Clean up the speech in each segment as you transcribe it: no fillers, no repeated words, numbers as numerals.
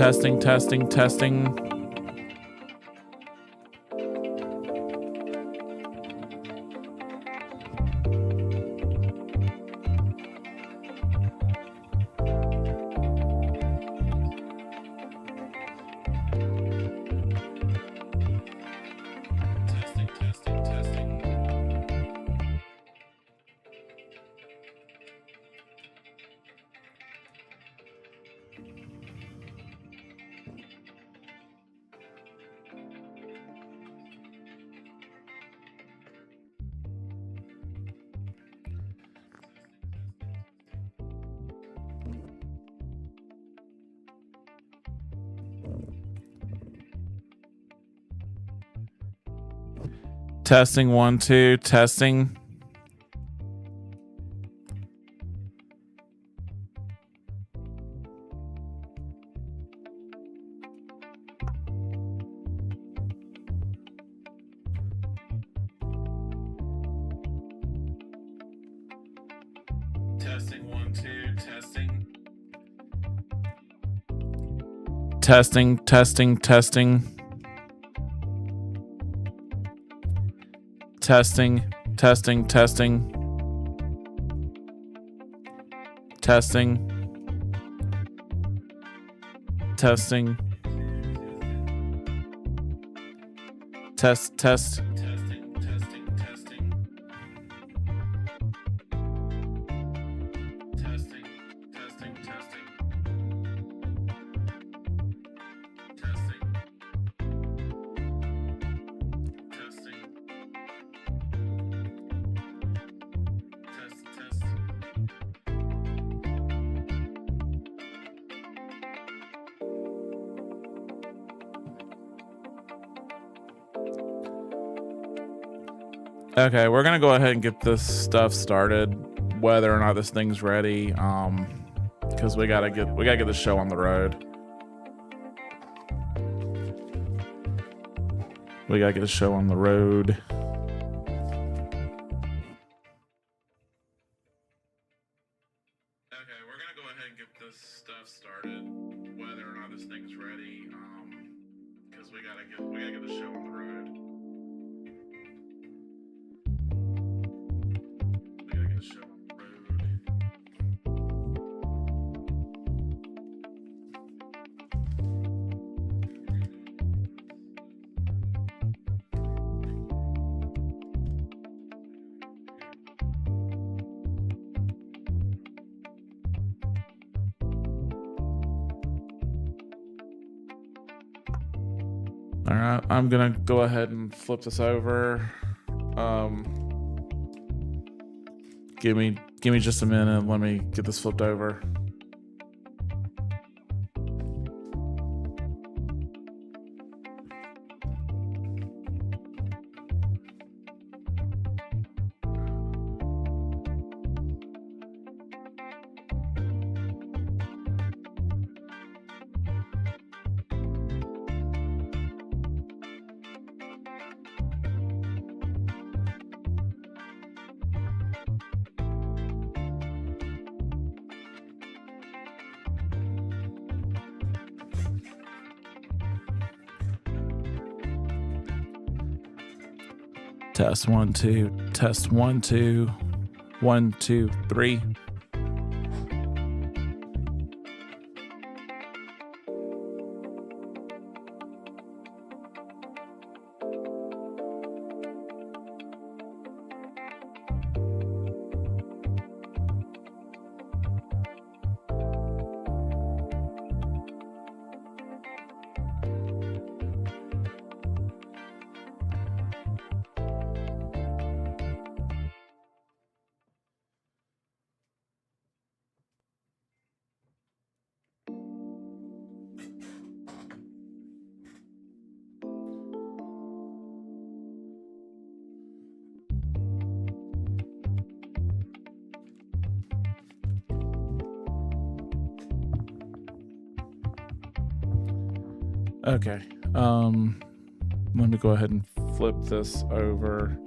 Testing, testing, testing. Testing 1 2 testing. Testing 1 2 testing. Testing, testing, testing. Testing, testing, testing. Testing. Testing. Test, test. Testing, testing, testing. Testing, testing, testing. Testing. Testing. Test, test. Okay, we're gonna go ahead and get this stuff started, whether or not this thing's ready. because we gotta get the show on the road. We gotta get the show on the road. Okay, we're gonna go ahead and get this stuff started, whether or not this thing's ready. Because we gotta get the show on the road. We gotta get the show on the road. All right, I'm gonna go ahead and flip this over. Give me just a minute. Let me get this flipped over. Test 1 2. Test 1 2. 1 2 3. Okay. Let me go ahead and flip this over.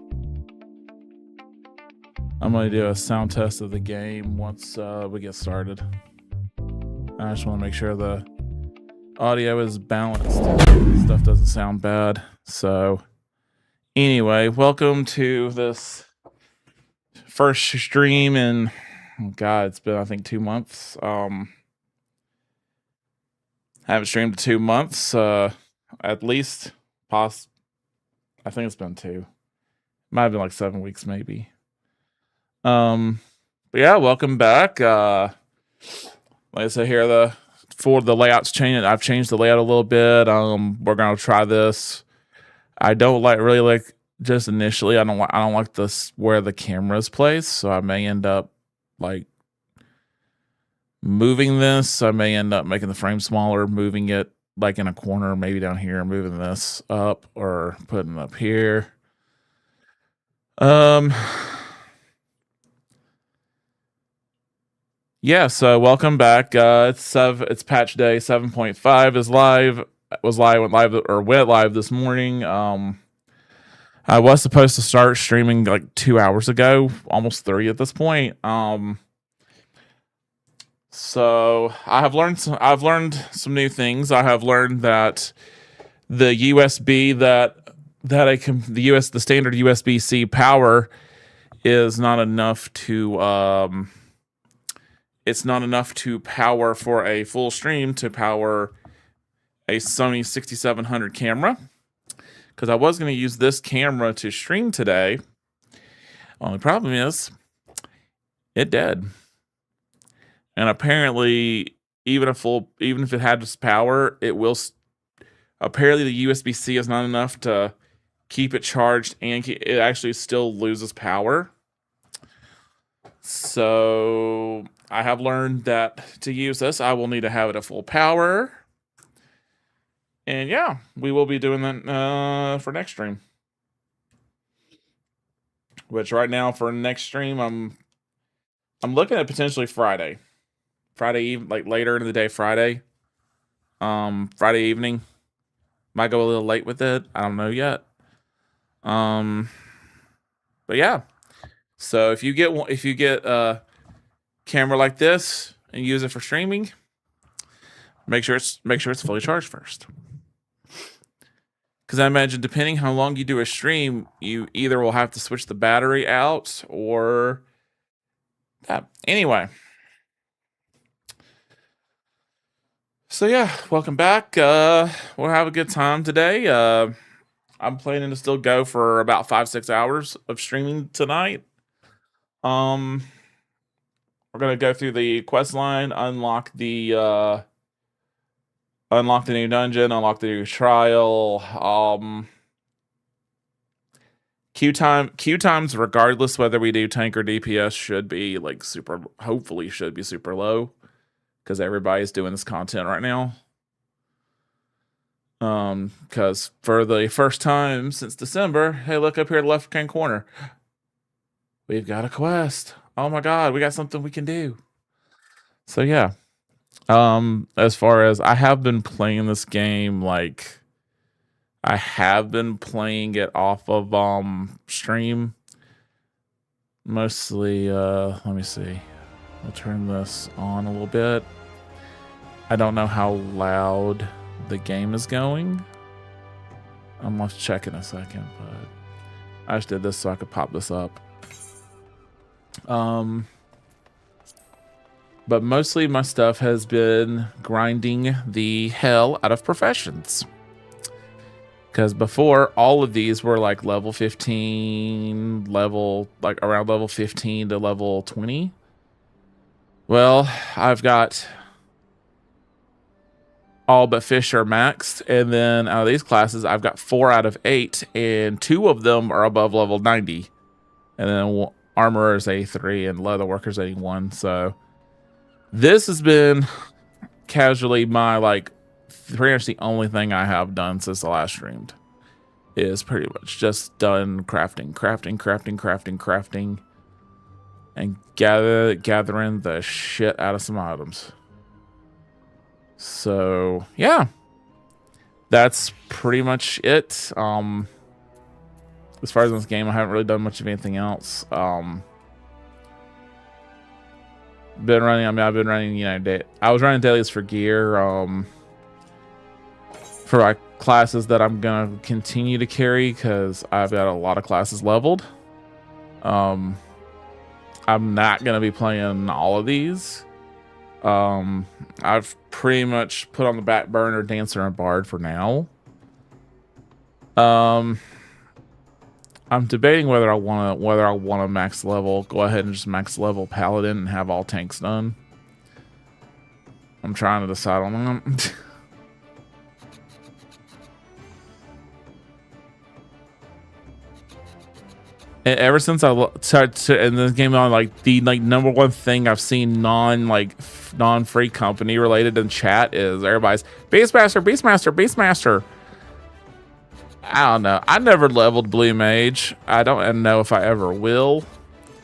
I'm going to do a sound test of the game once we get started. I just want to make sure the audio is balanced. Stuff doesn't sound bad. So anyway, welcome to this first stream in, God, it's been, I think, 2 months. I haven't streamed in 2 months, at least. I think it's been 2. Might have been like 7 weeks, maybe. But yeah, welcome back. Like I said here, for the layout's changed. I've changed the layout a little bit. We're gonna try this. I don't really like just initially. I don't like this where the camera's placed, so I may end up like moving this. I may end up making the frame smaller, moving it like in a corner, maybe down here, moving this up or putting it up here. Yeah, so welcome back. It's patch day 7.5 is live. Went live this morning. I was supposed to start streaming like 2 hours ago, almost 3 at this point. So I've learned some new things. I have learned that the USB the standard USB-C power is not enough to it's not enough to power for a full stream to power a Sony 6700 camera, because I was going to use this camera to stream today. Only problem is it dead. And apparently even if it had this power, it will apparently the USB-C is not enough to keep it charged, and it actually still loses power. So I have learned that to use this, I will need to have it at full power. And yeah, we will be doing that for next stream. Which right now for next stream, I'm looking at potentially Friday. like later in the day, Friday evening. Might go a little late with it. I don't know yet. But yeah. So if you get a camera like this and use it for streaming, make sure it's fully charged first. Because I imagine depending how long you do a stream, you either will have to switch the battery out or anyway. So yeah, welcome back. We'll have a good time today. I'm planning to still go for about 5-6 hours of streaming tonight. We're gonna go through the quest line, unlock the new dungeon, unlock the new trial. Queue times, regardless whether we do tank or DPS, should be like hopefully should be super low. Because everybody's doing this content right now. Because for the first time since December, hey, look up here in the left-hand corner. We've got a quest. Oh my god, we got something we can do. So yeah. As far as I have been playing this game, like I have been playing it off of stream. Mostly, let me see. I'll turn this on a little bit. I don't know how loud the game is going. I'm gonna check in a second, but I just did this so I could pop this up. But mostly my stuff has been grinding the hell out of professions. Because before, all of these were like level 15, like around level 15 to level 20. Well, I've got all but fish are maxed, and then out of these classes, I've got 4 out of 8, and 2 of them are above level 90. And then armorer is 83 and leather workers 81. So this has been casually my pretty much the only thing I have done since the last streamed. Is pretty much just done crafting, and gathering the shit out of some items. So yeah, that's pretty much it. As far as this game, I haven't really done much of anything else. I've been running, I was running dailies for gear, for my classes that I'm gonna continue to carry because I've got a lot of classes leveled. I'm not gonna be playing all of these. I've pretty much put on the back burner Dancer and Bard for now. I'm debating whether I want to max level, go ahead and just max level Paladin and have all tanks done. I'm trying to decide on them. And ever since I started in this game on the number one thing I've seen non-free company related in chat is everybody's Beastmaster. I don't know. I never leveled Blue Mage. I don't know if I ever will.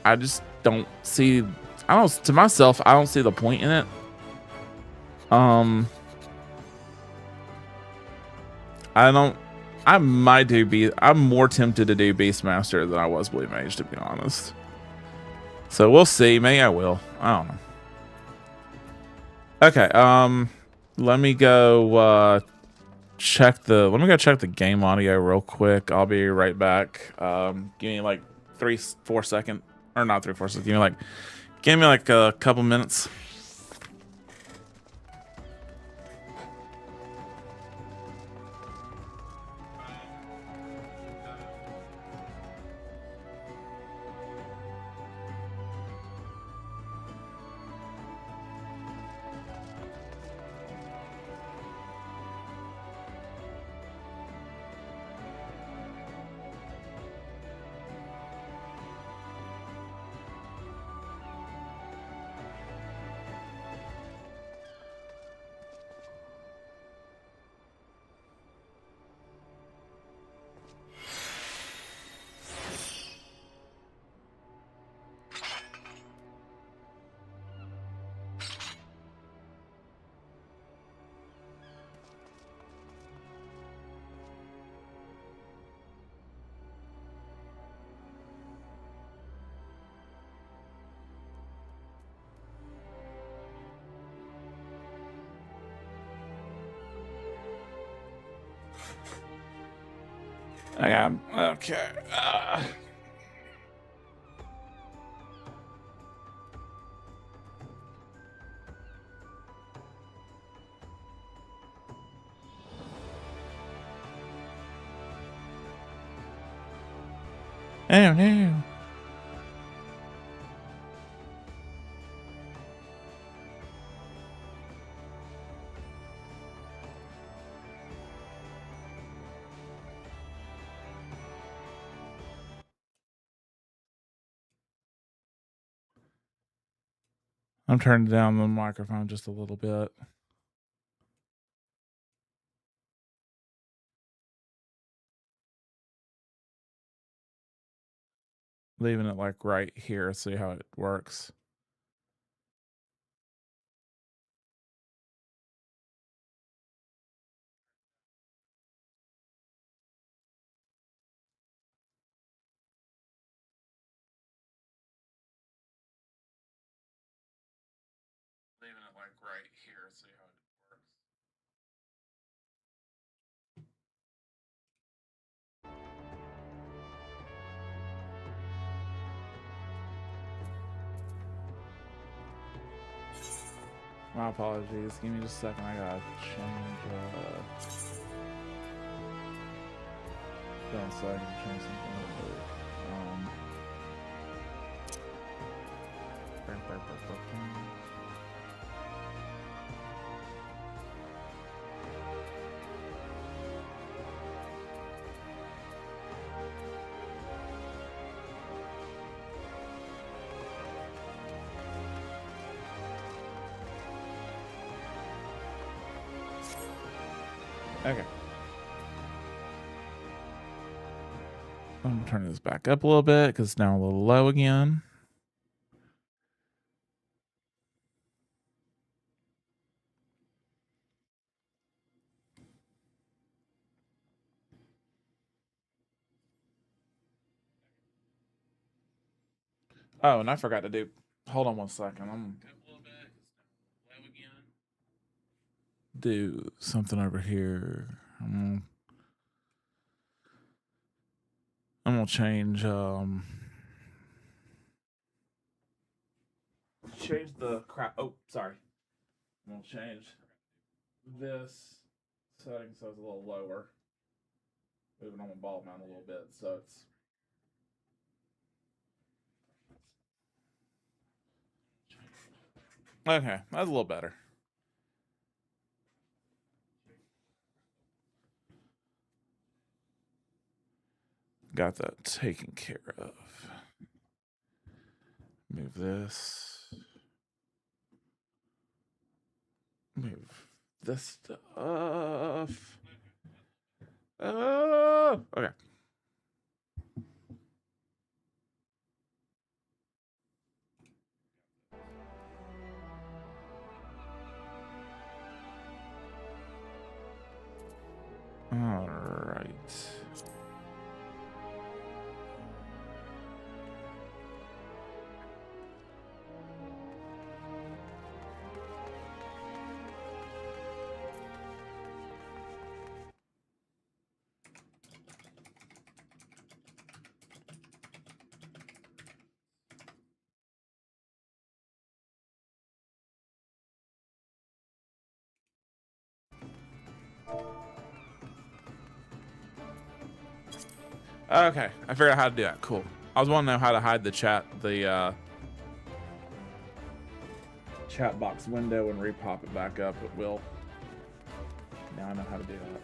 I just don't see. To myself, I don't see the point in it. I don't. I'm more tempted to do Beastmaster than I was Blue Mage, to be honest. So we'll see. Maybe I will. I don't know. Okay. Let me go check the game audio real quick. I'll be right back. Give me like 3-4 seconds, or not 3-4 seconds. Give me like a couple minutes. I am okay. Oh no. I'm turning down the microphone just a little bit. Leaving it like right here, see how it works. Leaving it like right here, see how it works. My apologies. Give me just a second. I gotta change. Don't say I can change something real quick. Okay. I'm gonna turn this back up a little bit because it's now a little low again. Oh, and I forgot to do. Hold on 1 second. I'm do something over here. I'm gonna change the crap. Oh, sorry. I'm gonna change this setting so it's a little lower. Moving on my ball mount a little bit so it's okay. That's a little better. Got that taken care of. Move this. Move this stuff. Oh, okay. All right. Okay, I figured out how to do that. Cool. I was wanting to know how to hide the chat box window and repop it back up. It will. Now I know how to do that.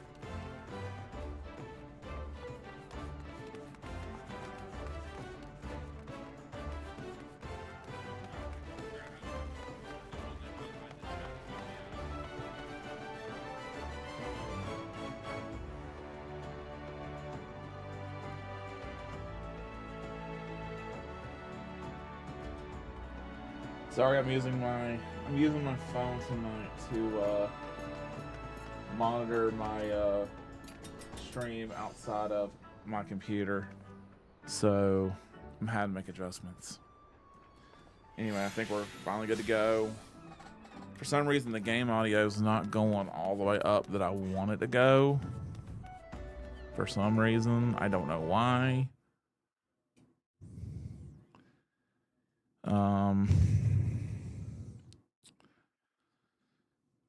Sorry, I'm using my phone tonight to monitor my stream outside of my computer. So I'm had to make adjustments. Anyway, I think we're finally good to go. For some reason, the game audio is not going all the way up that I want it to go. for some reason. I don't know why.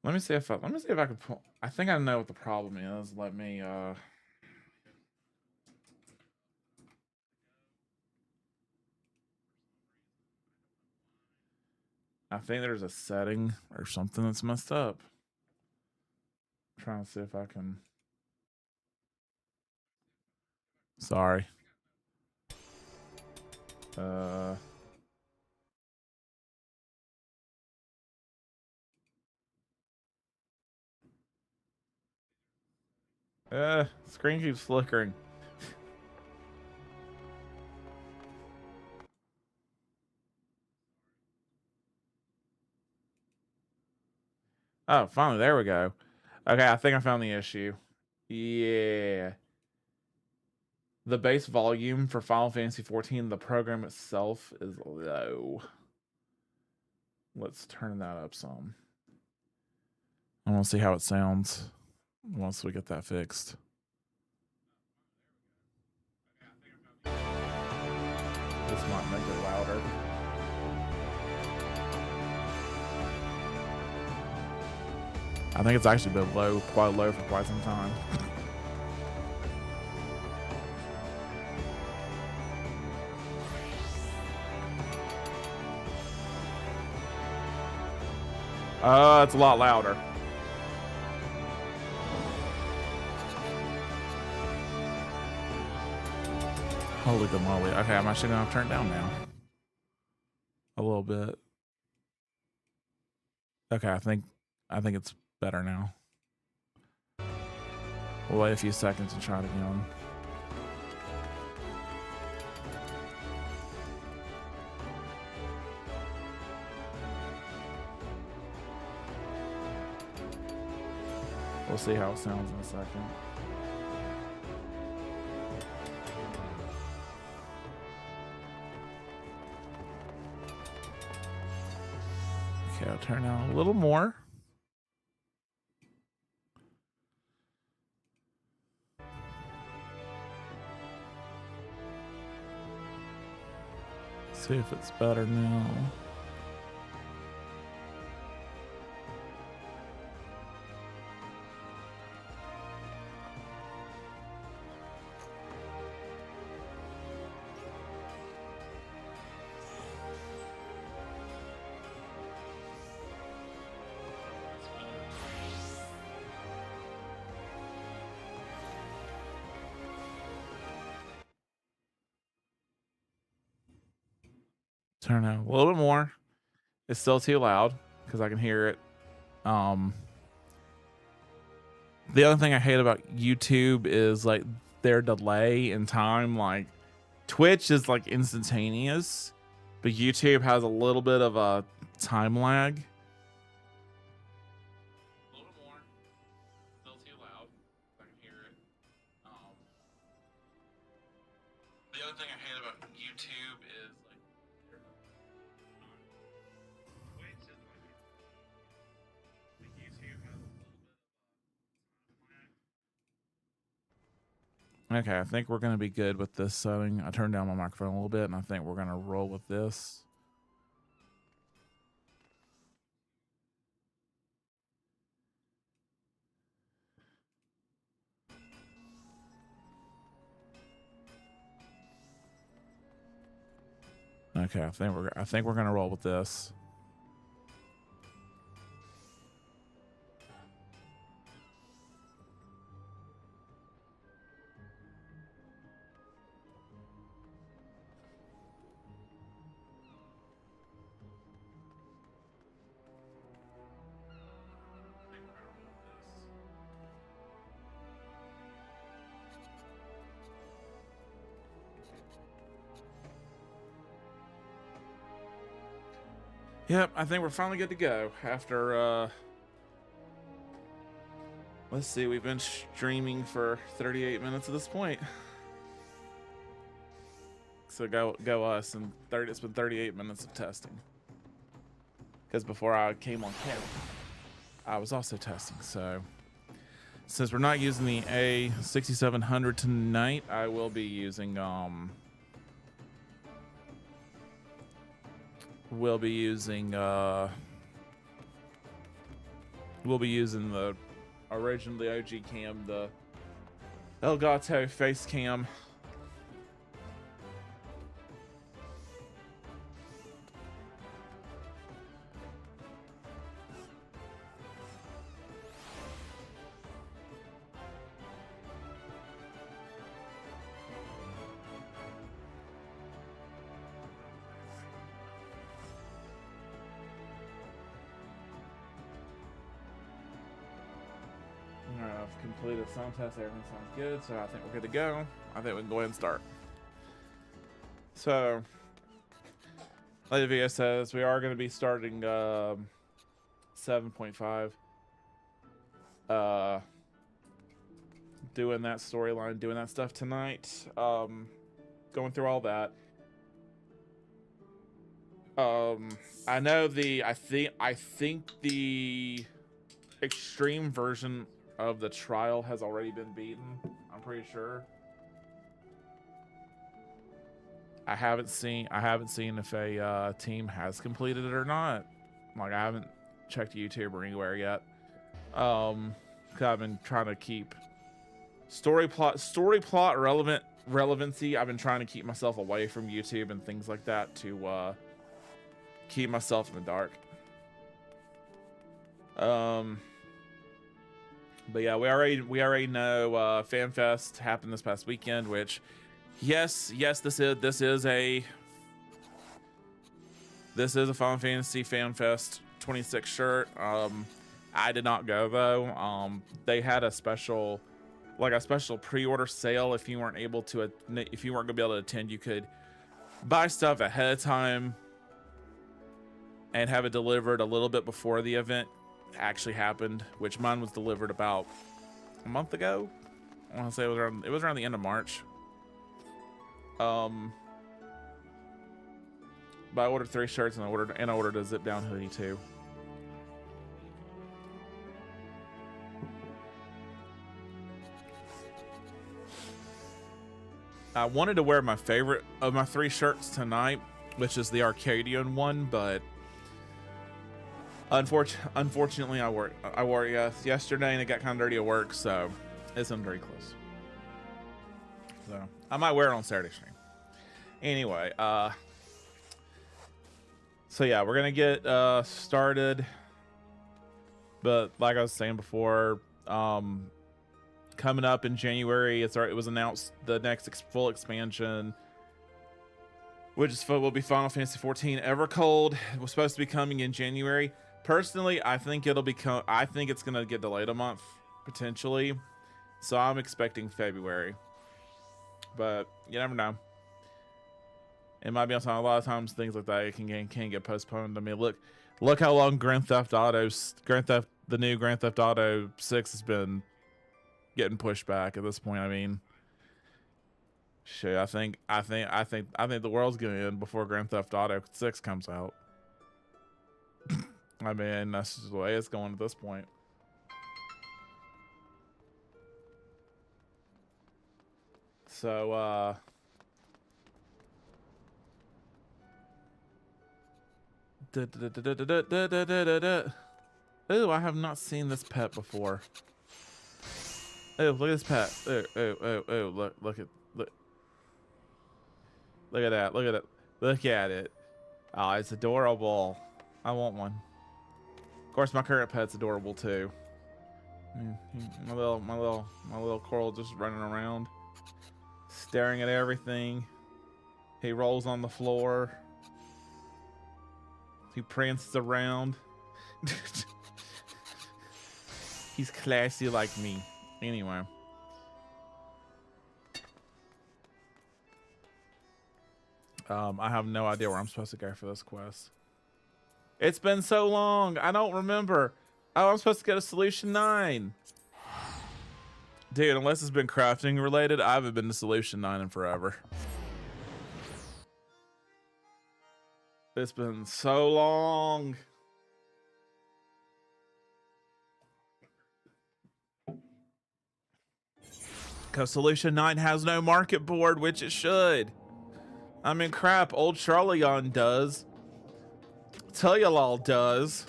Let me see if I can pull. I think I know what the problem is. Let me I think there's a setting or something that's messed up. I'm trying to see if I can. Sorry. Screen keeps flickering. Oh, finally, there we go. Okay, I think I found the issue. Yeah. The base volume for Final Fantasy XIV, the program itself is low. Let's turn that up some. I want to see how it sounds once we get that fixed. This might make it louder. I think it's actually been low, quite low for quite some time. It's a lot louder. Holy moly. Okay, I'm actually gonna have to turn it down now. A little bit. Okay, I think it's better now. We'll wait a few seconds and try it again. We'll see how it sounds in a second. Okay, I'll turn down a little more. See if it's better now. Turn it a little bit more. It's still too loud because I can hear it. The other thing I hate about YouTube is like their delay in time. Like Twitch is like instantaneous, but YouTube has a little bit of a time lag. A little more. Still too loud. I can hear it. The other thing I hate about YouTube is like Twitch is like YouTube has a little bit of a time lag. Okay, I think we're gonna be good with this setting. I turned down my microphone a little bit, and I think we're gonna roll with this. Okay, I think we're gonna roll with this. Yep, I think we're finally good to go after let's see, we've been streaming for 38 minutes at this point. So go us, and it's been 38 minutes of testing. Because before I came on camera, I was also testing, so Since we're not using the A6700 tonight, I will be using we'll be using the original, the OG cam, the Elgato face cam. I've completed sound test. Everything sounds good, so I think we're good to go. I think we can go ahead and start. So, like the video says, we are going to be starting 7.5. Doing that storyline, doing that stuff tonight. Going through all that. I know I think the extreme version of the trial has already been beaten. I'm pretty sure. I haven't seen if a team has completed it or not. Like, I haven't checked YouTube or anywhere yet. 'Cause I've been trying to keep story plot relevancy. I've been trying to keep myself away from YouTube and things like that to keep myself in the dark. But yeah, we already know FanFest happened this past weekend, which yes, this is a Final Fantasy FanFest 26 shirt. I did not go though. They had a special pre-order sale. If you weren't going to be able to attend, you could buy stuff ahead of time and have it delivered a little bit before the event actually happened, which mine was delivered about a month ago. I want to say it was around the end of March. But I ordered 3 shirts and I ordered a zip down hoodie too. I wanted to wear my favorite of my 3 shirts tonight, which is the Arcadian one, but unfortunately I wore it yesterday and it got kind of dirty at work, so it's in very close. So I might wear it on Saturday stream. Anyway, so yeah, we're gonna get started. But like I was saying before, coming up in January, it was announced the next full expansion, which will be Final Fantasy XIV Evercold. It was supposed to be coming in January. Personally, I think it's gonna get delayed a month potentially, so I'm expecting February. But you never know. It might be on time. A lot of times things like that can get postponed. I mean, look how long the new Grand Theft Auto 6 has been getting pushed back at this point. I mean, shit, I think the world's gonna end before Grand Theft Auto 6 comes out. I mean, that's just the way it's going at this point. So, oh, I have not seen this pet before. Oh, look at this pet. Oh, look at that. Look at it. Look at it. Oh, it's adorable. I want one. Of course, my current pet's adorable too. My little coral just running around, staring at everything. He rolls on the floor. He prances around. He's classy like me. Anyway. I have no idea where I'm supposed to go for this quest. It's been so long. I don't remember. Oh, I'm supposed to go to Solution 9. Dude, unless it's been crafting related, I haven't been to Solution 9 in forever. It's been so long. Because Solution 9 has no market board, which it should. I mean, crap, old Charleon does. Tellulol does.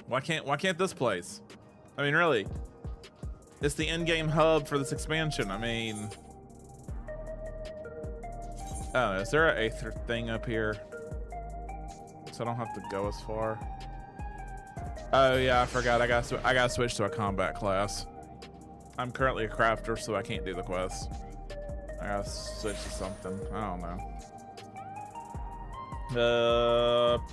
Why can't this place? I mean, really. It's the in-game hub for this expansion. I mean... Oh, is there an Aether thing up here? So I don't have to go as far. Oh yeah, I forgot. I gotta switch to a combat class. I'm currently a crafter, so I can't do the quest. I gotta switch to something. I don't know.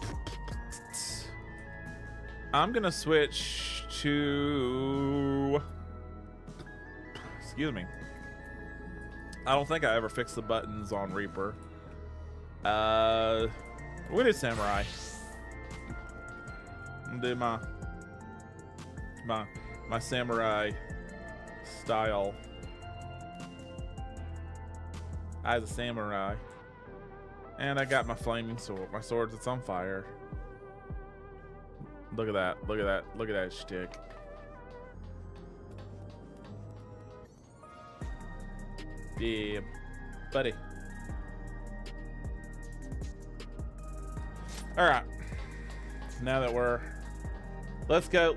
I'm gonna switch to... Excuse me. I don't think I ever fixed the buttons on Reaper. We'll do Samurai. I'll do my Samurai style as a samurai. And I got my flaming sword. My sword that's on fire. Look at that. Look at that. Look at that shtick. Yeah, buddy. Alright. Now that we're... Let's go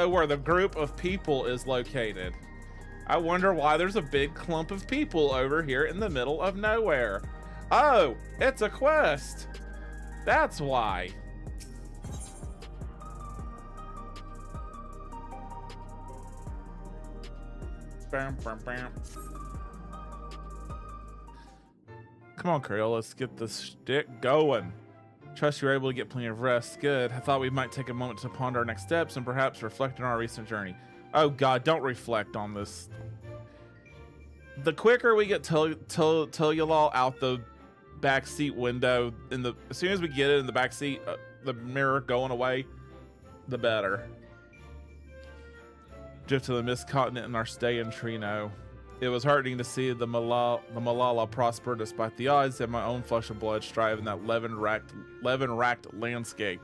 where the group of people is located. I wonder why there's a big clump of people over here in the middle of nowhere. Oh, it's a quest. That's why. Bam, bam, bam. Come on, Creel, let's get this stick going. Trust you're able to get plenty of rest. Good. I thought we might take a moment to ponder our next steps and perhaps reflect on our recent journey. Oh God, don't reflect on this. The quicker we get Tellulol out the back seat window, as soon as we get it in the back seat, the mirror going away, the better. Drift to the mist continent in our stay in Trino. It was heartening to see the Malala prosper despite the odds and my own flesh and blood strive in that levin-racked landscape.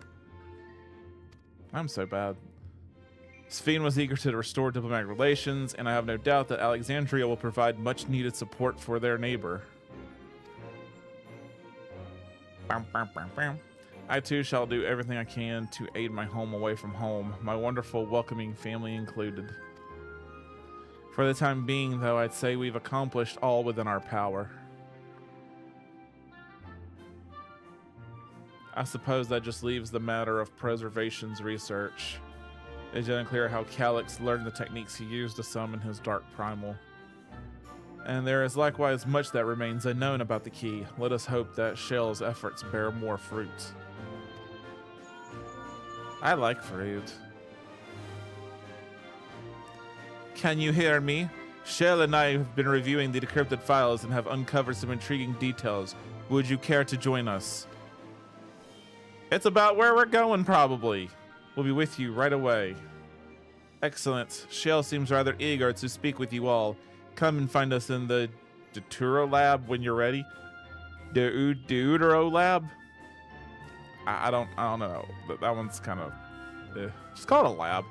I'm so bad. Sphene was eager to restore diplomatic relations, and I have no doubt that Alexandria will provide much needed support for their neighbor. I too shall do everything I can to aid my home away from home, my wonderful welcoming family included. For the time being, though, I'd say we've accomplished all within our power. I suppose that just leaves the matter of preservation's research. It's unclear how Calyx learned the techniques he used to summon his dark primal. And there is likewise much that remains unknown about the key. Let us hope that Shell's efforts bear more fruit. I like fruit. Can you hear me? Shell and I have been reviewing the decrypted files and have uncovered some intriguing details. Would you care to join us? It's about where we're going, probably. We'll be with you right away. Excellent. Shell seems rather eager to speak with you all. Come and find us in the Deutero Lab when you're ready. Deutero Lab? I don't know. That one's kind of... Just call it a lab.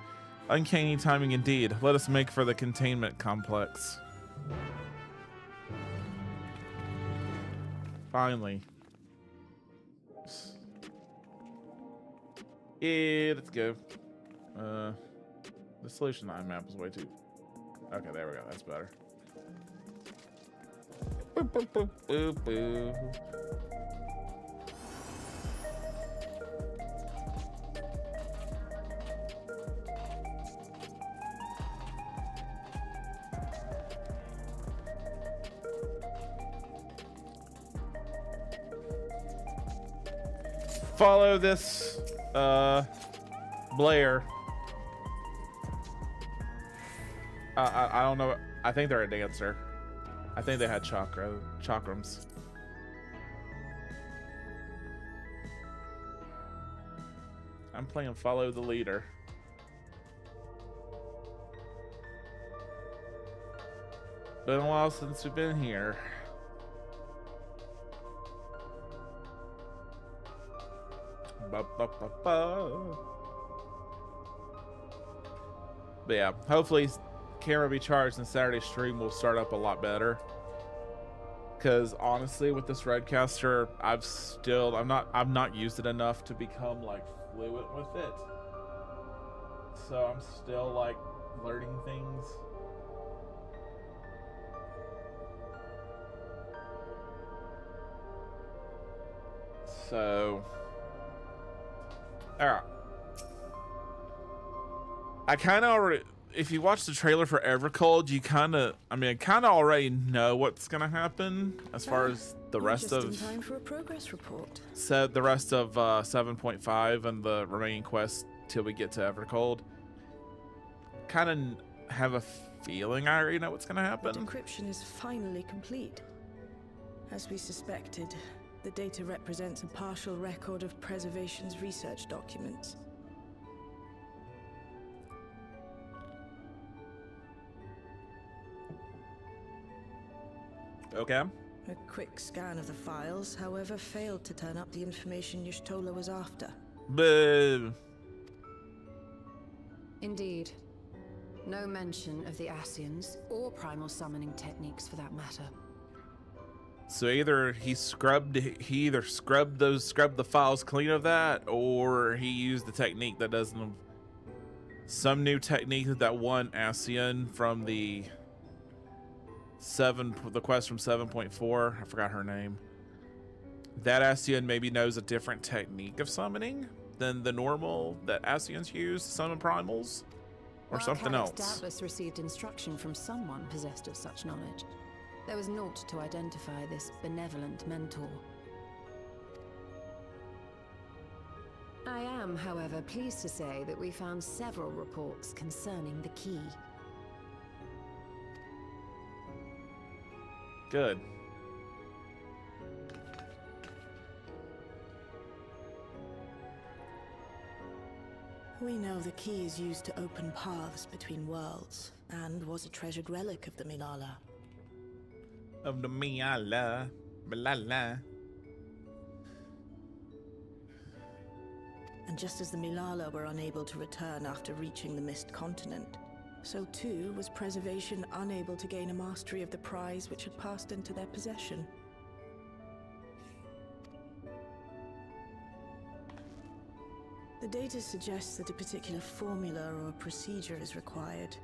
Uncanny timing indeed. Let us make for the containment complex. Finally. Yeah, let's go. The Solution 9 map is way too... Okay, there we go. That's better. Boop, boop, boop, boop, boop. Follow this Blair. I don't know. I think they're a dancer. I think they had chakrams. I'm playing follow the leader. Been a while since we've been here. Ba, ba, ba, ba. But yeah, hopefully camera be charged and Saturday stream will start up a lot better. Because honestly, with this Redcaster, I've not used it enough to become like fluent with it. So I'm still like learning things. So, alright. I kind of already, if you watch the trailer for Evercold, you kind of already know what's gonna happen as far as the rest of. Just in time for a progress report. Said the rest of 7.5 and the remaining quests till we get to Evercold. Kind of have a feeling I already know what's gonna happen. The decryption is finally complete. As we suspected, the data represents a partial record of Preservation's research documents. Okay. A quick scan of the files, however, failed to turn up the information Y'shtola was after. Boo. Indeed. No mention of the Ascians, or primal summoning techniques for that matter. So either he scrubbed the files clean of that, or he used the technique that doesn't. Some new technique that one Ascian from the quest from 7.4, I forgot her name. That Ascian maybe knows a different technique of summoning than the normal that Ascians use to summon primals, or something else. Doubtless received instruction from someone possessed of such knowledge. There was naught to identify this benevolent mentor. I am, however, pleased to say that we found several reports concerning the key. Good. We know the key is used to open paths between worlds, and was a treasured relic of the Milala. Of the Milala. Milala. And just as the Milala were unable to return after reaching the Mist Continent, so too was Preservation unable to gain a mastery of the prize which had passed into their possession. The data suggests that a particular formula or procedure is required.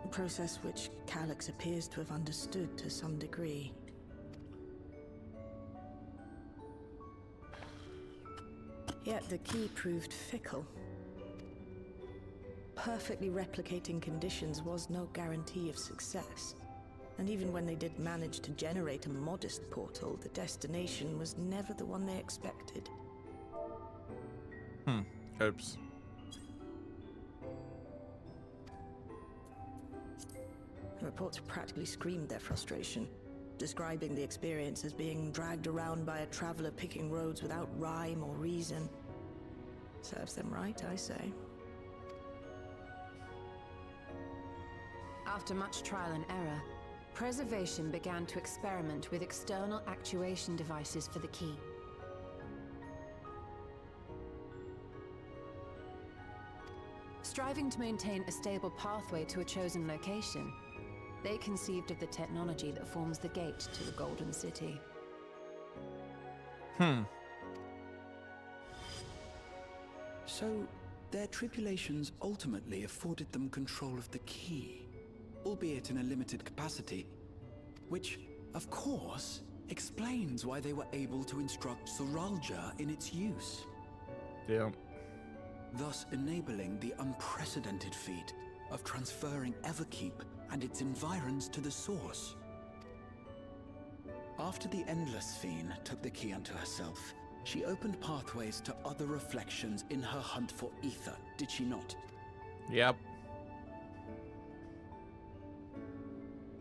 A process which Calyx appears to have understood to some degree. Yet the key proved fickle. Perfectly replicating conditions was no guarantee of success. And even when they did manage to generate a modest portal, the destination was never the one they expected. Oops. The reports practically screamed their frustration, describing the experience as being dragged around by a traveler picking roads without rhyme or reason. Serves them right, I say. After much trial and error, Preservation began to experiment with external actuation devices for the key. Striving to maintain a stable pathway to a chosen location, they conceived of the technology that forms the gate to the Golden City. So, their tribulations ultimately afforded them control of the key, albeit in a limited capacity, which, of course, explains why they were able to instruct Zoralja in its use. Yeah. Thus enabling the unprecedented feat of transferring Everkeep and its environs to the source. After the Endless Fiend took the key unto herself, she opened pathways to other reflections in her hunt for ether, did she not? Yep.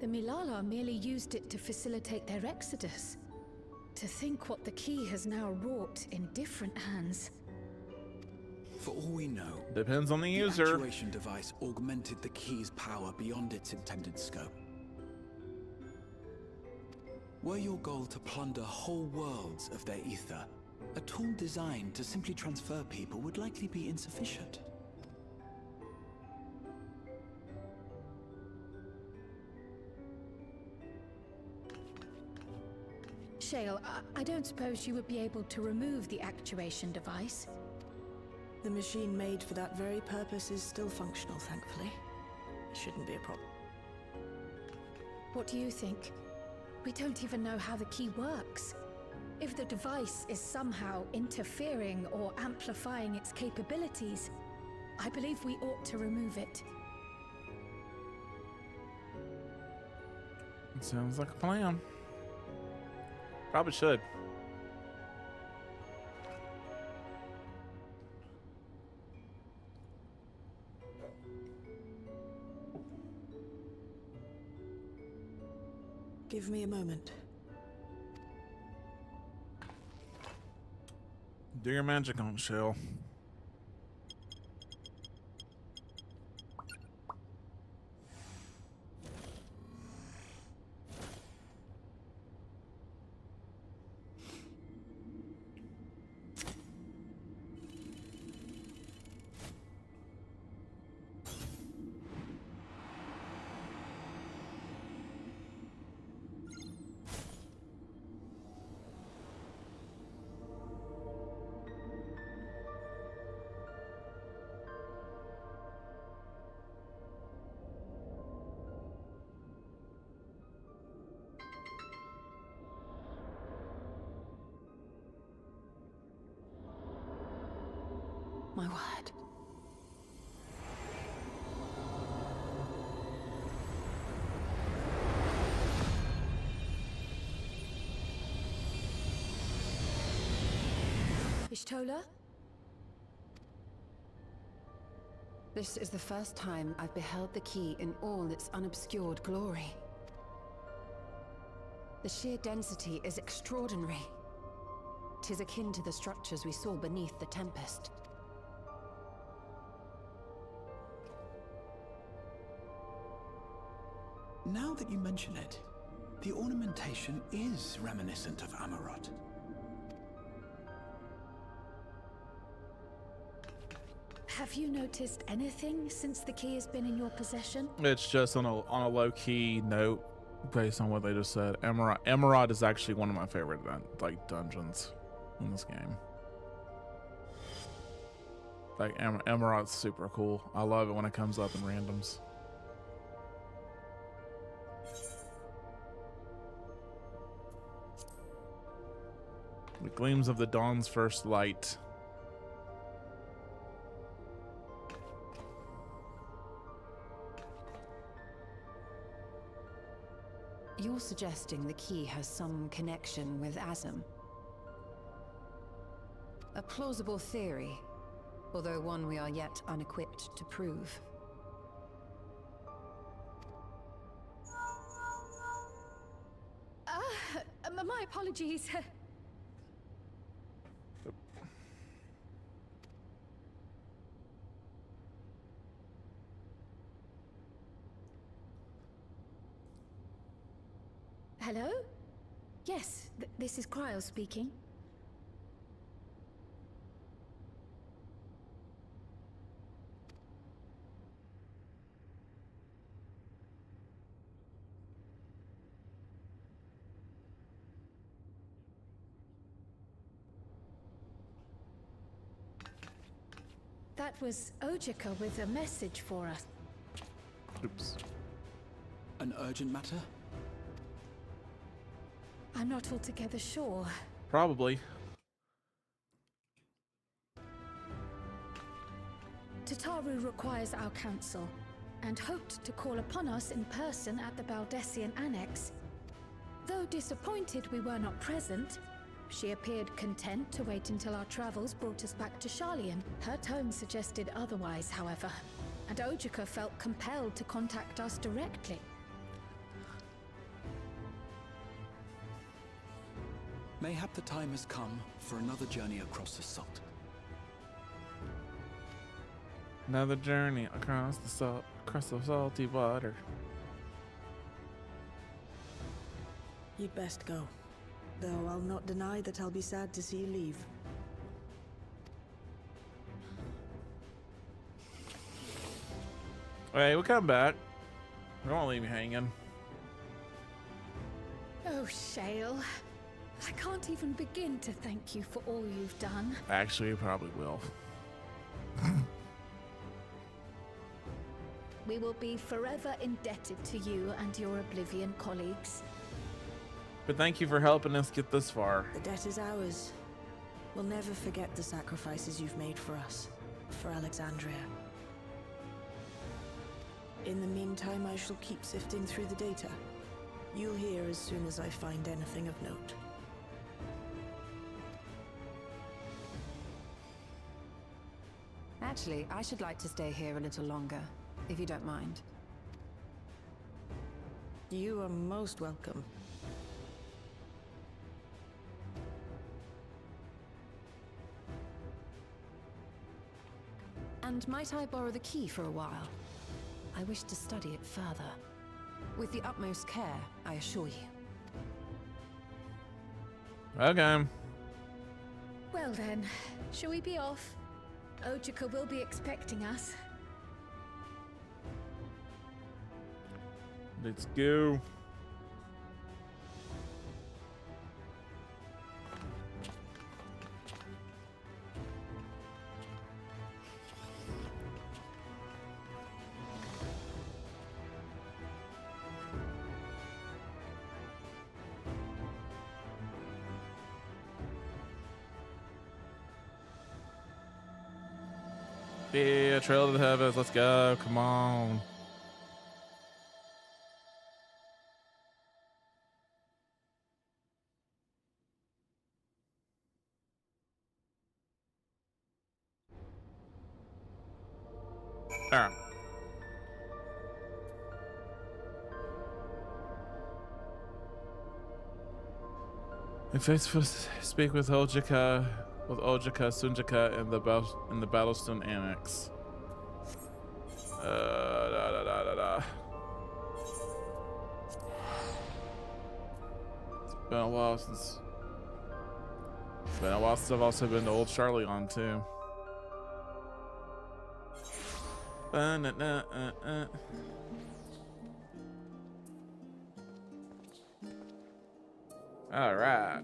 The Milala merely used it to facilitate their exodus. To think what the key has now wrought in different hands. For all we know, Depends on the the user. actuation device augmented the key's power beyond its intended scope. Were your goal to plunder whole worlds of their ether, a tool designed to simply transfer people would likely be insufficient. Shale, I don't suppose you would be able to remove the actuation device? The machine made for that very purpose is still functional, thankfully. It shouldn't be a problem. What do you think? We don't even know how the key works. If the device is somehow interfering or amplifying its capabilities, I believe we ought to remove it. It sounds like a plan. Probably should. Give me a moment. Do your magic on Shell. My word. Ishtola? This is the first time I've beheld the key in all its unobscured glory. The sheer density is extraordinary. 'Tis akin to the structures we saw beneath the Tempest. Now that you mention it, the ornamentation is reminiscent of Amarot. Have you noticed anything since the key has been in your possession? It's just on a low key note, based on what they just said. Emerald is actually one of my favorite dungeons in this game. Like Emerald's super cool. I love it when it comes up in randoms. The gleams of the dawn's first light. You're suggesting the key has some connection with Azam? A plausible theory, although one we are yet unequipped to prove. My apologies. Hello? Yes, this is Cryo speaking. That was Ojika with a message for us. Oops. An urgent matter? I'm not altogether sure. Probably. Tataru requires our counsel, and hoped to call upon us in person at the Baldessian Annex. Though disappointed we were not present, she appeared content to wait until our travels brought us back to Sharlayan. Her tone suggested otherwise, however, and Ojika felt compelled to contact us directly. Mayhap the time has come for another journey across the salt. Another journey across the salty water. You'd best go. Though I'll not deny that I'll be sad to see you leave. Hey, we'll come back. We won't leave you hanging. Oh, Shale. I can't even begin to thank you for all you've done. Actually, you probably will. We will be forever indebted to you and your Oblivion colleagues. But thank you for helping us get this far. The debt is ours. We'll never forget the sacrifices you've made for us, for Alexandria. In the meantime, I shall keep sifting through the data. You'll hear as soon as I find anything of note. Actually, I should like to stay here a little longer, if you don't mind. You are most welcome. And might I borrow the key for a while? I wish to study it further. With the utmost care, I assure you. Okay. Well then, shall we be off? Ojika will be expecting us. Let's go. Yeah, trail to the heavens. Let's go. Come on. All right. If it's supposed to speak with Ojika, Sunjika, and the Battlestone Annex. It's been a while since. It's been a while since I've also been to Old Charleon too. All right.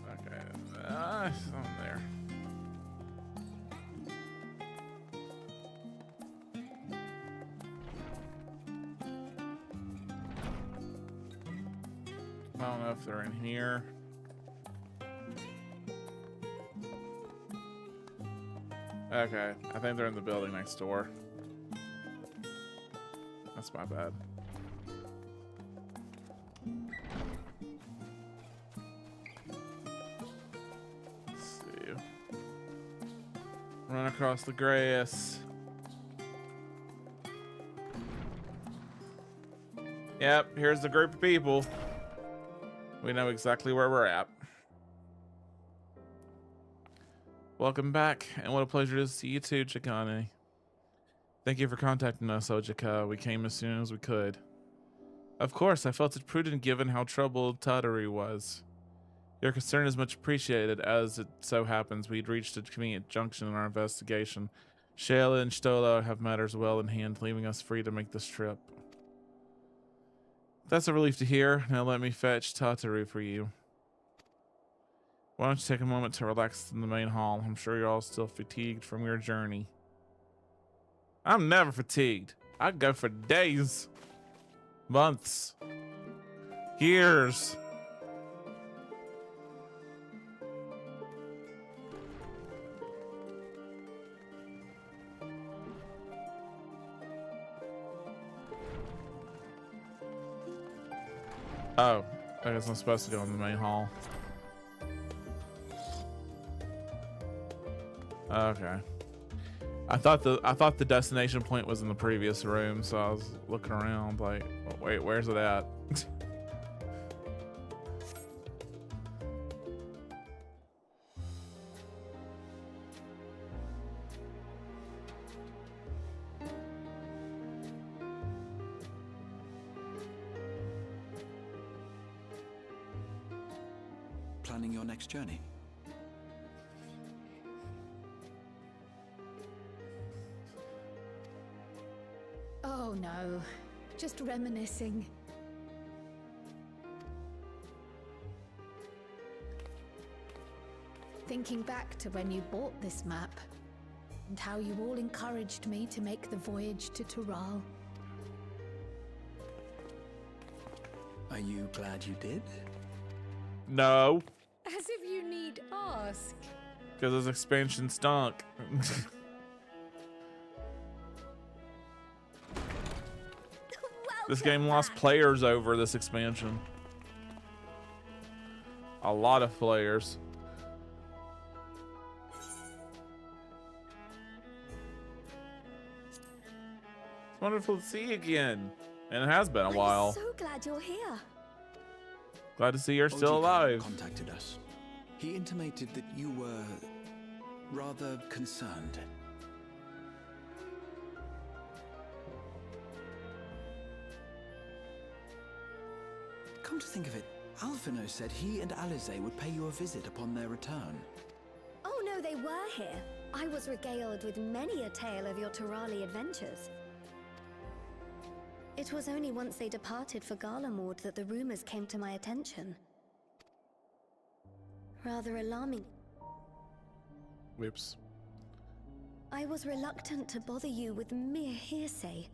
Okay. It's on there. I don't know if they're in here. Okay, I think they're in the building next door. That's my bad. Let's see. Run across the grass. Yep, here's the group of people. We know exactly where we're at. Welcome back, and what a pleasure to see you too, Chikane. Thank you for contacting us, Ojika. We came as soon as we could. Of course, I felt it prudent given how troubled Tadaru was. Your concern is much appreciated, as it so happens we'd reached a convenient junction in our investigation. Shayla and Stola have matters well in hand, leaving us free to make this trip. That's a relief to hear. Now let me fetch Tataru for you. Why don't you take a moment to relax in the main hall? I'm sure you're all still fatigued from your journey. I'm never fatigued. I go for days, months, years. Oh, I guess I'm supposed to go in the main hall. Okay. I thought the destination point was in the previous room, so I was looking around like, wait, where's it at? Planning your next journey? just reminiscing. Thinking back to when you bought this map, and how you all encouraged me to make the voyage to Tural. Are you glad you did? No, As if you need ask. because this expansion stunk. This game lost players over this expansion. A lot of players. It's wonderful to see you again. And it has been a while. I'm so glad you're here. Glad to see you're still Oji alive. contacted us. He intimated that you were rather concerned. Come to think of it, Alphino said he and Alize would pay you a visit upon their return. Oh no, they were here. I was regaled with many a tale of your Turali adventures. It was only once they departed for Garlemord that the rumors came to my attention. Rather alarming. Whoops. I was reluctant to bother you with mere hearsay,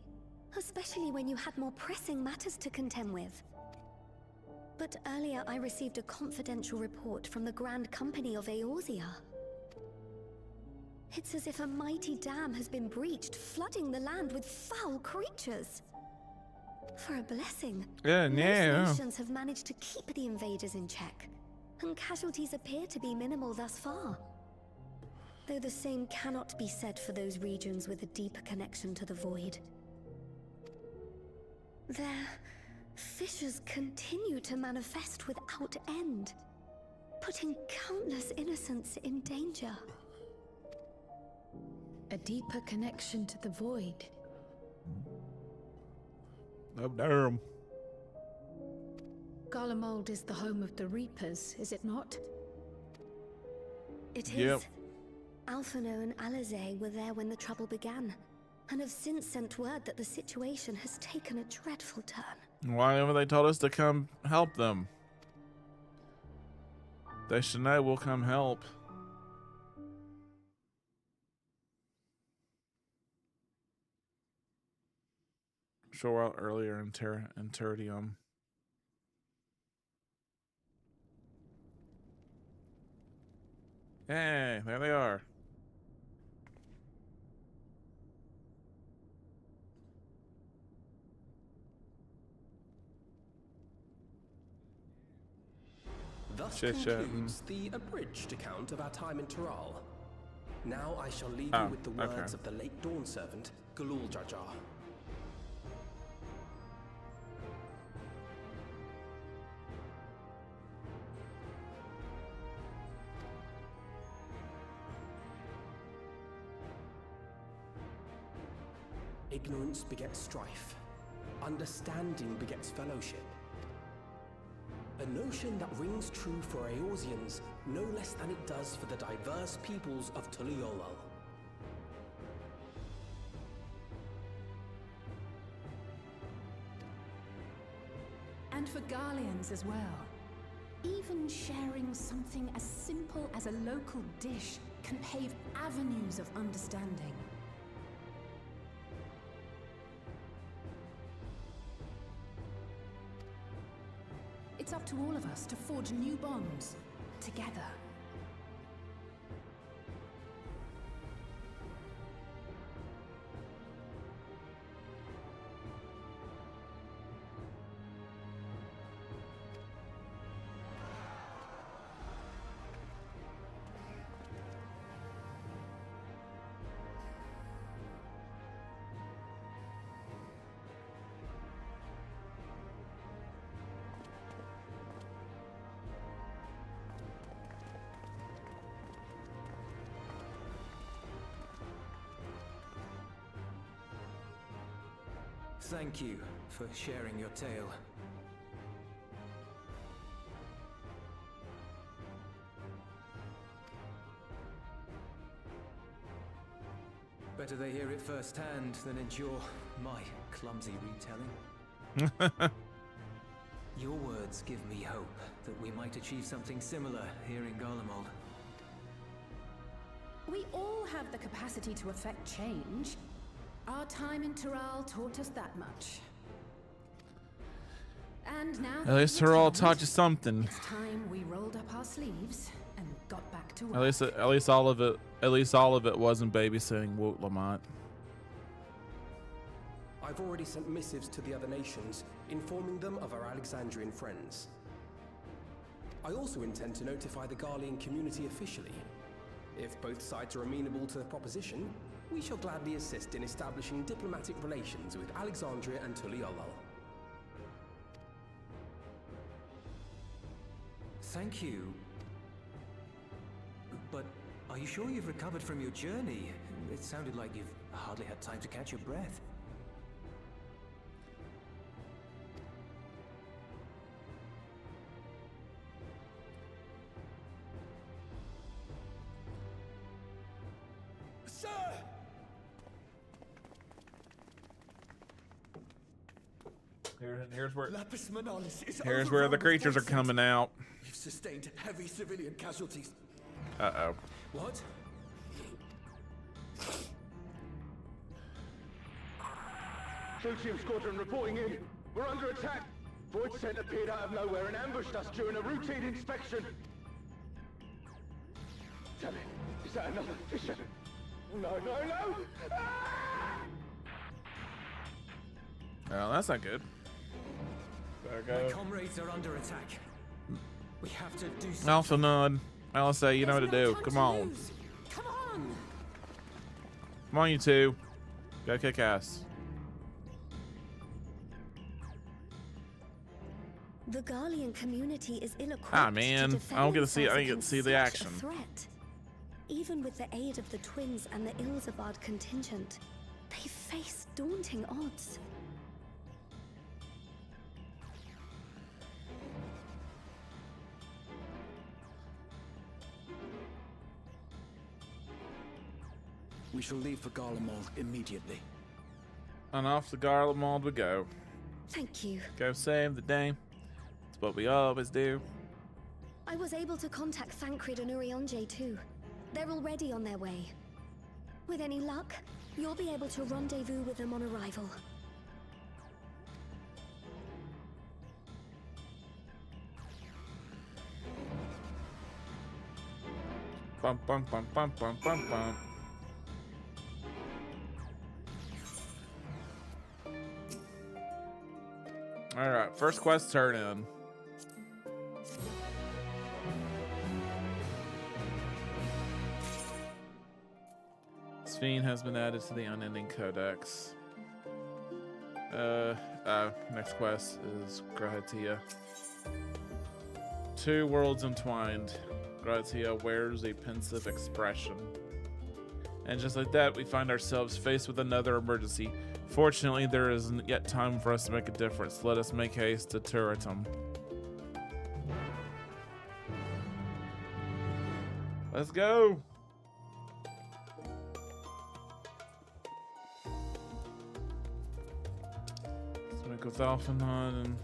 especially when you had more pressing matters to contend with. But earlier I received a confidential report from the Grand Company of Eorzea. It's as if a mighty dam has been breached, flooding the land with foul creatures. For a blessing, Yeah, most no. nations have managed to keep the invaders in check, and casualties appear to be minimal thus far. Though the same cannot be said for those regions with a deeper connection to the void. Their fissures continue to manifest without end, putting countless innocents in danger. A deeper connection to the void. Oh, damn. Garlemald is the home of the Reapers, is it not? It is. Yep. Alphino and Alize were there when the trouble began, and have since sent word that the situation has taken a dreadful turn. Why haven't they told us to come help them? They should know we'll come help. Show out earlier in Tertium. Hey, there they are. Thus Chit-chat. concludes the abridged account of our time in Tural. Now I shall leave Oh, you with the words okay. of the late Dawn Servant, Galul Jajar. Ignorance begets strife. Understanding begets fellowship. A notion that rings true for Eorzeans no less than it does for the diverse peoples of Tuliolal. And for Garleans as well. Even sharing something as simple as a local dish can pave avenues of understanding. It's up to all of us to forge new bonds, together. Thank you for sharing your tale. Better they hear it firsthand than endure my clumsy retelling. Your words give me hope that we might achieve something similar here in Garlemald. We all have the capacity to affect change. Our time in Tural taught us that much. And now At least Tural taught you something. It's time we rolled up our sleeves and got back to work. At least all of it wasn't babysitting Woot Lamont. I've already sent missives to the other nations, informing them of our Alexandrian friends. I also intend to notify the Garlean community officially. If both sides are amenable to the proposition, we shall gladly assist in establishing diplomatic relations with Alexandria and Tuliolol. Thank you. But are you sure you've recovered from your journey? It sounded like you've hardly had time to catch your breath. Sir! Here's where Lapis Manalis is here's where the overrun with creatures are forces. coming out. We've sustained heavy civilian casualties. Uh-oh. What? Tritium Squadron reporting in. We're under attack. Void Scent appeared out of nowhere and ambushed us during a routine inspection. Damn it. Is that another Fisher? No, no, no! Ah! Well, that's not good. There My go. comrades are under attack. We have to do something. Alpha Nod. LSA, you know what to There's do. no time Come to on. lose. Come on! Come on, you two. Go kick ass. The Garlean community is ill-equipped Ah, man. to defend I don't get to see- I themselves didn't get to see the against such a action. threat. Even with the aid of the twins and the Ilzabard contingent, they face daunting odds. We shall leave for Garlemald immediately. And off to Garlemald we go. Thank you. Go save the day. It's what we always do. I was able to contact Thancred and Urianger too. They're already on their way. With any luck, you'll be able to rendezvous with them on arrival. Bum bum bum bum bum bum bum. Alright, first quest turn in. Sphene has been added to the Unending Codex. Next quest is Grahatia. Two worlds entwined. Grahatia wears a pensive expression. And just like that, we find ourselves faced with another emergency. Fortunately, there isn't yet time for us to make a difference. Let us make haste to Turretum. Let's go! Let's make with Alphanon and...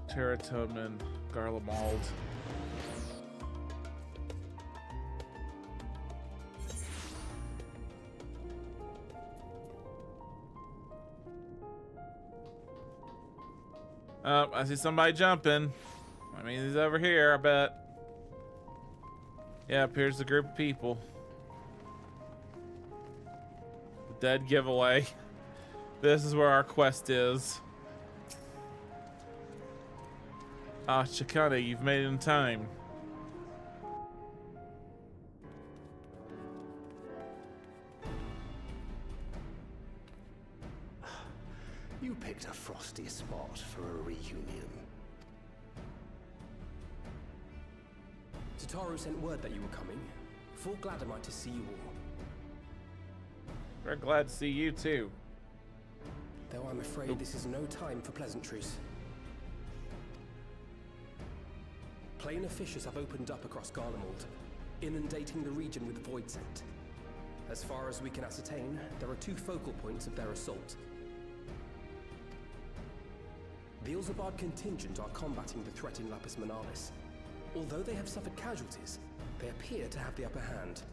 Turretum and Garlemald. Oh, I see somebody jumping. I mean, he's over here, I bet. Yep, here's the group of people. The dead giveaway. This is where our quest is. Ah, Chikane, you've made it in time. You picked a frosty spot for a reunion. Tataru sent word that you were coming. Full glad am I to see you all. We're glad to see you too. Though I'm afraid this is no time for pleasantries. Planar fissures have opened up across Garlemald, inundating the region with void scent. As far as we can ascertain, there are 2 focal points of their assault. The Ilzabard contingent are combating the threat in Lapis Manalis. Although they have suffered casualties, they appear to have the upper hand.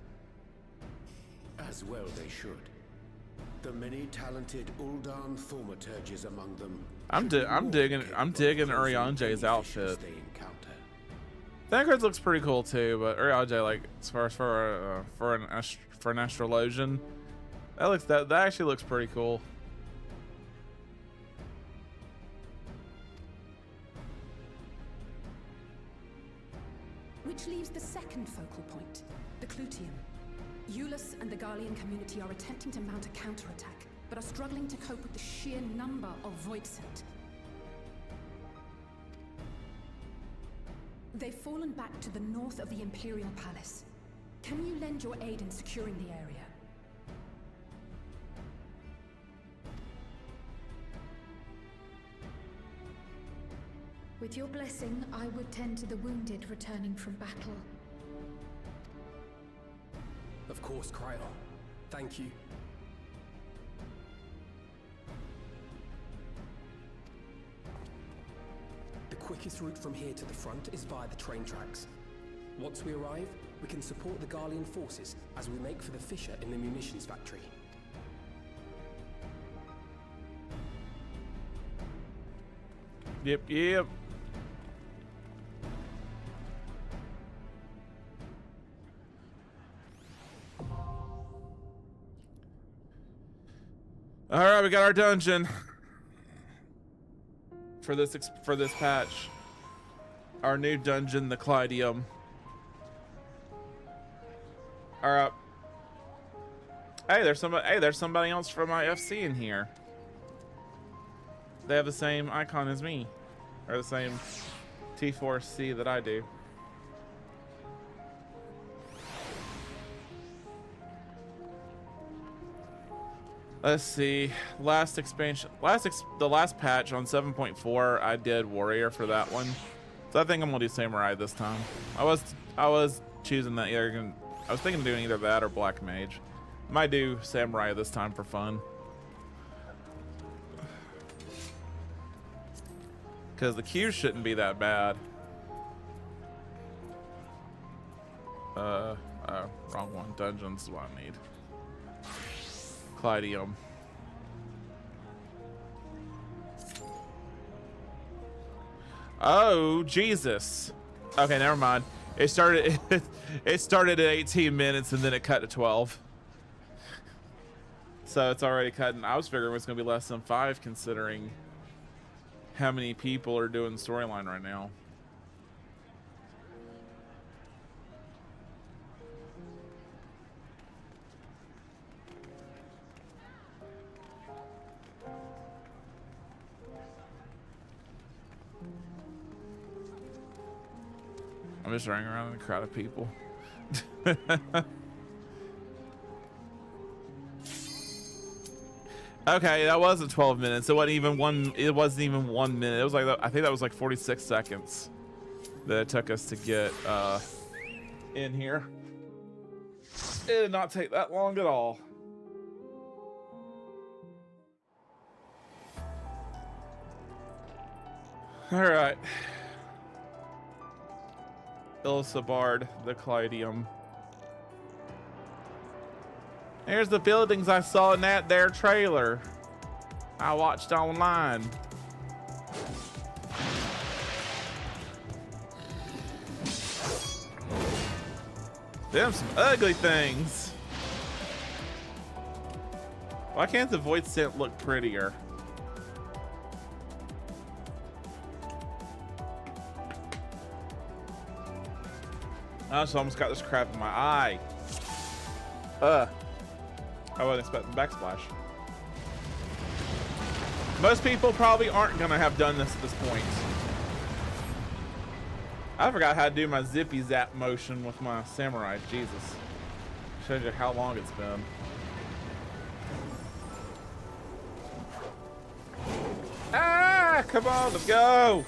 As well they should. The many talented Uldan thaumaturges among them. I'm digging Urianje's outfit. Thancred's looks pretty cool too, but Urianje, like, as far as for an astrologian, that actually looks pretty cool. Which leaves the second focal point, the Clutium. Eulus and the Garlean community are attempting to mount a counterattack, but are struggling to cope with the sheer number of Voidsent. They've fallen back to the north of the Imperial Palace. Can you lend your aid in securing the area? With your blessing, I would tend to the wounded returning from battle. Of course, Cryo. Thank you. The quickest route from here to the front is via the train tracks. Once we arrive, we can support the Garlean forces as we make for the fissure in the munitions factory. Yep. All right, we got our dungeon for this patch. Our new dungeon, the Clydium. All right. Hey, there's somebody else from my FC in here. They have the same icon as me, or the same T4C that I do. Let's see. Last expansion, the last patch on 7.4, I did warrior for that one. So I think I'm gonna do samurai this time. I was choosing that either. I was thinking of doing either that or black mage. Might do samurai this time for fun. Because the queues shouldn't be that bad. Wrong one. Dungeons is what I need. Clydium. Oh, Jesus. Okay, never mind. It started at 18 minutes and then it cut to 12. So it's already cutting. I was figuring it was going to be less than 5 considering how many people are doing storyline right now. I'm just running around in a crowd of people. Okay, that wasn't 12 minutes. It wasn't even 1 minute. It was like, I think that was like 46 seconds that it took us to get in here. It did not take that long at all. All right. Ilsabard, the Clydium. Here's the buildings I saw in that there trailer I watched online. Them some ugly things. Why can't the void scent look prettier? I also almost got this crap in my eye. I wasn't expecting backsplash. Most people probably aren't gonna have done this at this point. I forgot how to do my zippy zap motion with my samurai. Jesus. Shows you how long it's been. Ah, come on, let's go.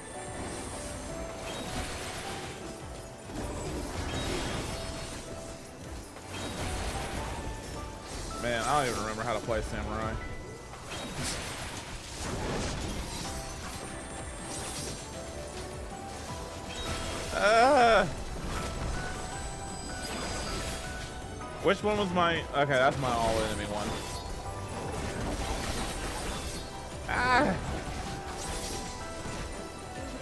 Man, I don't even remember how to play Samurai. Which one was my... Okay, that's my all-enemy one. Ah!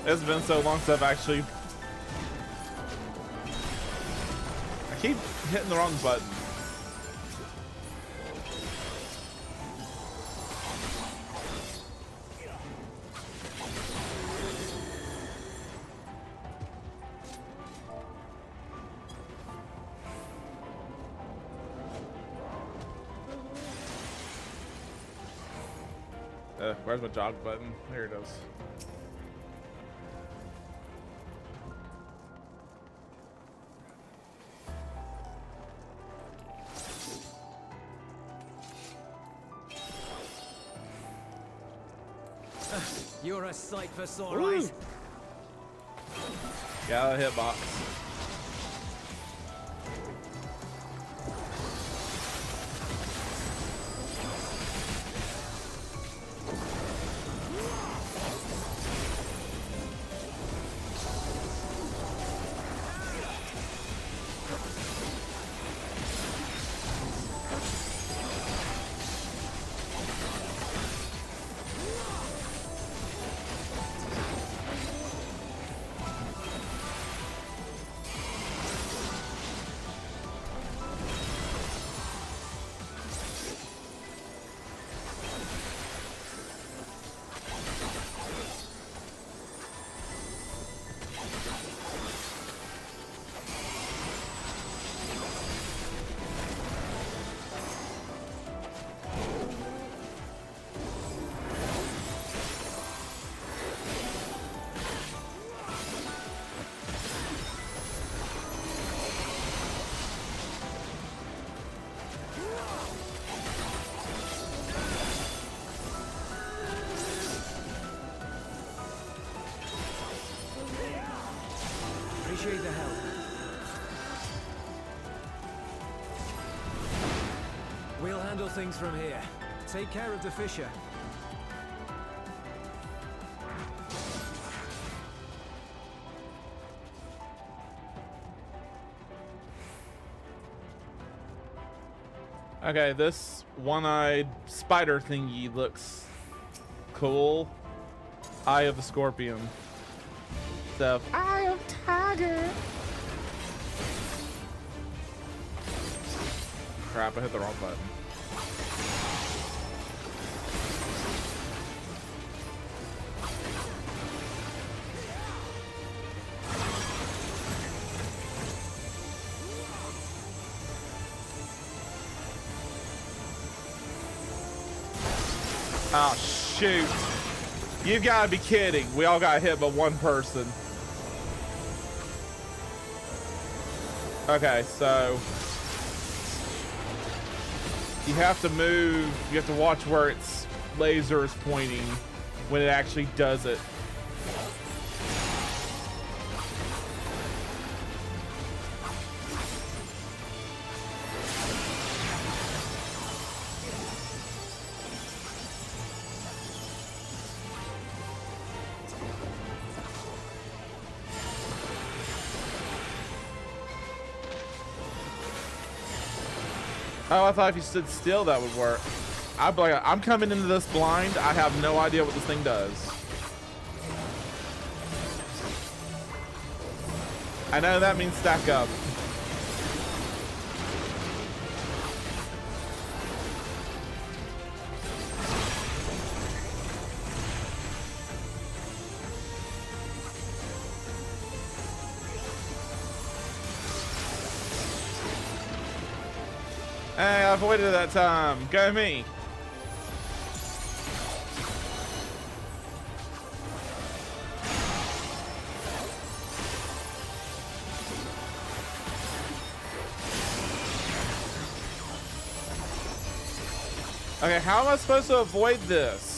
It's been so long since I've actually... I keep hitting the wrong button. Where's my jog button? There it is. You're a sight for sore eyes. Got a hitbox. Appreciate the help. We'll handle things from here. Take care of the Fisher. Okay, this one-eyed spider thingy looks cool. Eye of the Scorpion. So, Eye of Tiger. Crap, I hit the wrong button. Oh, shoot. You've got to be kidding. We all got hit by one person. Okay, so you have to move. You have to watch where its laser is pointing when it actually does it. Oh, I thought if you stood still that would work. I'd be like, I'm coming into this blind. I have no idea what this thing does. I know that means stack up. Hey, I avoided it that time. Go me. Okay, how am I supposed to avoid this?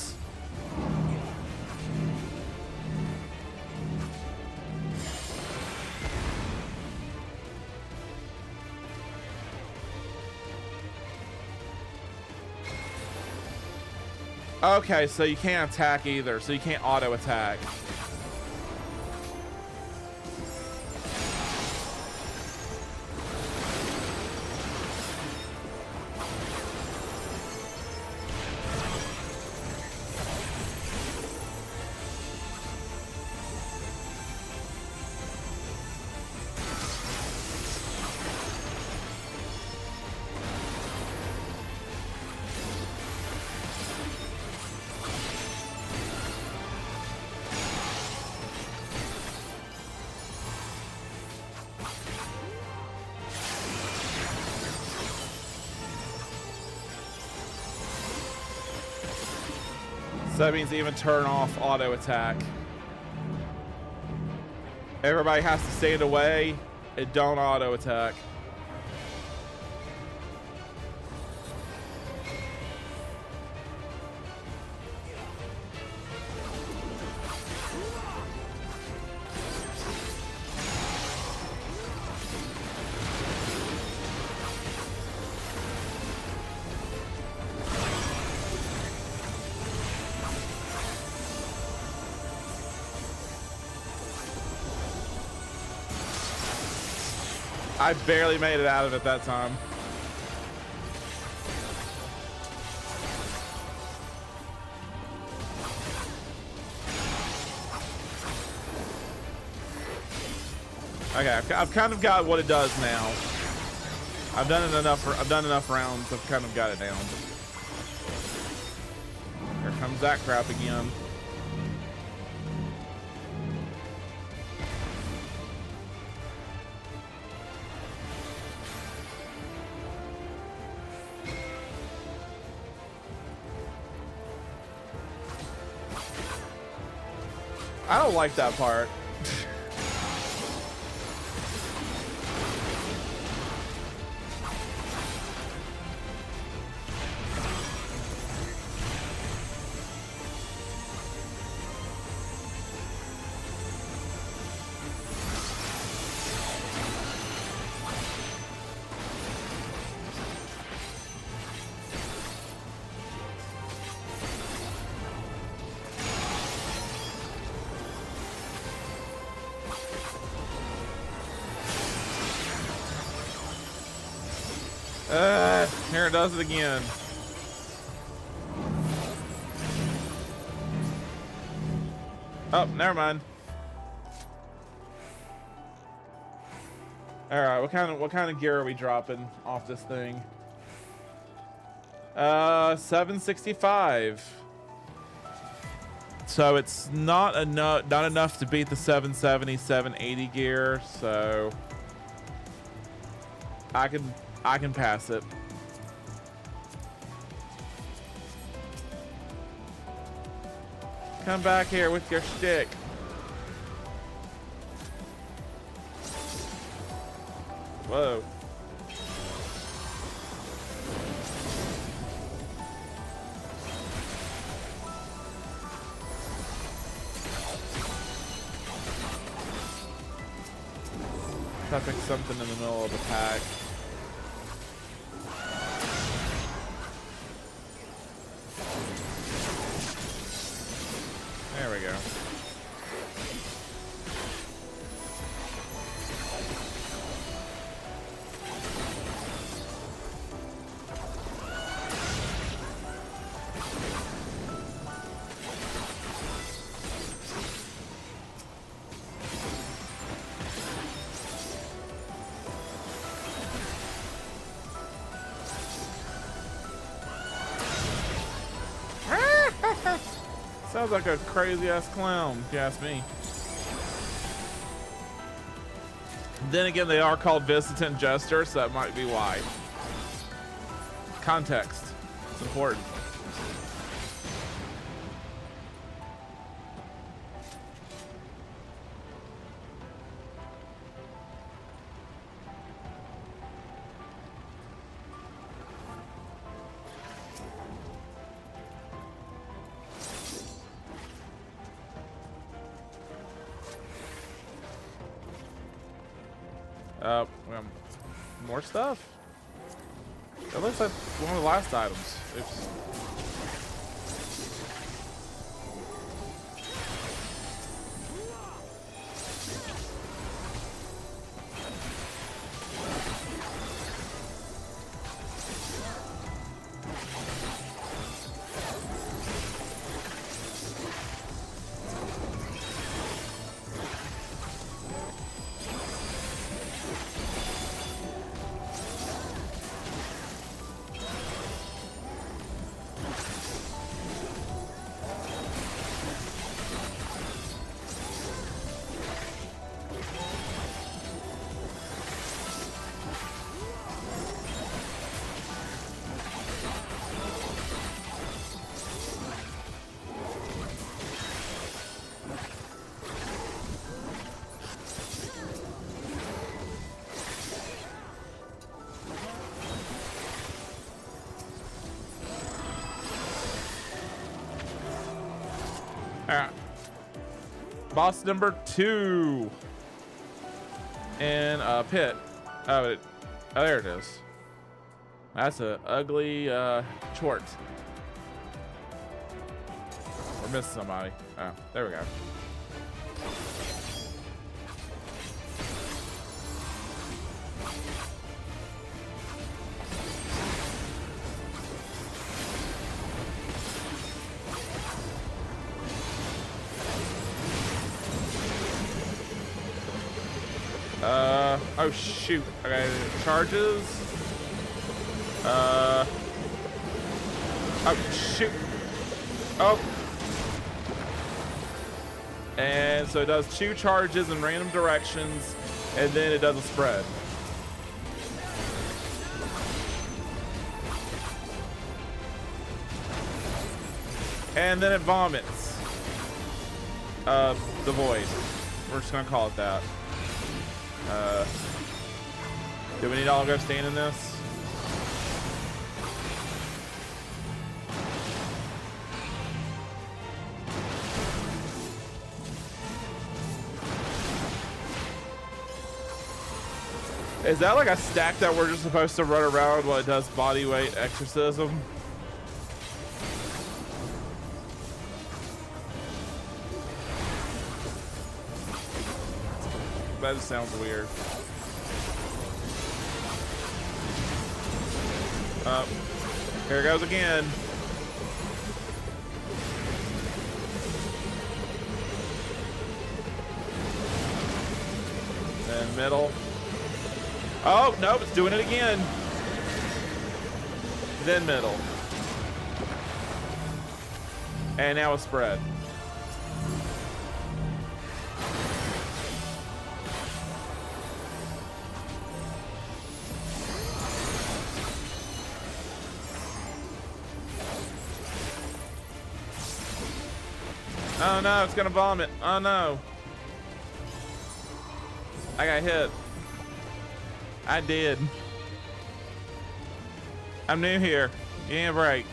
Okay, so you can't attack either, so you can't auto attack. So that means even turn off auto attack. Everybody has to stand away and don't auto attack. I barely made it out of it that time. Okay, I've kind of got what it does now. I've done enough rounds. I've kind of got it down. Here comes that crap again. I don't like that part. Here it does it again. Oh, never mind. All right, what kind of gear are we dropping off this thing? 765. So it's not enough to beat the 770, 780 gear. So I can pass it. Come back here with your stick. Whoa. Try to pick something in the middle of the pack. There we go. Sounds like a crazy ass clown, if you ask me. Then again, they are called Visitant Jester, so that might be why. Context. It's important. Well, more stuff. That looks like one of the last items. Oops. Alright. Boss number 2. In a pit. Oh, there it is. That's a ugly chort. We're missing somebody. Oh, there we go. Oh shoot, I got charges. Oh shoot. Oh. And so it does 2 charges in random directions, and then it does a spread. And then it vomits. The void. We're just gonna call it that. Do we need all to go stand in this? Is that like a stack that we're just supposed to run around while it does body weight exorcism? That just sounds weird. Here it goes again. Then middle. Oh, nope, it's doing it again. Then middle. And now a spread. Oh no, it's gonna vomit. Oh no. I got hit. I did. I'm new here. Yeah, right.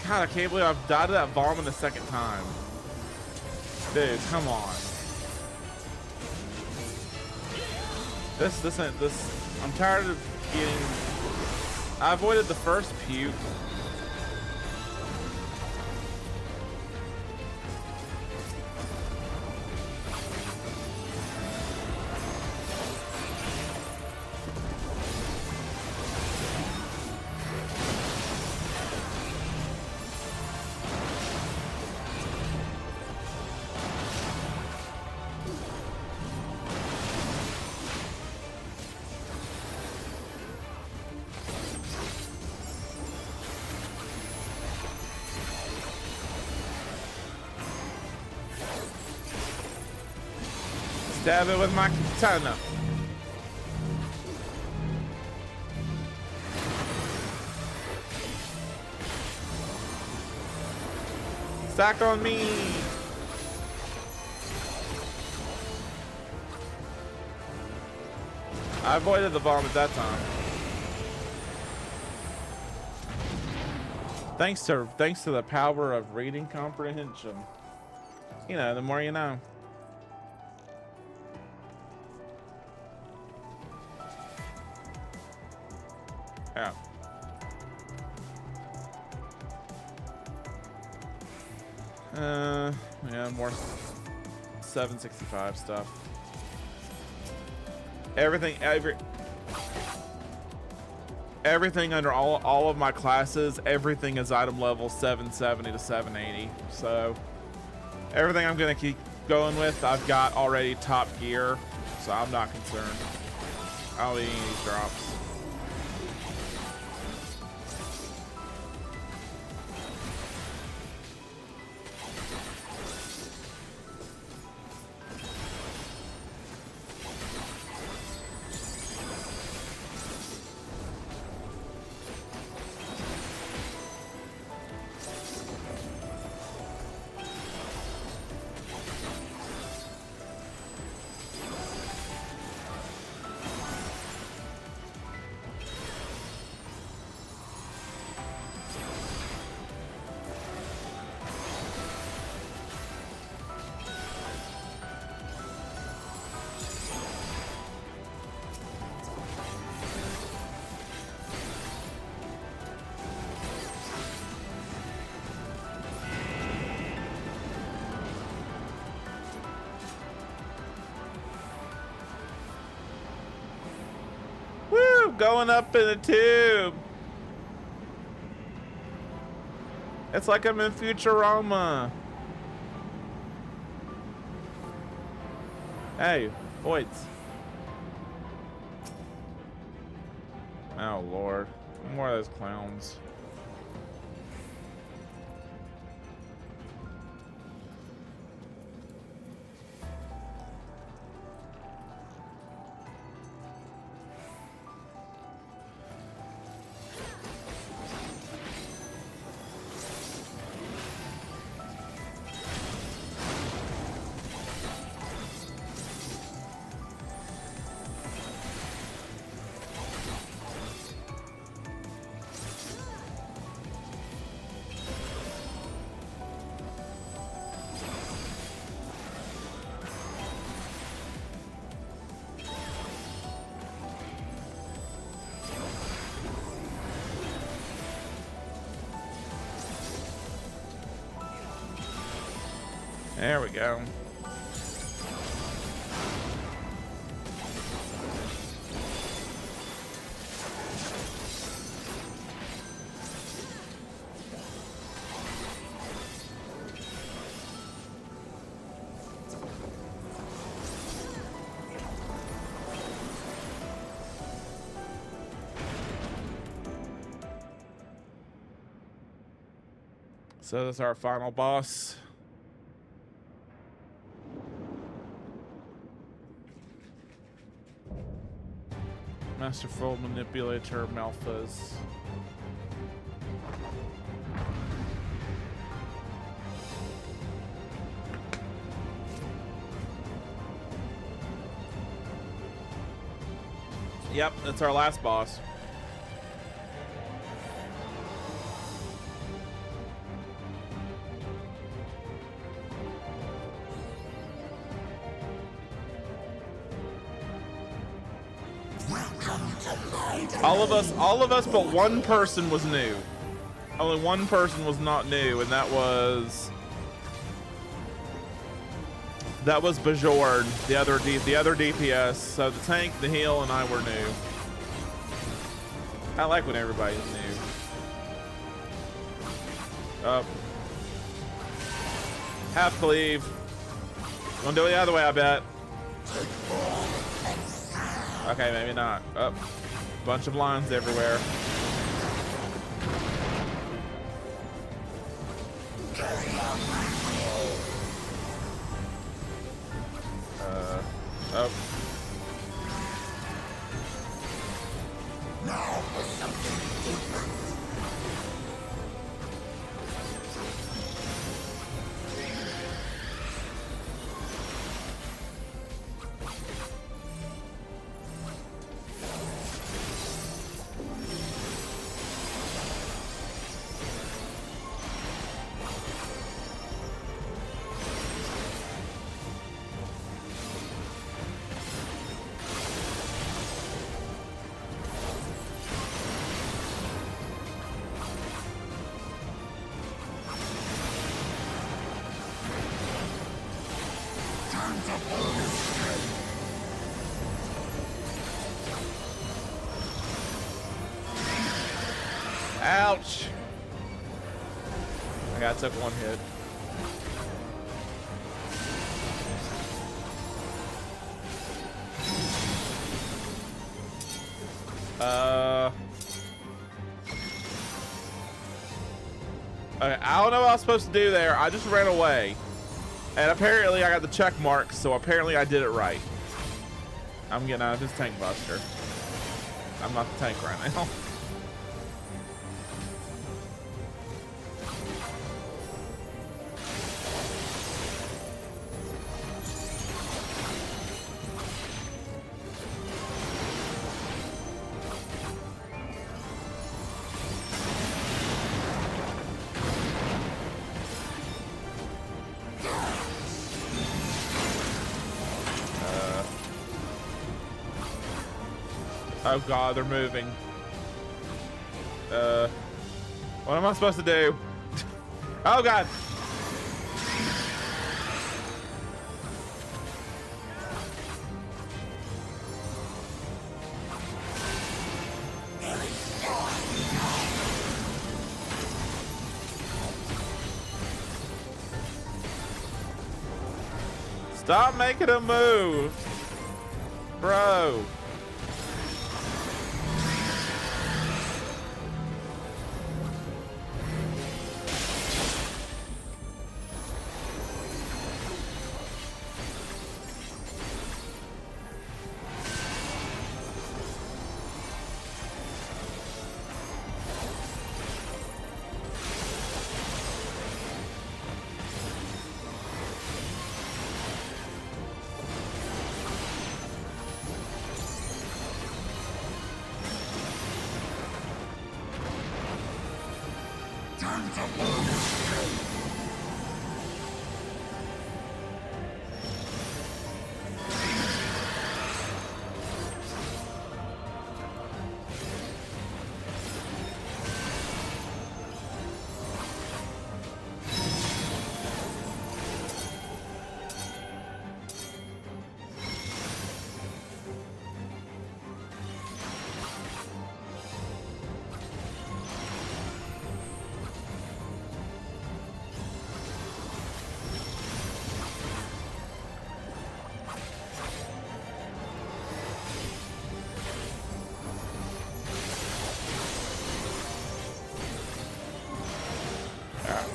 God, I can't believe I've died to that vomit the second time. Dude, come on. This, I'm tired of getting, I avoided the first puke. Stab it with my katana. Stack on me. I avoided the vomit that time. Thanks to the power of reading comprehension. You know, the more you know. Yeah. Yeah, more 765 stuff. Everything, everything under all of my classes, everything is item level 770 to 780. So everything I'm gonna keep going with, I've got already top gear, so I'm not concerned. I don't need any of these drops. Going up in a tube. It's like I'm in Futurama. Hey, Voids. Oh Lord, more of those clowns. There we go. So that's our final boss. Masterful Manipulator Malphas. Yep, that's our last boss. All of us but one person was new. Only one person was not new, and that was Bajorn, the other DPS. So the tank, the heal, and I were new. I like when everybody's new. Up. Half cleave. Gonna do it the other way, I bet. Okay, maybe not. Up. Bunch of lines everywhere. Up. Now for something deeper. Ouch. I got took one hit. Okay, I don't know what I was supposed to do there. I just ran away. And apparently I got the check mark, so apparently I did it right. I'm getting out of this tank buster. I'm not the tank right now. Oh god, they're moving. What am I supposed to do? Oh god! Stop making a move! Bro!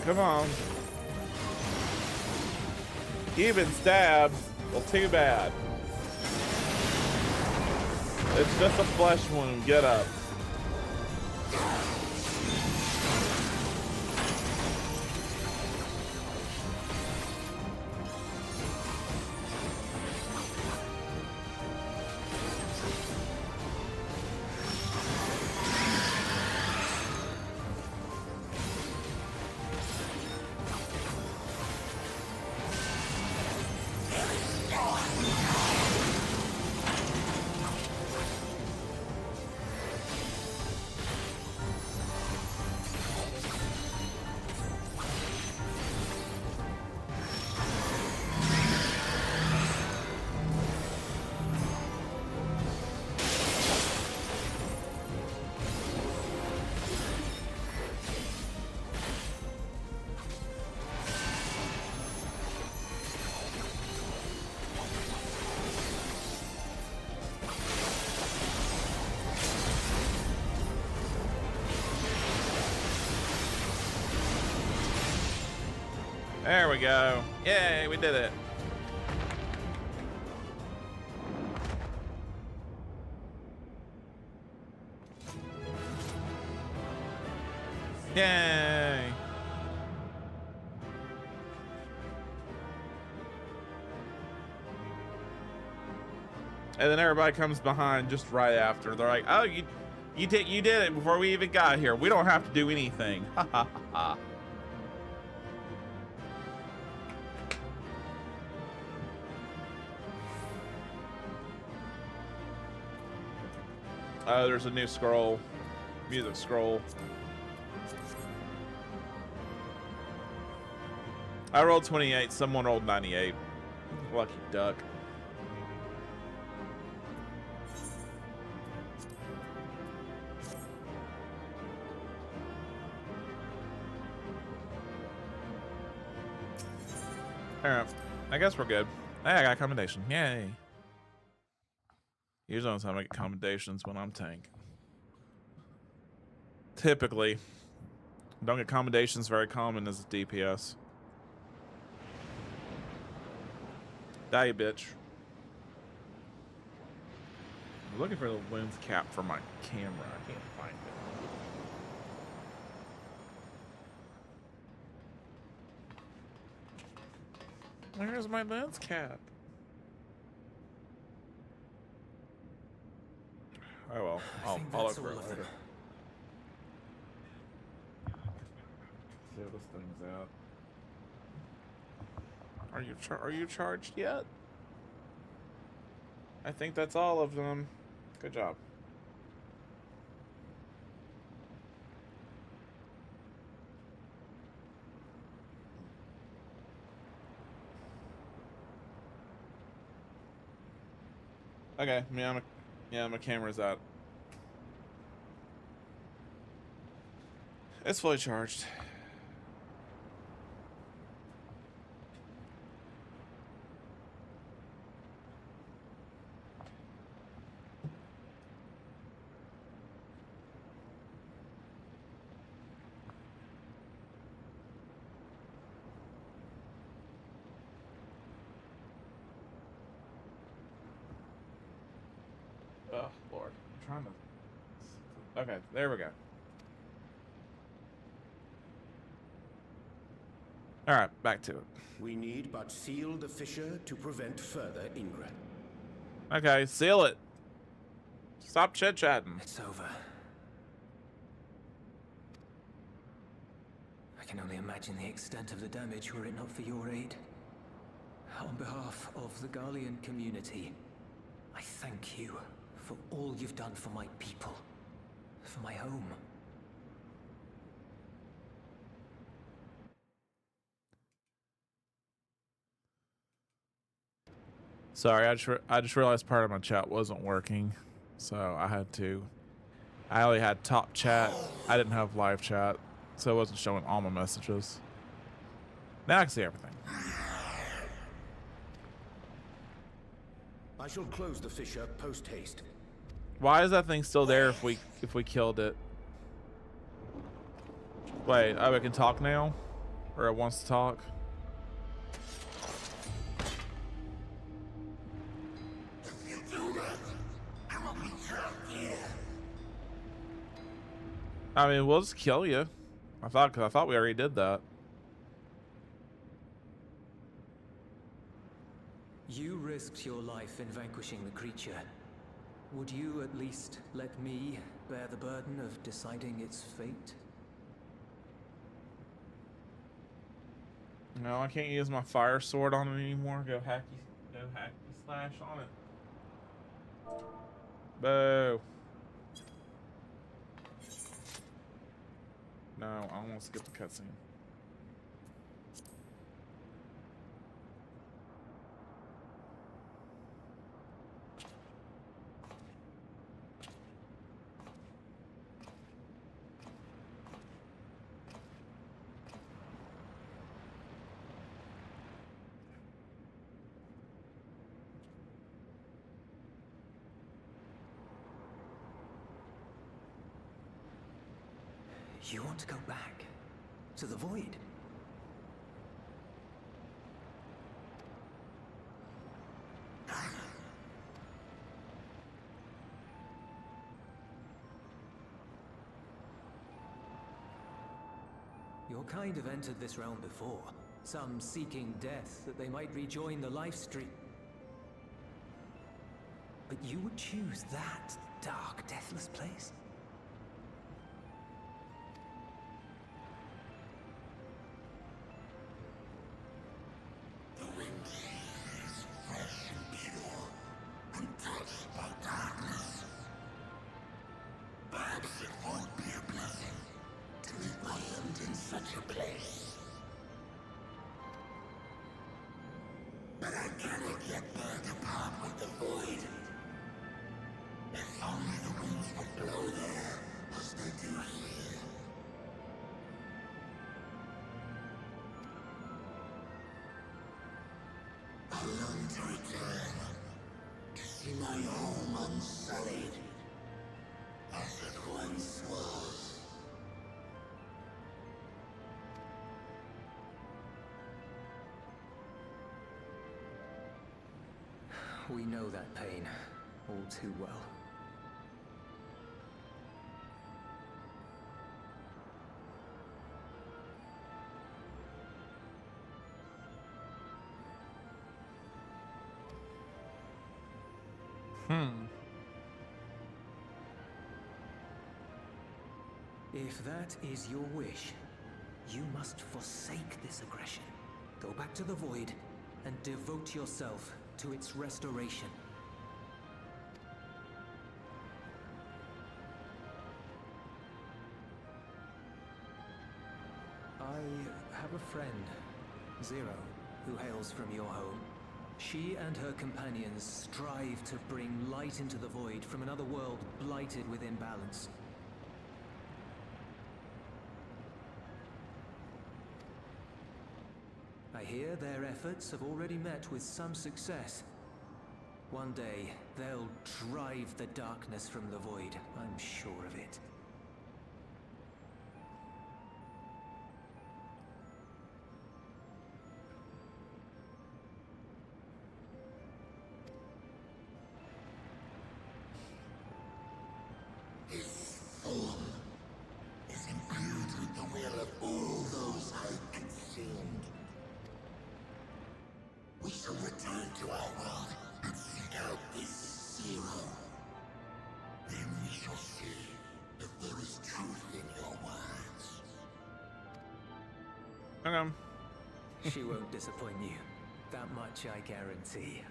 Come on. Even stabs. Well, too bad. It's just a flesh wound. Get up. There we go. Yay, we did it. Yay. And then everybody comes behind just right after. They're like, "Oh, you did it before we even got here. We don't have to do anything." Ha ha ha. Oh, there's a new scroll. Music scroll. I rolled 28. Someone rolled 98. Lucky duck. Alright. I guess we're good. Hey, I got a commendation. Yay. Usually I get commendations when I'm tank. Typically. Don't get commendations very common as a DPS. Die, you bitch. I'm looking for the lens cap for my camera. I can't find it. Where's my lens cap? Oh well, I'll look for it later. See how this thing's out. Are you charged yet? I think that's all of them. Good job. Okay, my camera's out. It's fully charged. Oh, Lord. I'm trying to... Okay, there we go. Alright, back to it. We need but seal the fissure to prevent further ingress. Okay, seal it. Stop chit-chatting. It's over. I can only imagine the extent of the damage were it not for your aid. On behalf of the Garlean community, I thank you for all you've done for my people, for my home. Sorry, I just realized part of my chat wasn't working, so I only had top chat. I didn't have live chat, so it wasn't showing all my messages. Now I can see everything. I shall close the fissure post haste. Why is that thing still there if we killed it? Wait, oh, it can talk now? Or it wants to talk? I mean, we'll just kill you. I thought we already did that. You risked your life in vanquishing the creature. Would you at least let me bear the burden of deciding its fate? No, I can't use my fire sword on it anymore. Go hacky slash on it. Boo. No, I don't want to skip the cutscene. You want to go back to the void? Your kind have entered this realm before, some seeking death that they might rejoin the life stream. But you would choose that dark, deathless place? Only the winds will blow to return, to see my home unsullied, as it once was. We know that pain all too well. If that is your wish, you must forsake this aggression. Go back to the Void and devote yourself to its restoration. I have a friend, Zero, who hails from your home. She and her companions strive to bring light into the Void from another world blighted with imbalance. I hear their efforts have already met with some success. One day, they'll drive the darkness from the Void, I'm sure of it. His form is imbued with the will of all those I consumed. We shall return to our world and seek out this Zero. Then we shall see if there is truth in your words. She won't disappoint you. That much I guarantee.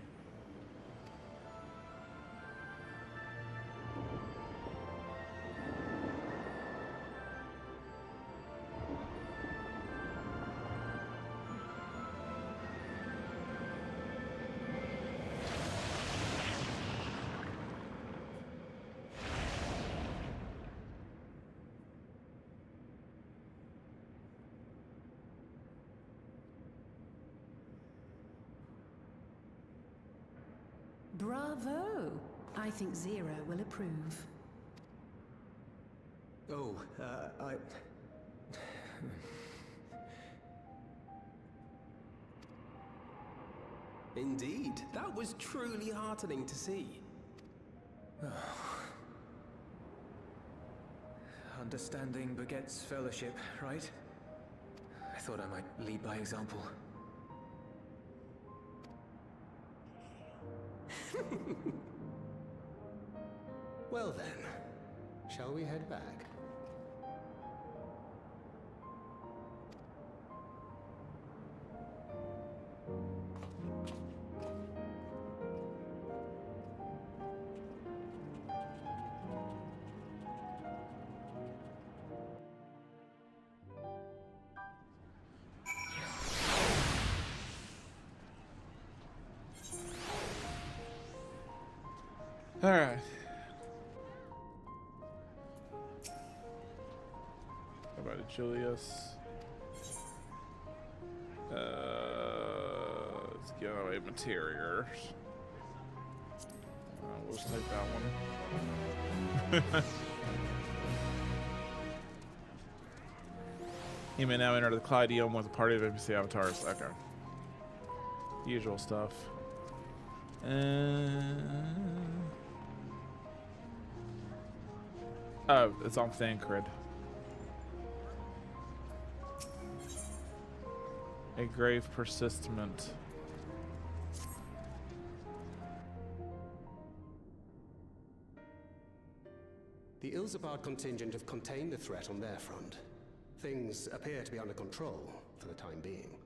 Bravo! I think Zero will approve. Oh, Indeed, that was truly heartening to see. Understanding begets fellowship, right? I thought I might lead by example. Well then, shall we head back? All right. How about Julius? Let's get away materials. We'll just take that one. You may now enter the Clydeum with a party of NPC avatars. Okay. Usual stuff. Oh, it's on Thancred. A grave persistent. The Ilzabard contingent have contained the threat on their front. Things appear to be under control for the time being.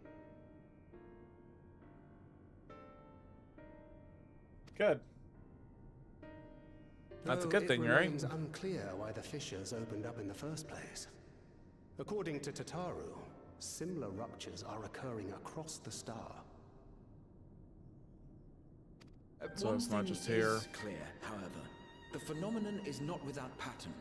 Good. That's a good thing, right? It remains unclear why the fissures opened up in the first place. According to Tataru, similar ruptures are occurring across the star. So it's not just here. One thing is clear, however. The phenomenon is not without pattern.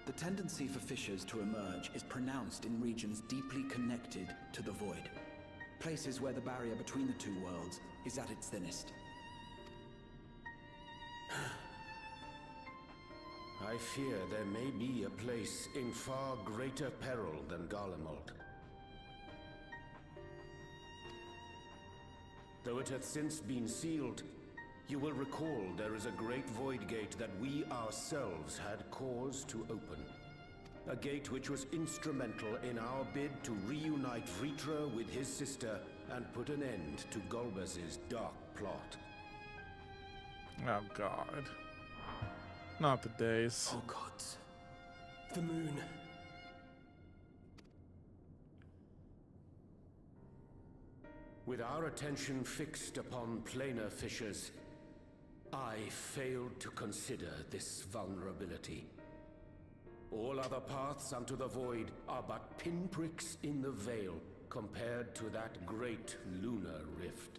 The tendency for fissures to emerge is pronounced in regions deeply connected to the void. Places where the barrier between the two worlds is at its thinnest. I fear there may be a place in far greater peril than Garlemald. Though it hath since been sealed, you will recall there is a great void gate that we ourselves had cause to open. A gate which was instrumental in our bid to reunite Vritra with his sister and put an end to Golbez's dark plot. Oh God. Not the days. Oh gods. The moon. With our attention fixed upon planar fissures, I failed to consider this vulnerability. All other paths unto the void are but pinpricks in the veil compared to that great lunar rift.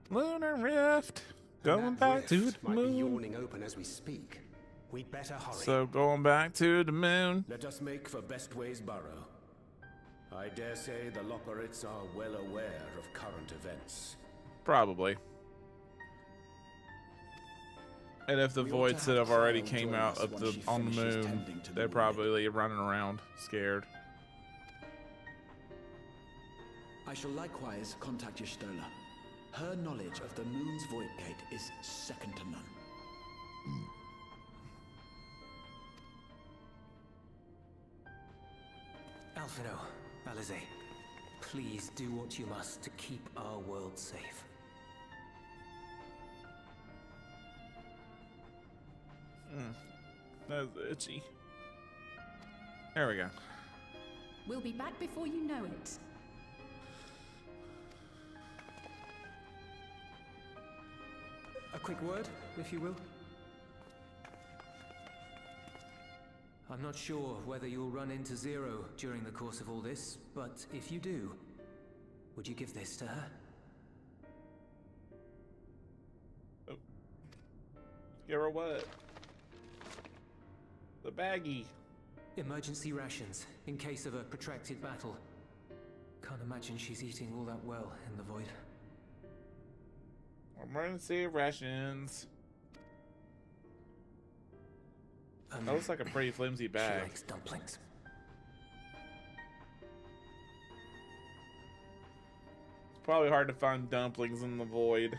Lunar rift. Going back to the might be moon. yawning open as we speak. We'd better hurry. So going back to the moon. Let us make for Bestway's Burrow. I dare say the Loporrits are well aware of current events. Probably. And if the We ought voids to that have have already Kyle came join out us of once the she on the finishes moon, tending to the they're void. probably running around scared. I shall likewise contact Y'shtola. Her knowledge of the moon's void gate is second to none. Alphino, Alize, please do what you must to keep our world safe. That was itchy. There we go. We'll be back before you know it. A quick word, if you will. I'm not sure whether you'll run into Zero during the course of all this, but if you do, would you give this to her? Oh. Give her what? The baggie. Emergency rations, in case of a protracted battle. Can't imagine she's eating all that well in the void. Emergency rations. That looks like a pretty flimsy She bag. likes dumplings. It's probably hard to find dumplings in the void.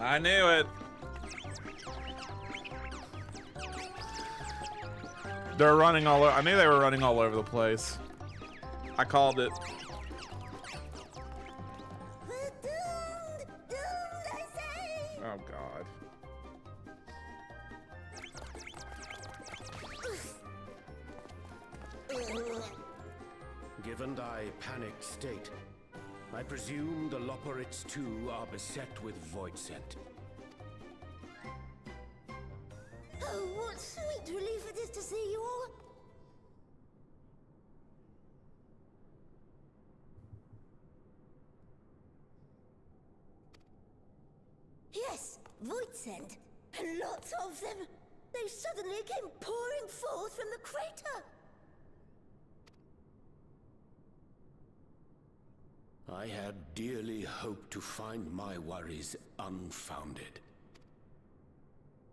I knew it. They're running all over. I knew they were running all over the place. I called it. Oh God. Given thy panicked state, I presume the Loporrits too are beset with void scent. Oh, what sweet relief it is to see you all. Yes, void scent. And lots of them. They suddenly came pouring forth from the crater. I had dearly hoped to find my worries unfounded.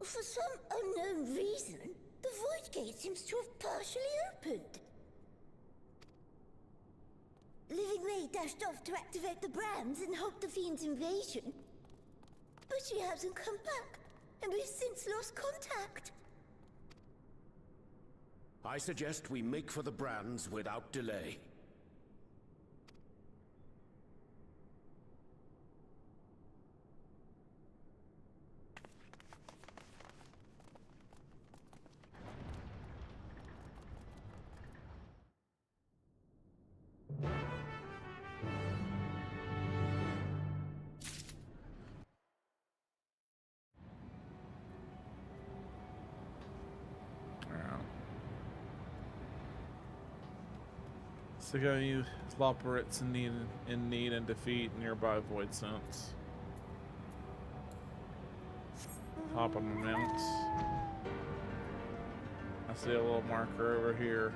For some unknown reason, the void gate seems to have partially opened. Living May dashed off to activate the brands and halt the Fiend's invasion. But she hasn't come back, and we've since lost contact. I suggest we make for the brands without delay. Stick any Loporits in need and defeat nearby void sense. Hop on the mounts. I see a little marker over here.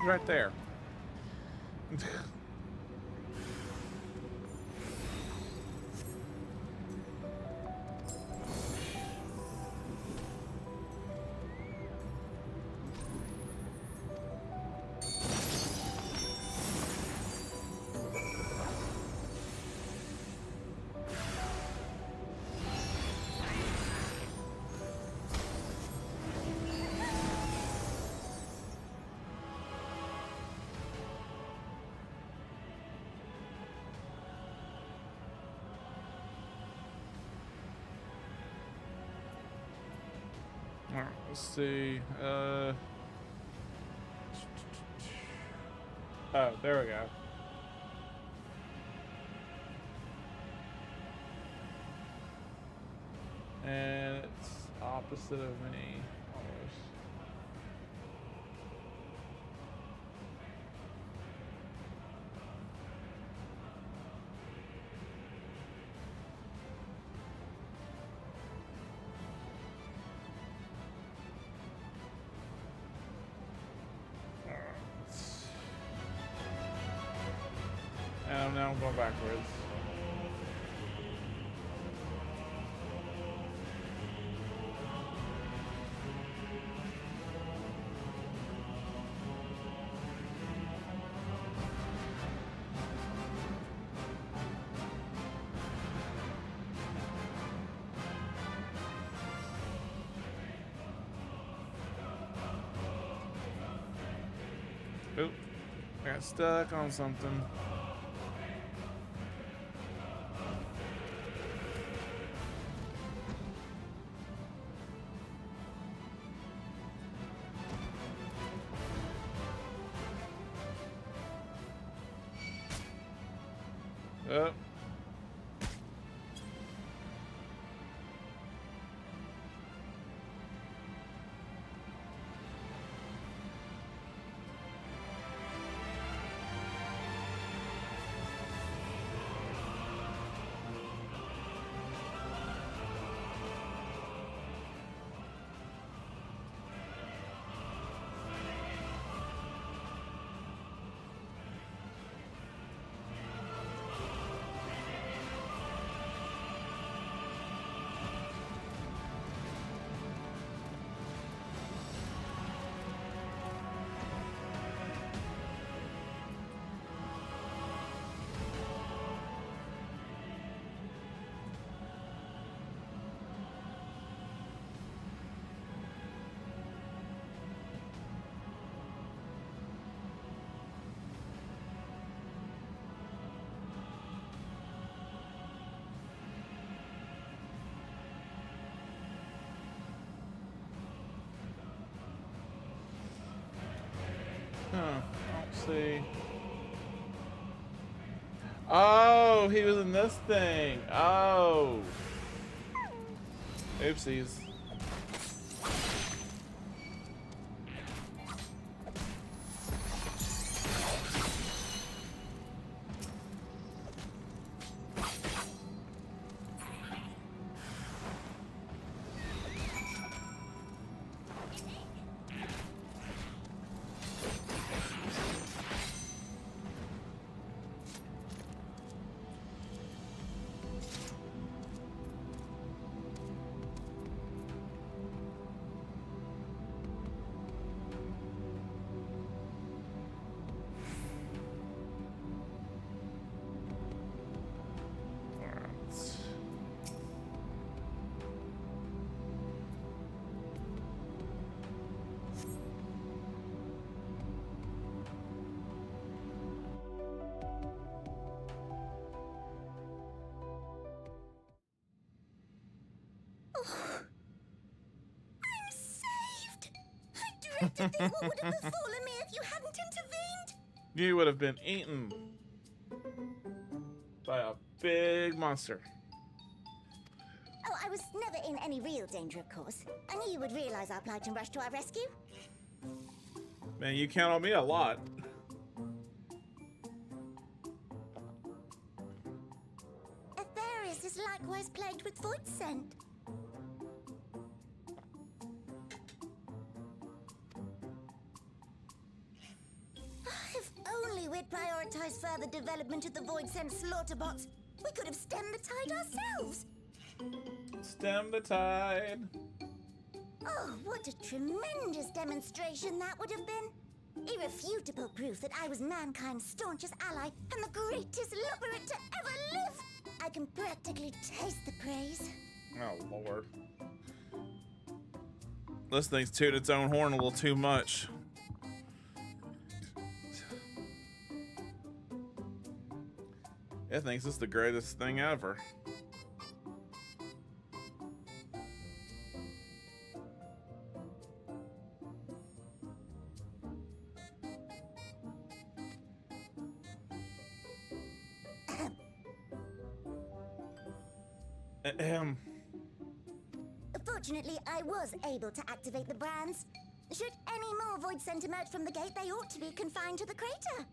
Right there. Alright, let's see. Oh, there we go. And it's opposite of me. Almost. And now I'm going backwards. Oop, I got stuck on something. Oh. Huh. I don't see. Oh, he was in this thing. Oh. Oopsies. I'm saved! I dread to think what would have befallen me if you hadn't intervened! You would have been eaten by a big monster. Oh, I was never in any real danger, of course. I knew you would realize our plight and rush to our rescue. Man, you count on me a lot. Aetherius is likewise plagued with void scent. If only we'd prioritized further development of the void scent slaughter bots, we could have stemmed the tide ourselves. Stem the tide. Oh, what a tremendous demonstration that would have been! Irrefutable proof that I was mankind's staunchest ally and the greatest liberator to ever live! I can practically taste the praise. Oh, Lord. This thing's tooting its own horn a little too much. It thinks it's the greatest thing ever. Fortunately, I was able to activate the brands. Should any more void scent emerge from the gate, they ought to be confined to the crater.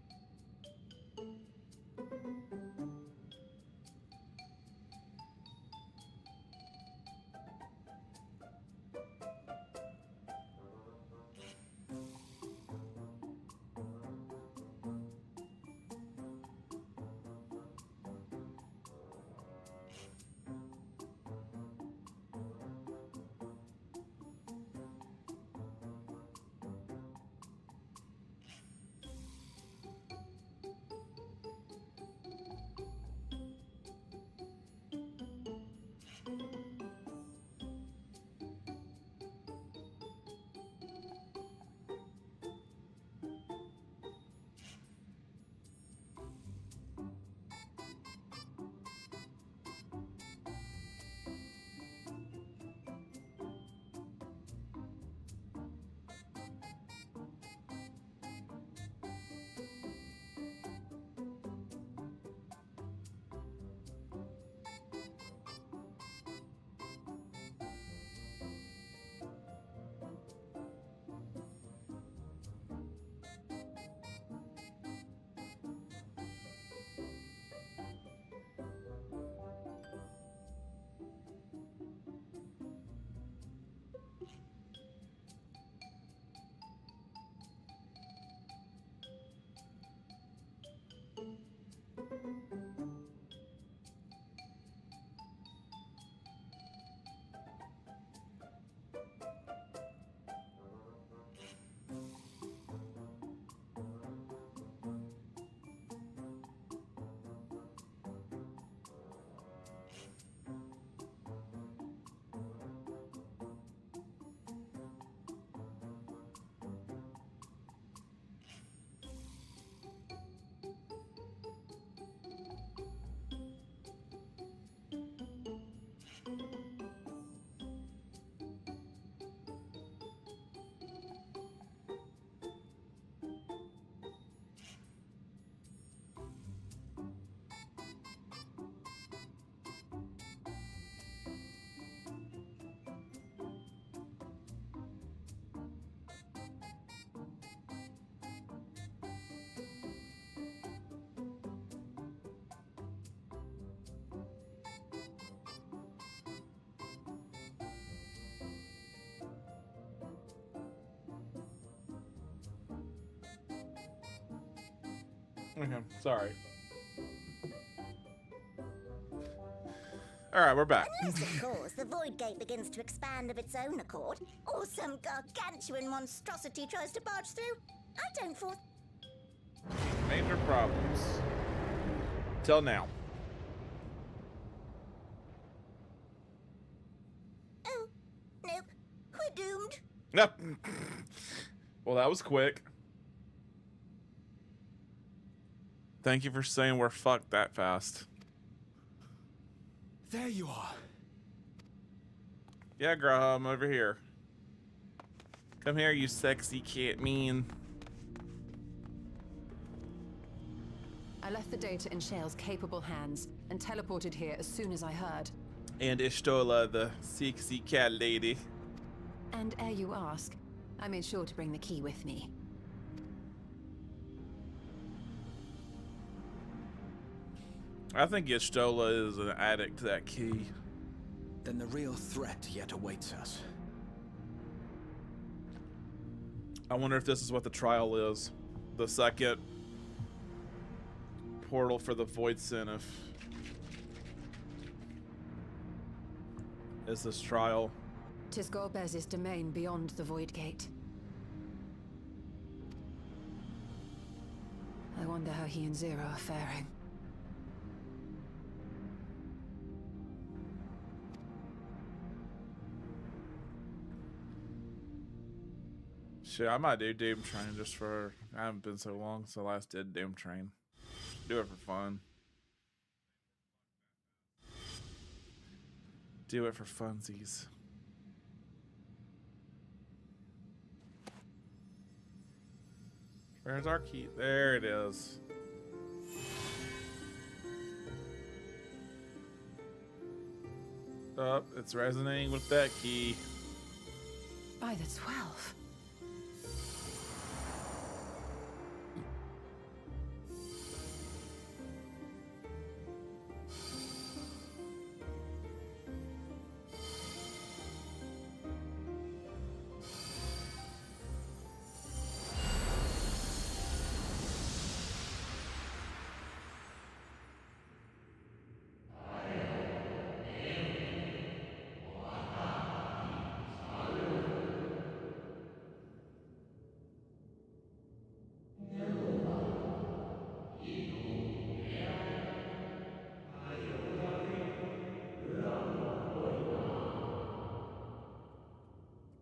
Okay, sorry. All right, we're back. Unless, of course, the Void Gate begins to expand of its own accord, or some gargantuan monstrosity tries to barge through. I don't for... Major problems. Till now. Oh, nope. We're doomed. Nope. Well, that was quick. Thank you for saying we're fucked that fast. There you are. Yeah, Graham, over here. Come here, you sexy cat mean. I left the data in Shale's capable hands and teleported here as soon as I heard. And Ishtola, the sexy cat lady. And ere you ask, I made sure to bring the key with me. I think Ishtola is an addict to that key. Then the real threat yet awaits us. I wonder if this is what the trial is. The second portal for the Void Sin. Is this trial? 'Tis Gorbez's domain beyond the Void Gate. I wonder how he and Zero are faring. Shit, I might do Doom Train just for... I haven't been so long since I last did Doom Train. Do it for fun. Do it for funsies. Where's our key? There it is. Oh, it's resonating with that key. By the 12.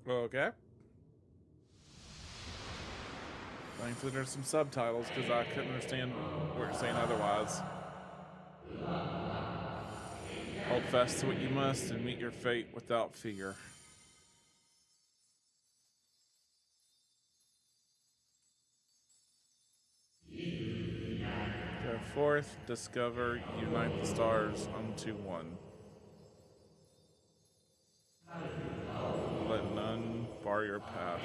Okay. Thankfully there's some subtitles because I couldn't understand what you're saying otherwise. Hold fast to what you must and meet your fate without fear. Go forth, discover, unite the stars unto one. Let none bar your path.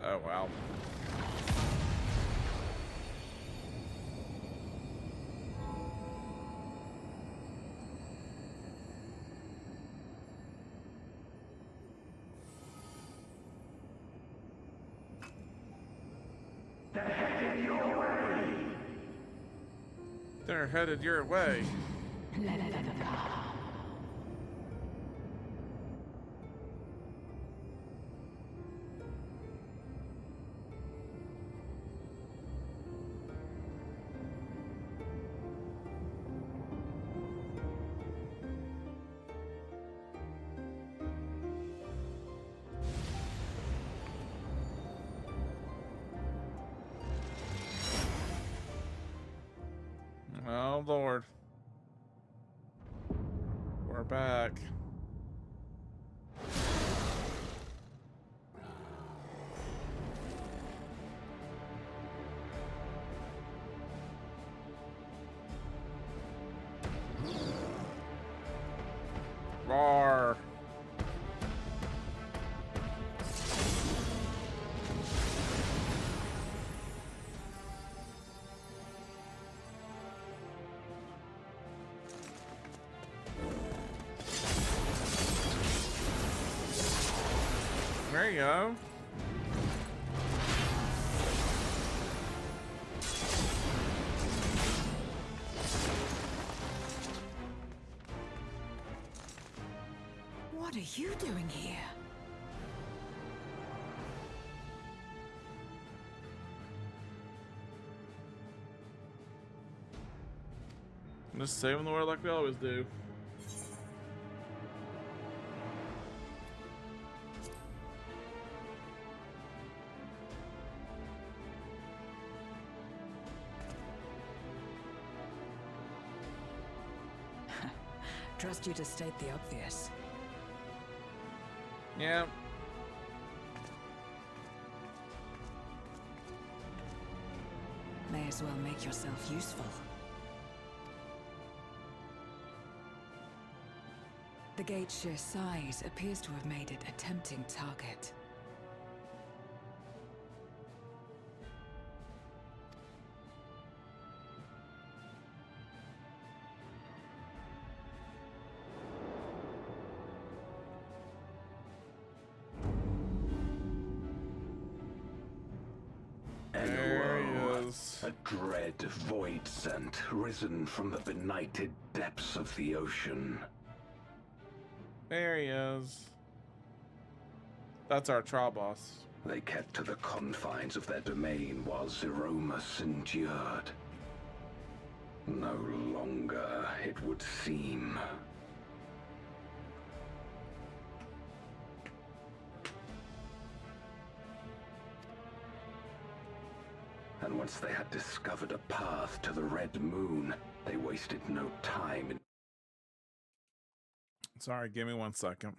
Oh, wow. They're headed your way. Oh, Lord. We're back. Roar. There you go. What are you doing here? I'm just saving the world like we always do. Trust you to state the obvious. Yeah. May as well make yourself useful. The gate's sheer size appears to have made it a tempting target. A dread void scent risen from the benighted depths of the ocean. There he is. That's our trial boss. They kept to the confines of their domain while Zeromus endured. No longer, it would seem. And once they had discovered a path to the Red Moon, they wasted no time in... Sorry, give me 1 second.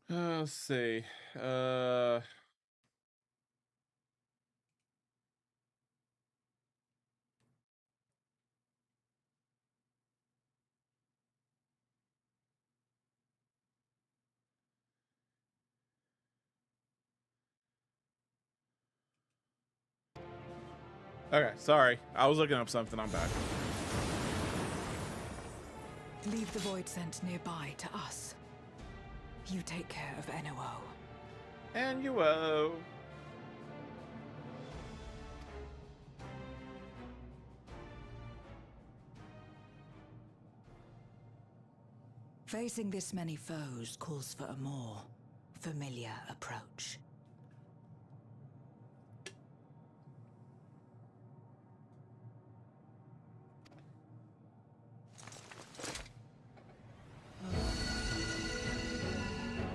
Let's see. Okay, sorry. I was looking up something. I'm back. Leave the void scent nearby to us. You take care of NOO. And you owe. Facing this many foes calls for a more familiar approach.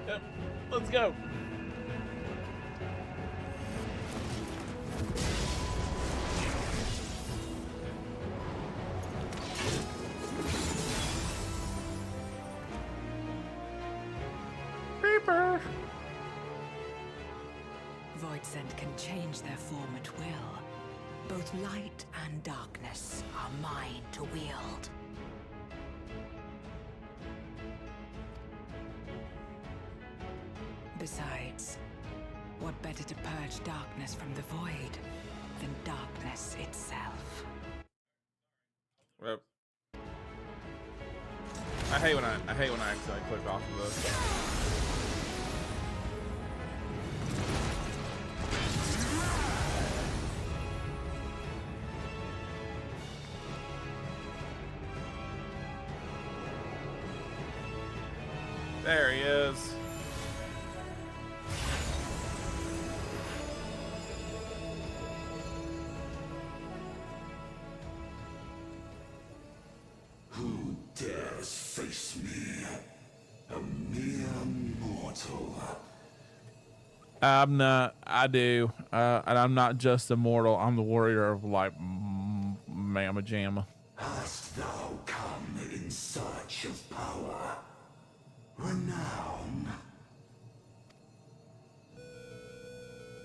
Yep, let's go. Reaper. Void scent can change their form at will. Both light and darkness are mine to wield. Besides, what better to purge darkness from the void than darkness itself? Well, I hate when I accidentally click off of this. There he is. Who dares face me? A mere mortal. I'm not. I do. And I'm not just a mortal. I'm the warrior of like Mamma Jamma. Hast thou come in search of power? Renown?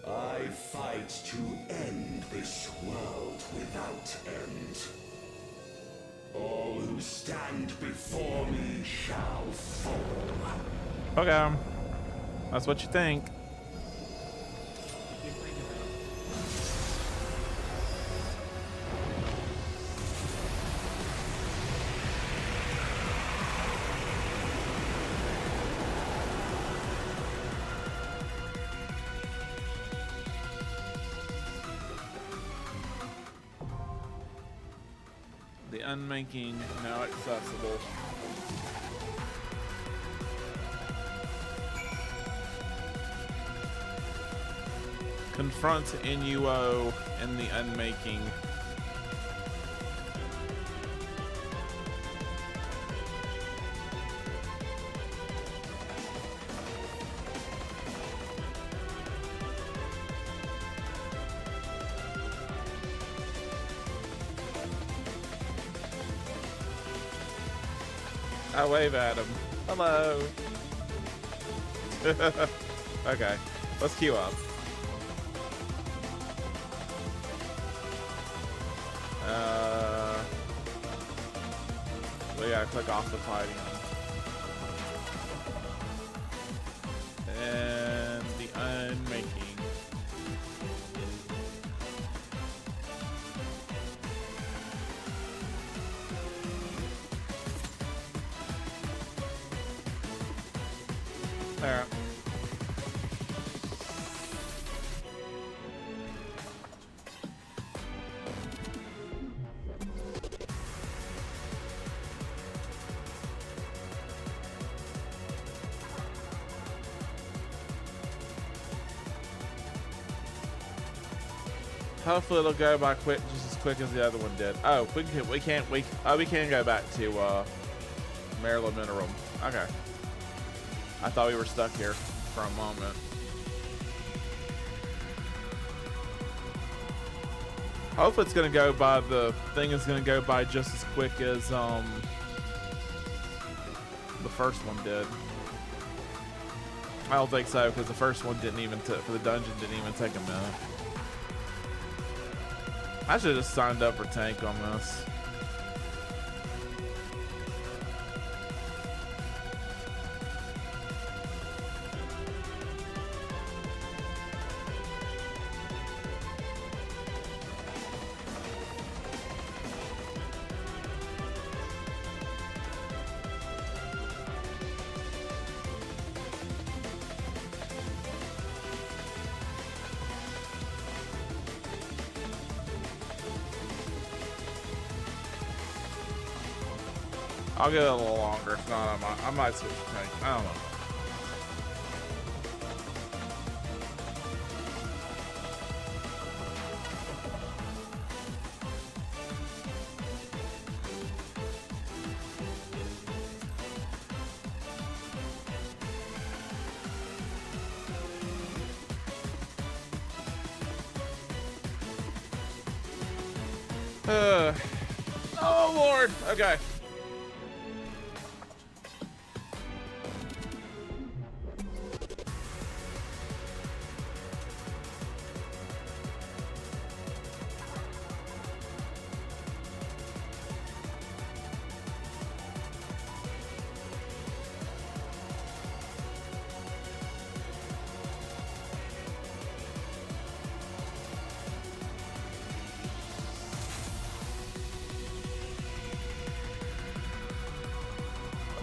I fight to end this world without end. All who stand before me shall fall. Okay. That's what you think. The unmaking now accessible. Confront NUO in the unmaking. I wave at him. Hello. Okay, let's queue up. We gotta click off the fighting. And the unmaking. There. Hopefully it'll go by quick, just as quick as the other one did. Oh, we can go back to Maryland Mineral. Okay. I thought we were stuck here for a moment. Hopefully it's gonna go by, the thing is gonna go by just as quick as the first one did. I don't think so, because the first one didn't even for the dungeon didn't even take a minute. I should have just signed up for tank on this. I'll get it a little longer. If not, I might switch to tank. I don't know. Oh Lord. Okay.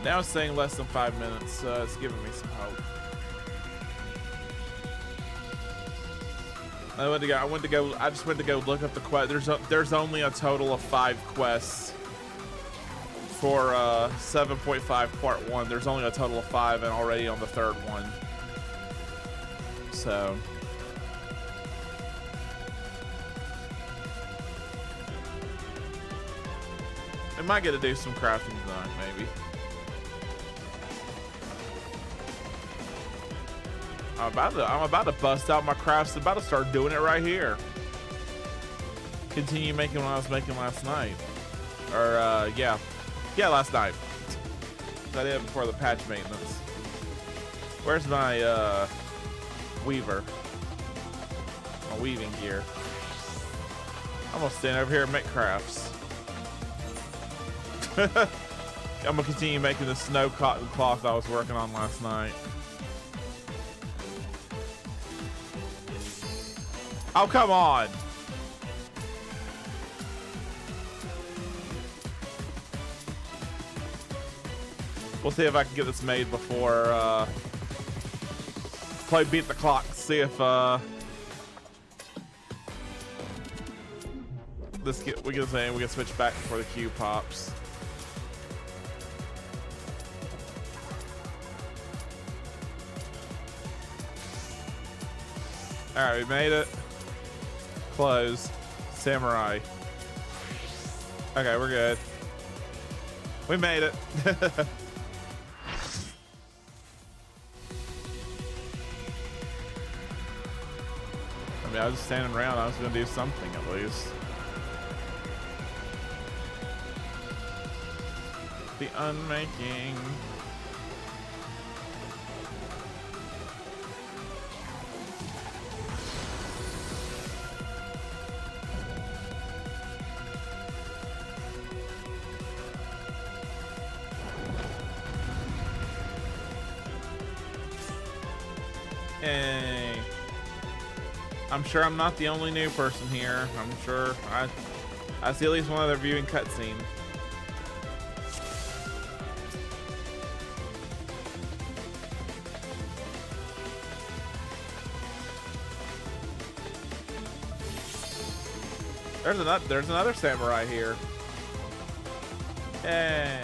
Now it's saying less than 5 minutes, so it's giving me some hope. I just went to go look up the quest. There's only a total of 5 quests for 7.5 part 1. There's only a total of 5 and already on the 3rd one. So I might get to do some crafting tonight, maybe. I'm about to bust out my crafts. I'm about to start doing it right here. Continue making what I was making last night. Or yeah, last night. I did it before the patch maintenance. Where's my weaver? My weaving gear. I'm gonna stand over here and make crafts. I'm gonna continue making the snow cotton cloth I was working on last night. Oh, come on. We'll see if I can get this made before play beat the clock. See if we can switch back before the queue pops. All right, we made it. Close. Samurai. Okay, we're good. We made it. I mean, I was just standing around. I was going to do something at least. The unmaking. Hey. I'm sure I'm not the only new person here. I'm sure I see at least one other viewing cutscene. There's another samurai here. Yay.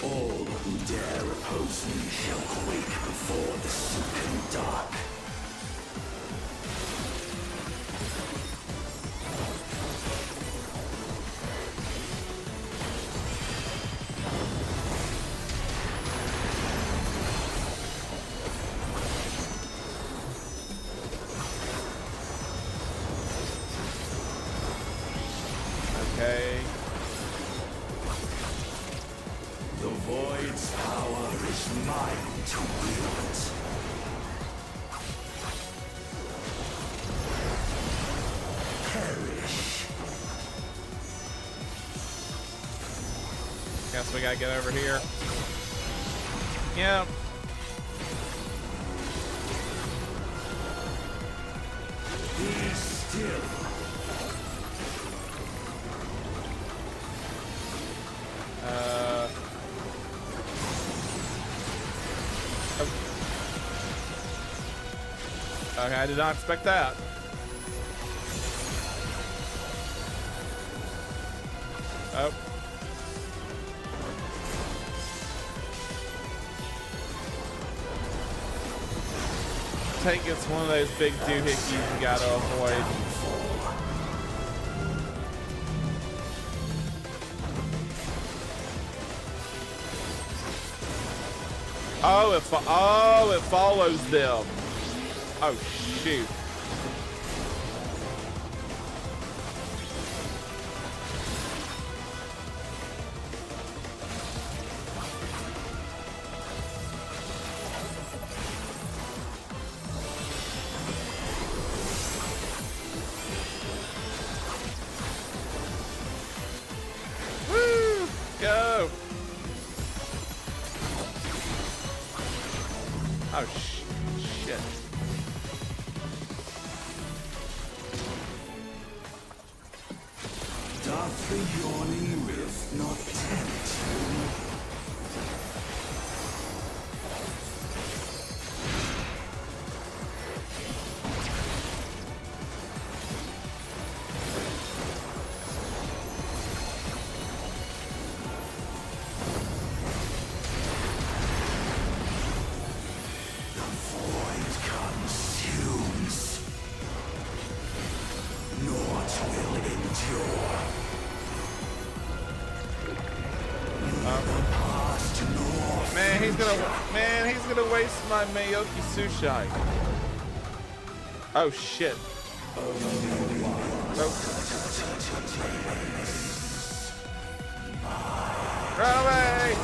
All who dare oppose me shall quake before the sunken dark. Okay. The Void's power is mine to wield. Perish. Guess we gotta get over here. Yep. Be still. Okay, I did not expect that. Oh. Tank gets one of those big doohickeys you gotta avoid. Oh, it follows them. Oh, shoot. Woo! Go! Oh, Doth the yawning rift not tempt you? He's gonna waste my Mayoki Sushai. Oh shit. Nope. Run away!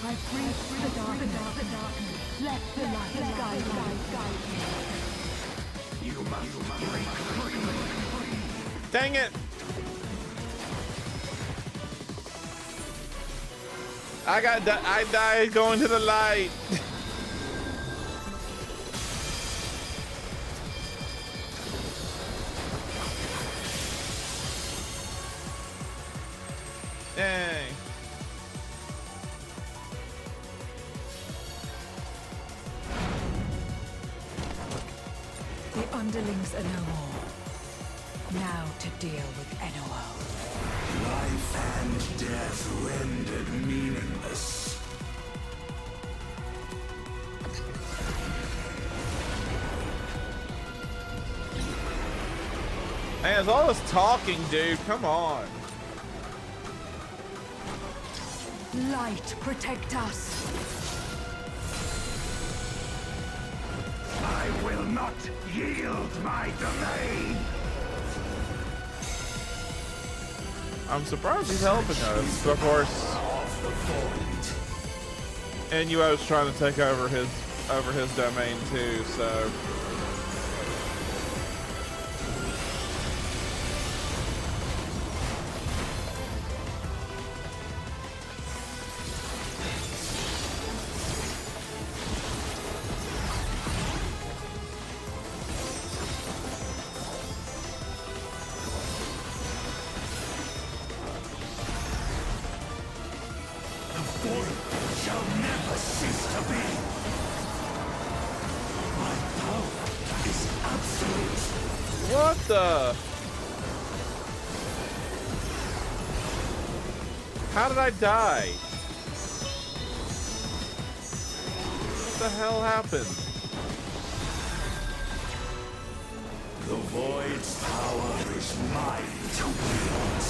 I breathe through the darkness. Let the light guide me. You must break free. Dang it! I died going to the light. Dang. The underlings are no more. Now to deal with NOO. Life and death rendered meaningless. Man, it's all this talking, dude. Come on. Light, protect us. I will not yield my domain. I'm surprised he's helping us. Of course, Inuo's trying to take over his domain too, so. Shall never cease to be. My power is absolute. What the? How did I die? What the hell happened? The Void's power is mine to wield.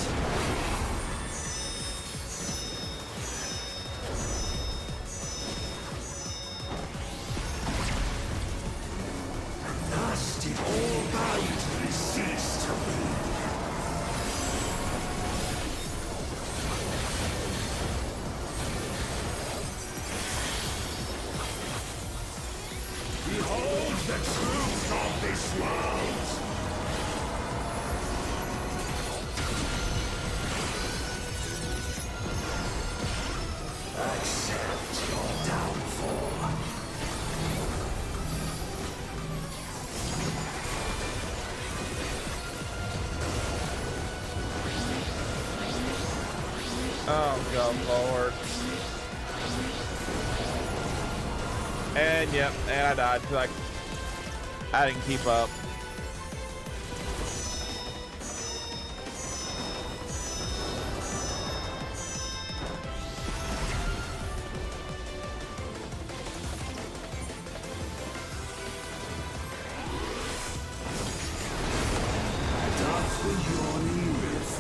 Thus did all boundaries cease to be. Behold the truth of this world! Accept your downfall. Oh God, Lord. And yep, and I died because I didn't keep up. Doth the yawning rift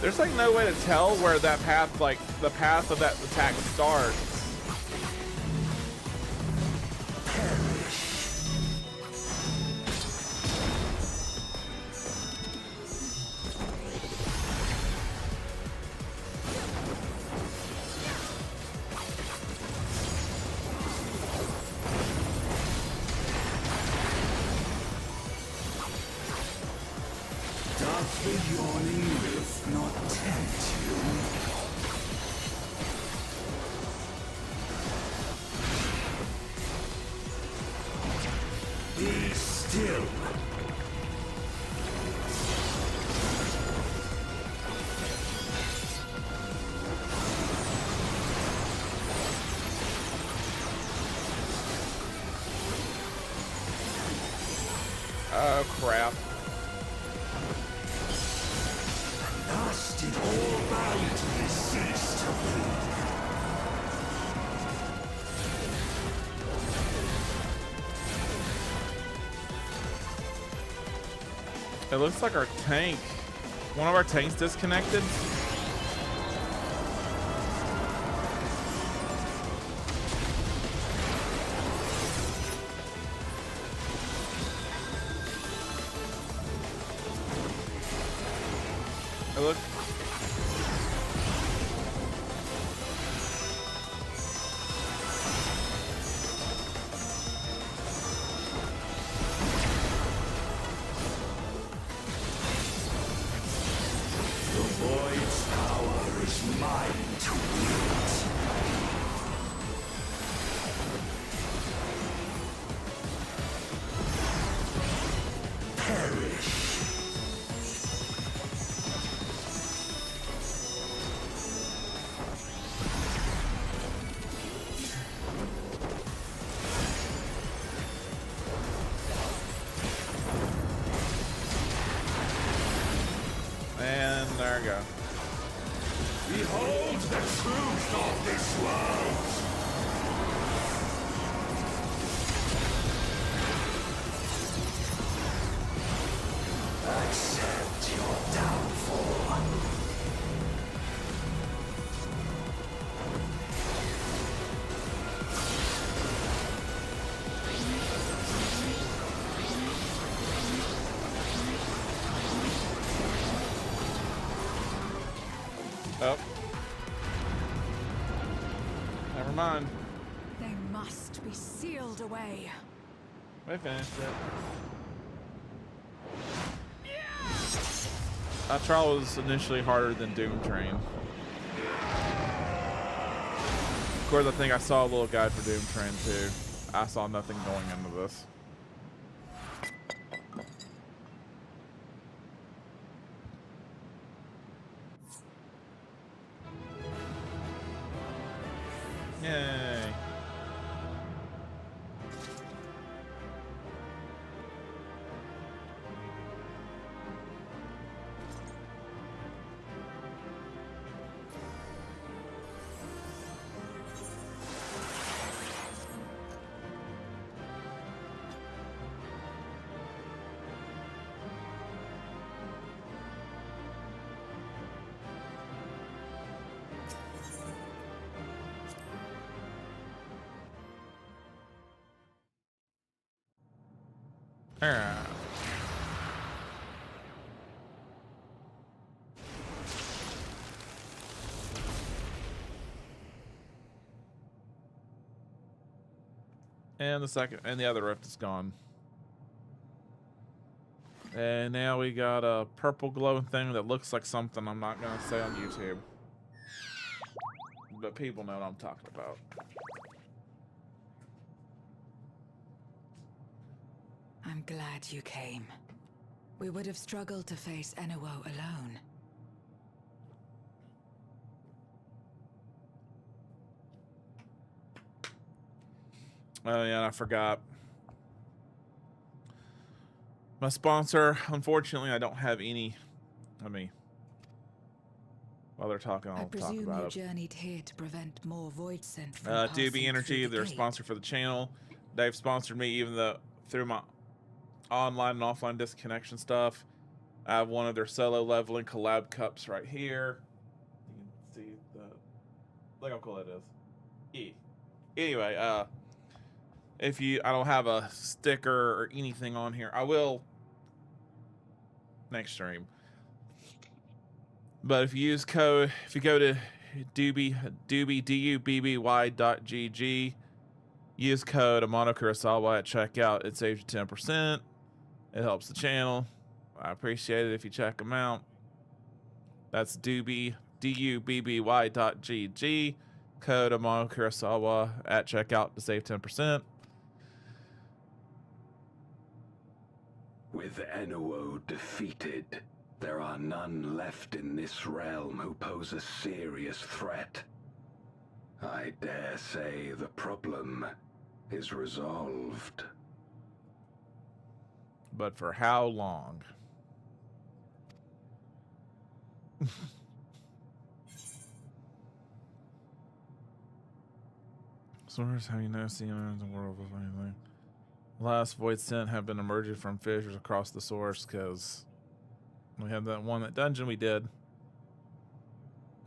There's like no way to tell where that path, like the path of that attack starts. Doth the yawning rift not tempt you? Be still. Oh crap. Thus did all bounty cease to be. It looks like our tank, one of our tanks disconnected. It look. The void's power is mine to wield. Perish. And there we go. Behold the truth of this world! Accept your downfall. Oh. Never mind. They must be sealed away. We finished it. That trial was initially harder than Doom Train. Of course, I think I saw a little guide for Doom Train too. I saw nothing going into this. Yay. Alright. And the other rift is gone. And now we got a purple glowing thing that looks like something I'm not gonna say on YouTube. But people know what I'm talking about. I'm glad you came. We would have struggled to face Enuo alone. Oh yeah, I forgot. My sponsor, unfortunately, I don't have any. Let me. While they're talking, I'll I talk presume about you it. journeyed here to prevent more void sent from DB passing Energy, through the they're gate. sponsor for the channel. They've sponsored me even though through my online and offline disconnection stuff. I have one of their solo leveling collab cups right here. You can see look how cool that is. Anyway, I don't have a sticker or anything on here. I will next stream. But if you go to dubby.gg, use code Amano Kurosawa at checkout, it saves you 10%. It helps the channel. I appreciate it if you check them out. That's dubby.gg, code Amano Kurosawa at checkout to save 10%. With Enuo defeated, there are none left in this realm who pose a serious threat. I dare say the problem is resolved. But for how long? Source, how you know seen in the world of anything? Last void sent have been emerging from fissures across the source because we had that dungeon we did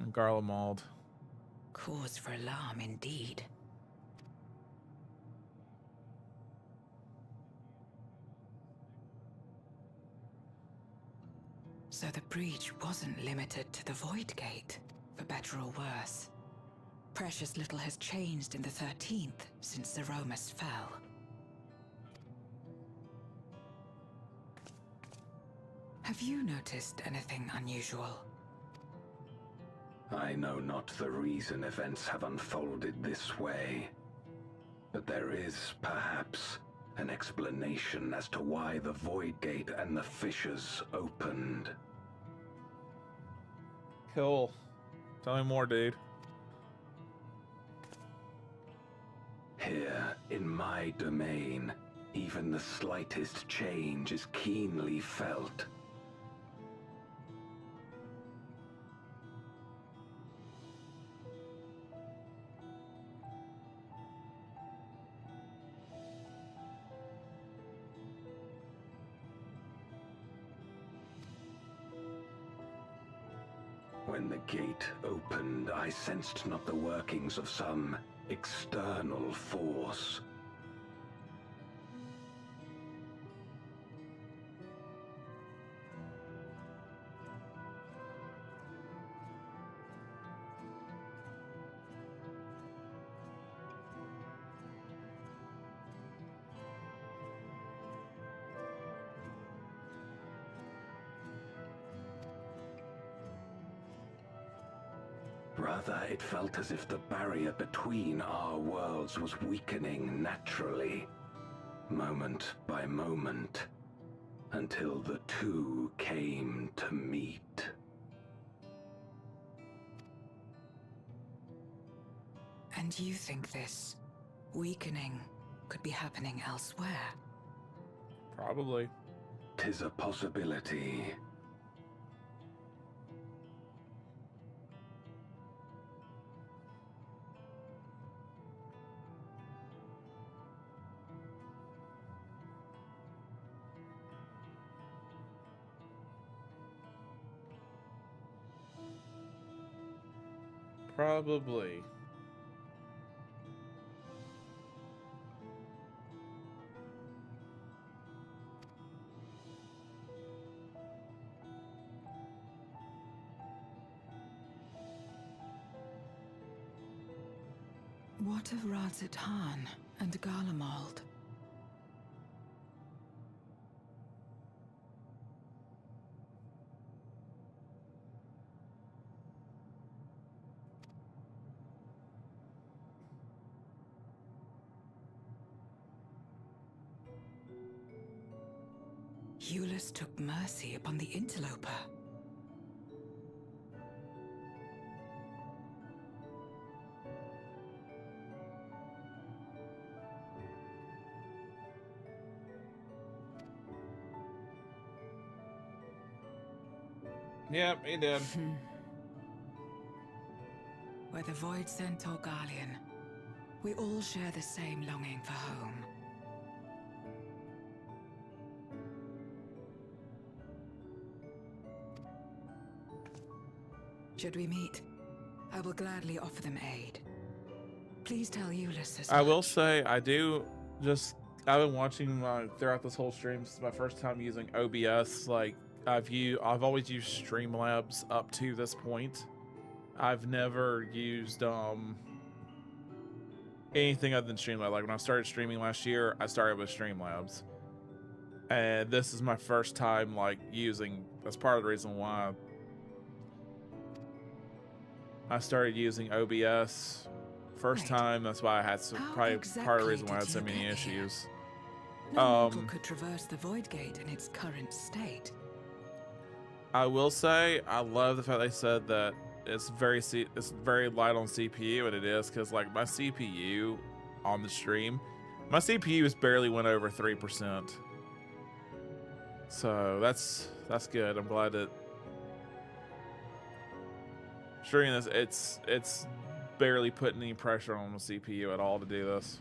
in Garlemald. Cause for alarm indeed. So the breach wasn't limited to the Void Gate, for better or worse. Precious little has changed in the 13th since the Romus fell. Have you noticed anything unusual? I know not the reason events have unfolded this way, but there is, perhaps, an explanation as to why the Void Gate and the fissures opened. Cool. Tell me more, dude. Here, in my domain, even the slightest change is keenly felt. When the gate opened, I sensed not the workings of some external force. Rather, it felt as if the barrier between our worlds was weakening naturally, moment by moment, until the two came to meet. And you think this weakening could be happening elsewhere? Probably. 'Tis a possibility. Probably. What of Razatan and Garlemald? Eulus took mercy upon the interloper. Yep, he did. Whether Void Sent or Garlean, we all share the same longing for home. Should we meet, I will gladly offer them aid. Please tell Ulysses. I will say, I've been watching throughout this whole stream. This is my first time using OBS. Like, I've always used Streamlabs up to this point. I've never used anything other than Streamlabs. Like when I started streaming last year, I started with Streamlabs, and this is my first time like using. That's part of the reason why I started using OBS first time. That's why I had some probably part of the reason why I had so many issues. No mortal could traverse the Void Gate in its current state. I will say I love the fact they said that it's very light on CPU, and it is, because like my CPU on the stream, my CPU has barely went over 3%. So that's good. I'm glad that streaming this, it's barely putting any pressure on the CPU at all to do this.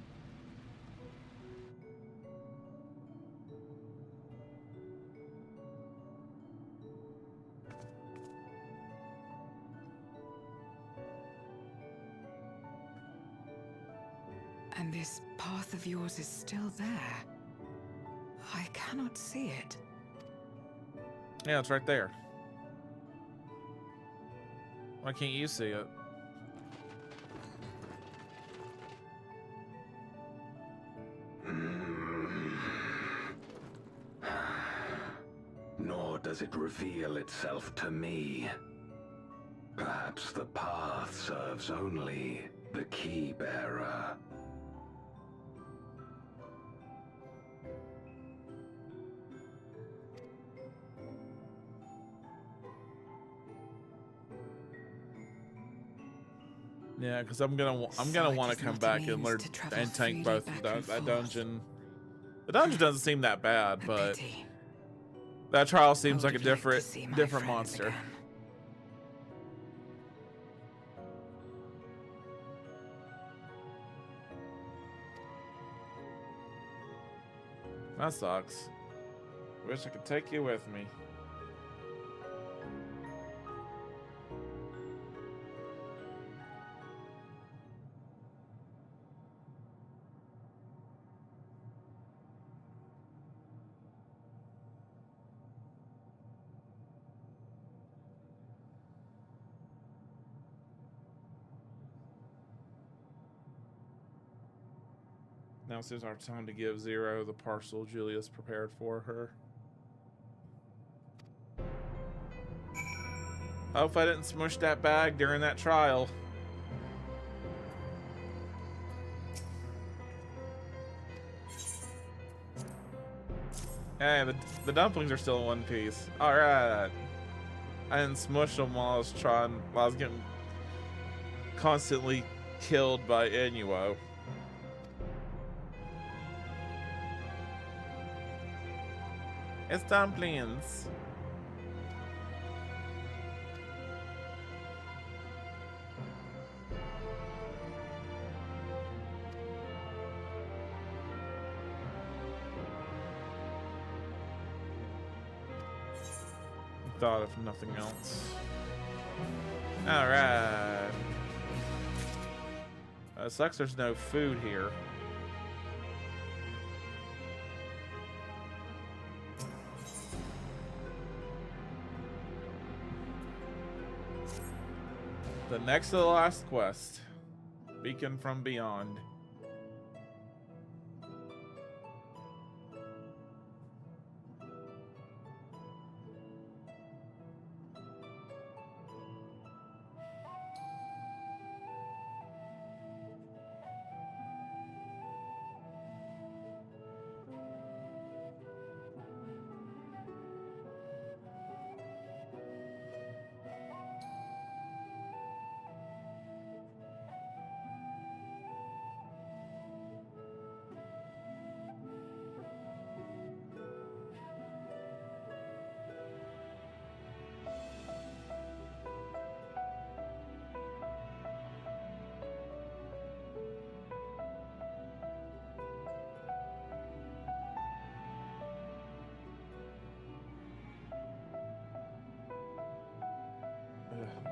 And this path of yours is still there. I cannot see it. Yeah, it's right there. Why can't you see it? Nor does it reveal itself to me. Perhaps the path serves only the key bearer. Yeah, because I'm gonna want to come back and learn and tank both that dungeon. The dungeon doesn't seem that bad, but that trial seems like a different monster. That sucks. Wish I could take you with me. Now seems our time to give Zero the parcel Julius prepared for her. Hope I didn't smush that bag during that trial. Hey, the dumplings are still in one piece. Alright. I didn't smush them while I was getting constantly killed by Inuo. It's dumplings. Thought of nothing else. Alright. Sucks there's no food here. The next to the last quest. Beacon from Beyond.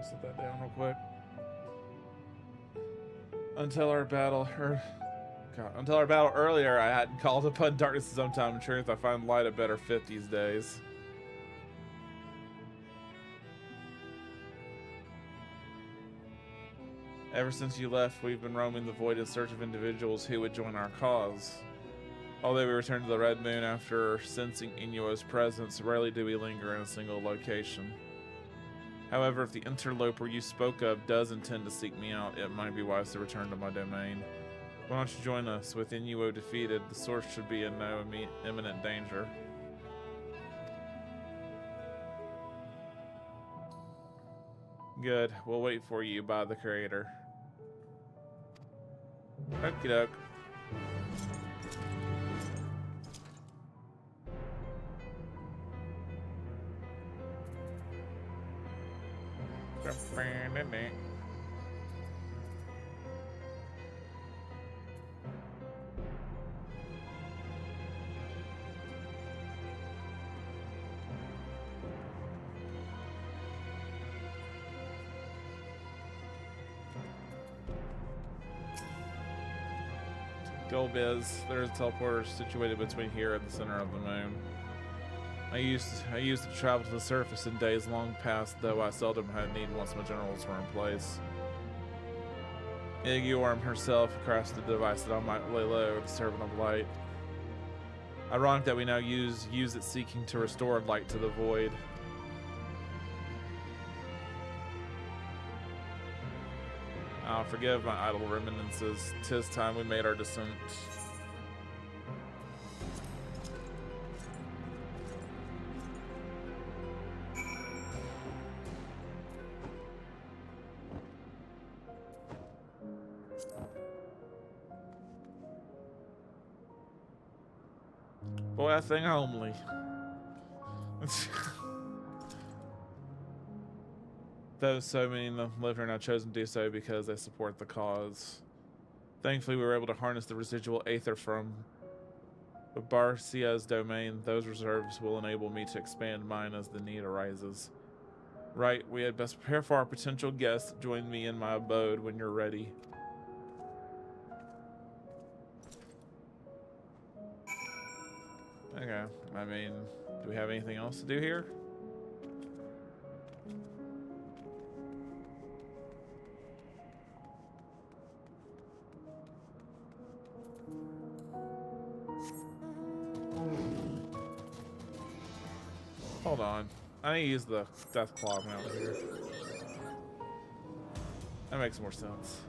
Set that down real quick. Until our battle earlier, I hadn't called upon darkness in some time. In truth, I find light a better fit these days. Ever since you left, we've been roaming the void in search of individuals who would join our cause. Although we returned to the Red Moon after sensing Inuo's presence, rarely do we linger in a single location. However, if the interloper you spoke of does intend to seek me out, it might be wise to return to my domain. Why don't you join us? With Inuo defeated, the source should be in no imminent danger. Good. We'll wait for you by the crater. Okie doke. Golbiz, there's a teleporter situated between here and the center of the moon. I used to travel to the surface in days long past, though I seldom had need once my generals were in place. Igorm herself crafted the device that I might lay low, the servant of light. Ironic that we now use it seeking to restore light to the void. Forgive my idle reminiscences. 'Tis time we made our descent. Boy, I think homely. Though so many of them live here and have chosen to do so because they support the cause. Thankfully, we were able to harness the residual aether from Barcia's domain. Those reserves will enable me to expand mine as the need arises. Right, we had best prepare for our potential guests. Join me in my abode when you're ready. Okay, I mean, do we have anything else to do here? Hold on. I need to use the death claw mount here. That makes more sense.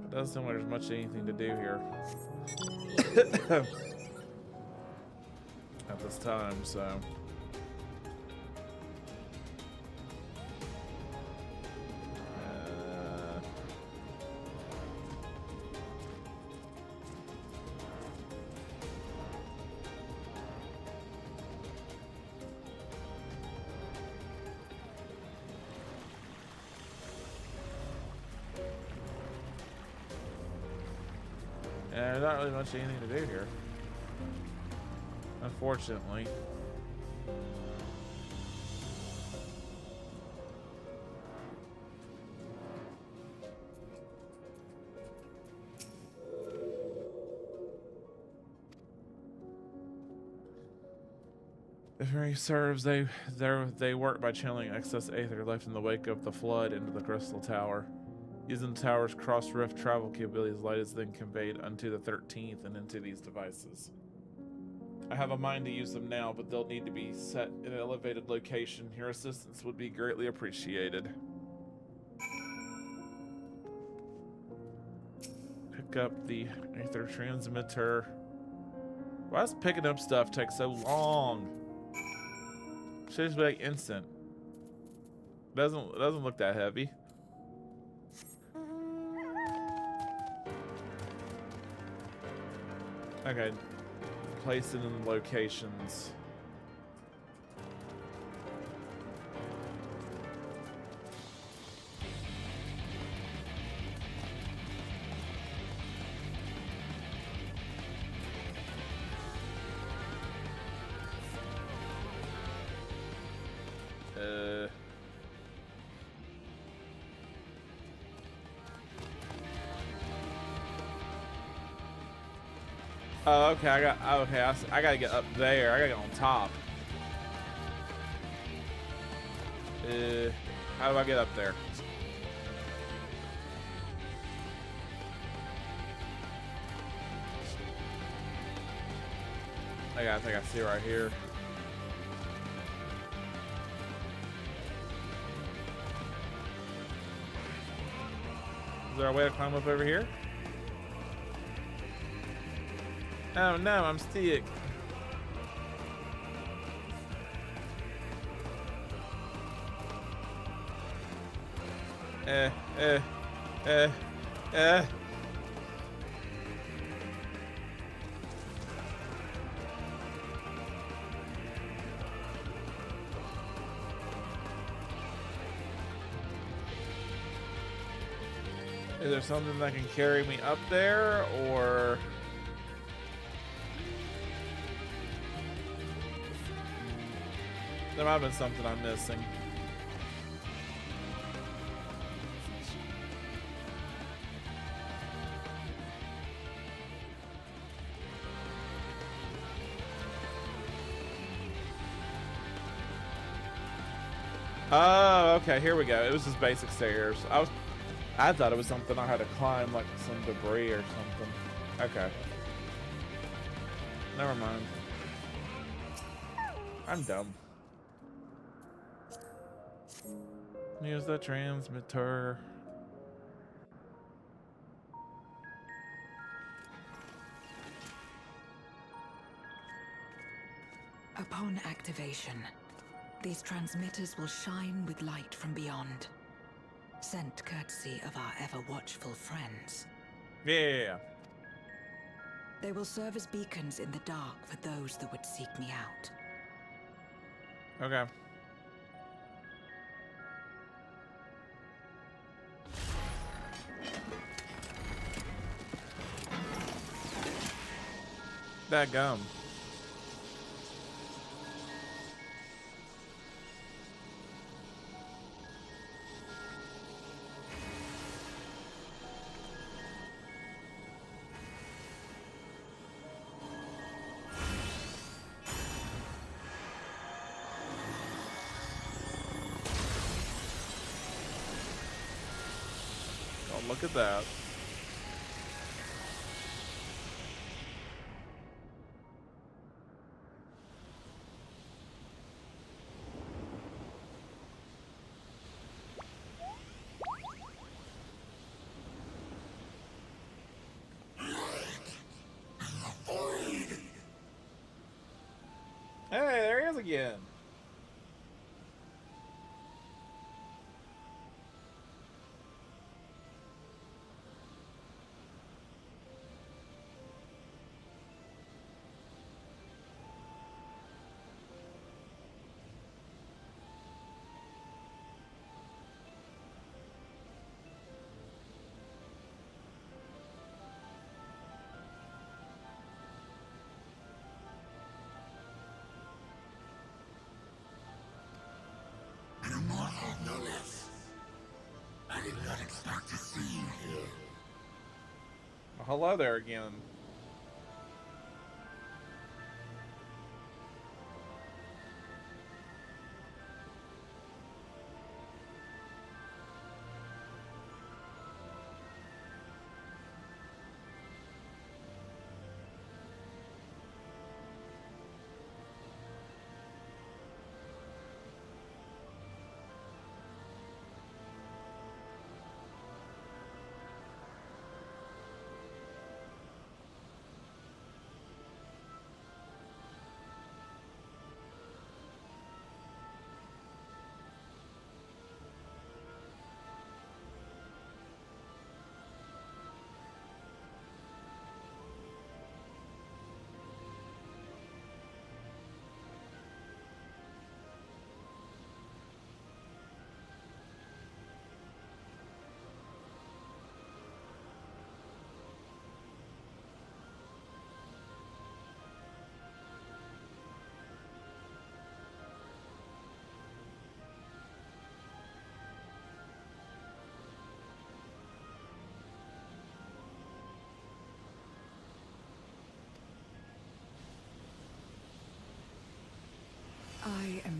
It doesn't seem like there's much anything to do here. At this time, so there's not really much anything to do here, unfortunately. If memory serves, they work by channeling excess aether left in the wake of the flood into the crystal tower. Using the tower's cross-rift travel capabilities, light is then conveyed unto the 13th and into these devices. I have a mind to use them now, but they'll need to be set in an elevated location. Your assistance would be greatly appreciated. Pick up the aether transmitter. Why does picking up stuff take so long? Should just be like instant. It doesn't look that heavy. Okay, place it in locations. Oh, okay. I gotta get up there. I gotta get on top. How do I get up there? I think I see right here. Is there a way to climb up over here? Oh no, I'm stuck. Eh. Is there something that can carry me up there, or... There might have been something I'm missing. Oh, okay, here we go. It was just basic stairs. I thought it was something I had to climb, like some debris or something. Okay. Never mind. I'm dumb. Use the transmitter. Upon activation, these transmitters will shine with light from beyond. Sent courtesy of our ever-watchful friends. Yeah. They will serve as beacons in the dark for those that would seek me out. Okay. That gum. Oh, look at that. Hey, there he is again. Immortal Lilith. I did not expect to see you here. Well, hello there again.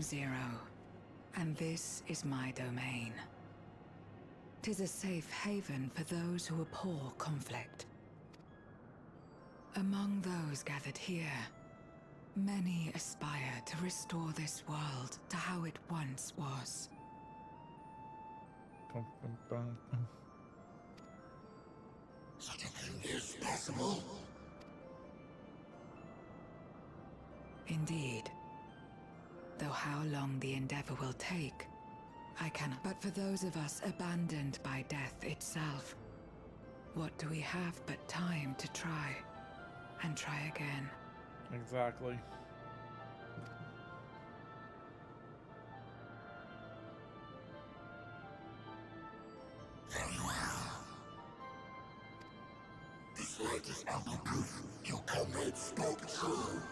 am Zero, and this is my domain. 'Tis a safe haven for those who abhor conflict. Among those gathered here, many aspire to restore this world to how it once was. Such a thing is possible. Indeed. Though how long the endeavor will take, I cannot. But for those of us abandoned by death itself, what do we have but time to try, and try again? Exactly. Very well. This light is ample proof your comrades spoke true.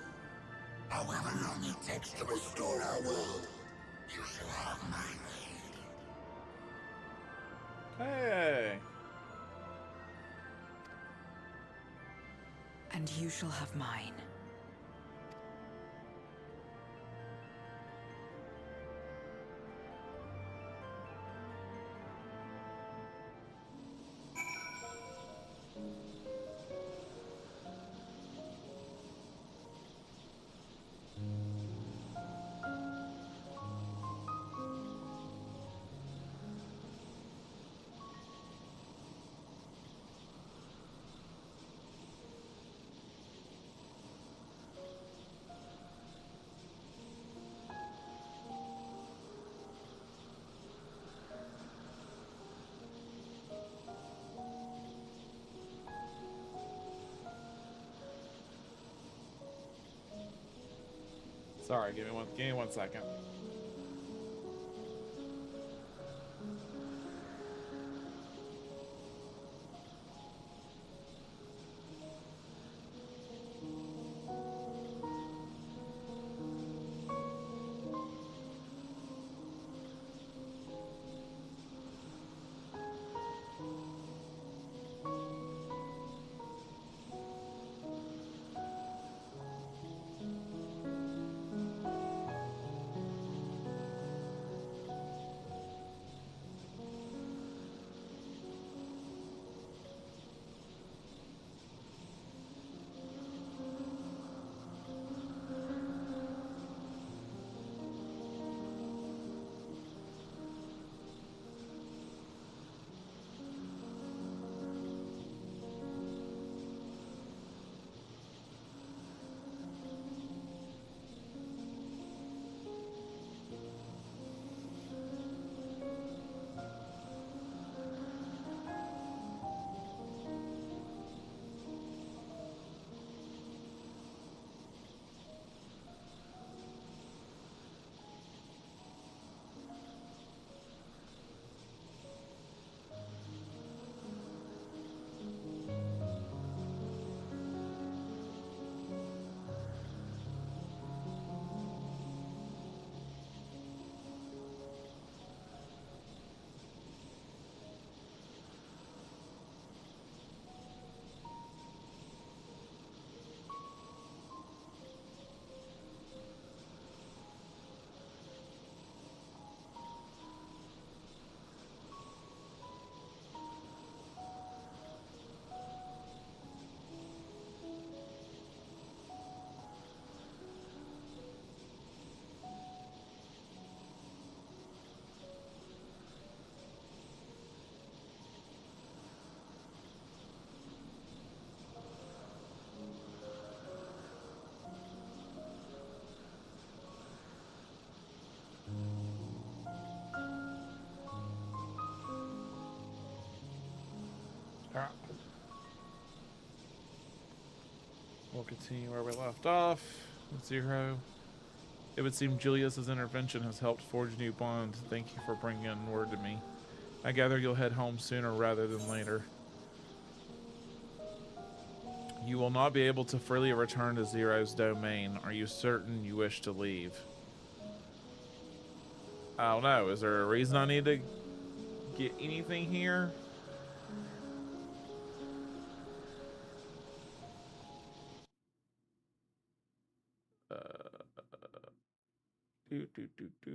However long it takes to restore our world, you shall have my aid. Hey. And you shall have mine. Sorry, give me one second. We'll continue where we left off with Zero. It would seem Julius's intervention has helped forge new bonds. Thank you for bringing word to me. I gather you'll head home sooner rather than later. You will not be able to freely return to Zero's domain. Are you certain you wish to leave? I don't know. Is there a reason I need to get anything here? Do, do, do, do.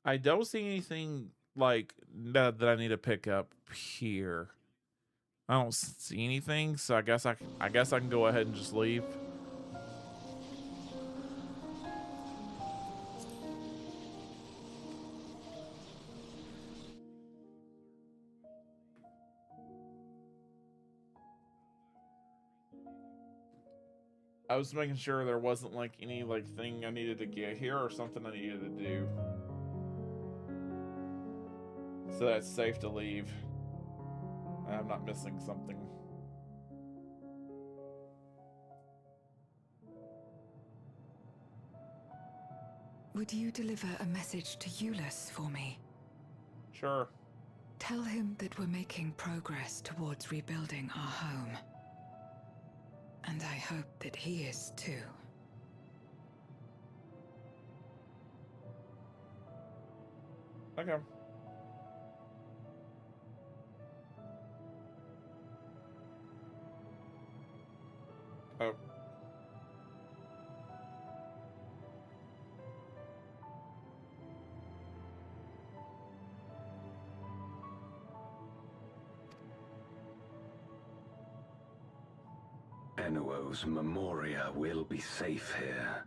I don't see anything like that I need to pick up here. I don't see anything, so I guess I can go ahead and just leave. I was making sure there wasn't like any like thing I needed to get here or something I needed to do. So that's safe to leave. I'm not missing something. Would you deliver a message to Euless for me? Sure. Tell him that we're making progress towards rebuilding our home. And I hope that he is too. Okay. Oh. Enuo's Memoria will be safe here.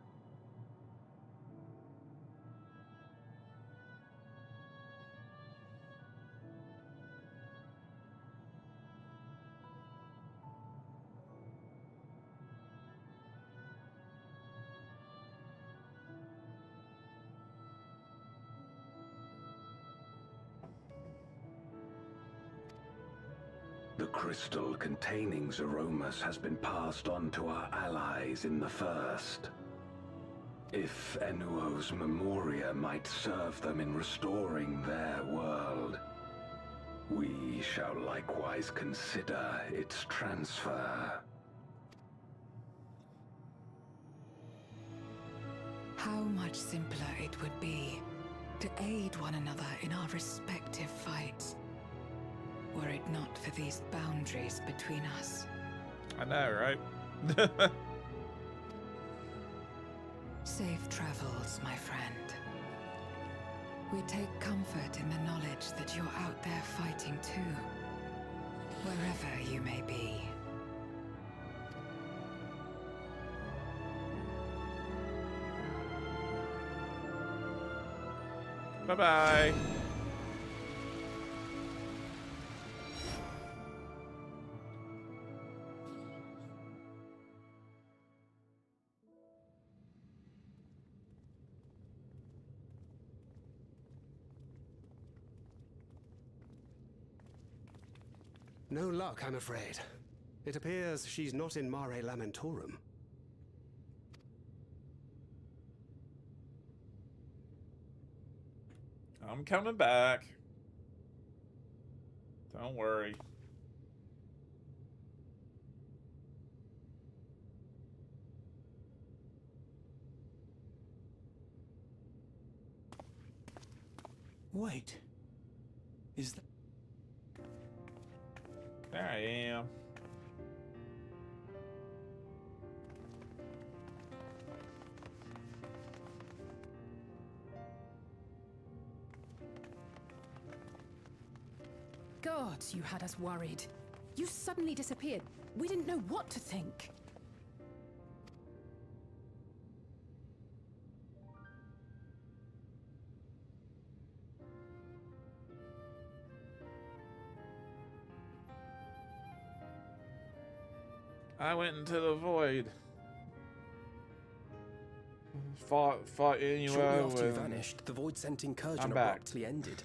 The crystal containing Zeromus has been passed on to our allies in the First. If Enuo's Memoria might serve them in restoring their world, we shall likewise consider its transfer. How much simpler it would be to aid one another in our respective fights, were it not for these boundaries between us. I know, right? Safe travels, my friend. We take comfort in the knowledge that you're out there fighting too, wherever you may be. Bye-bye. No luck, I'm afraid. It appears she's not in Mare Lamentorum. I'm coming back. Don't worry. Wait. Is that... There I am. God, you had us worried. You suddenly disappeared. We didn't know what to think. I went into the void. Fought Enuo. Shortly after you vanished, the void-sent incursion abruptly ended.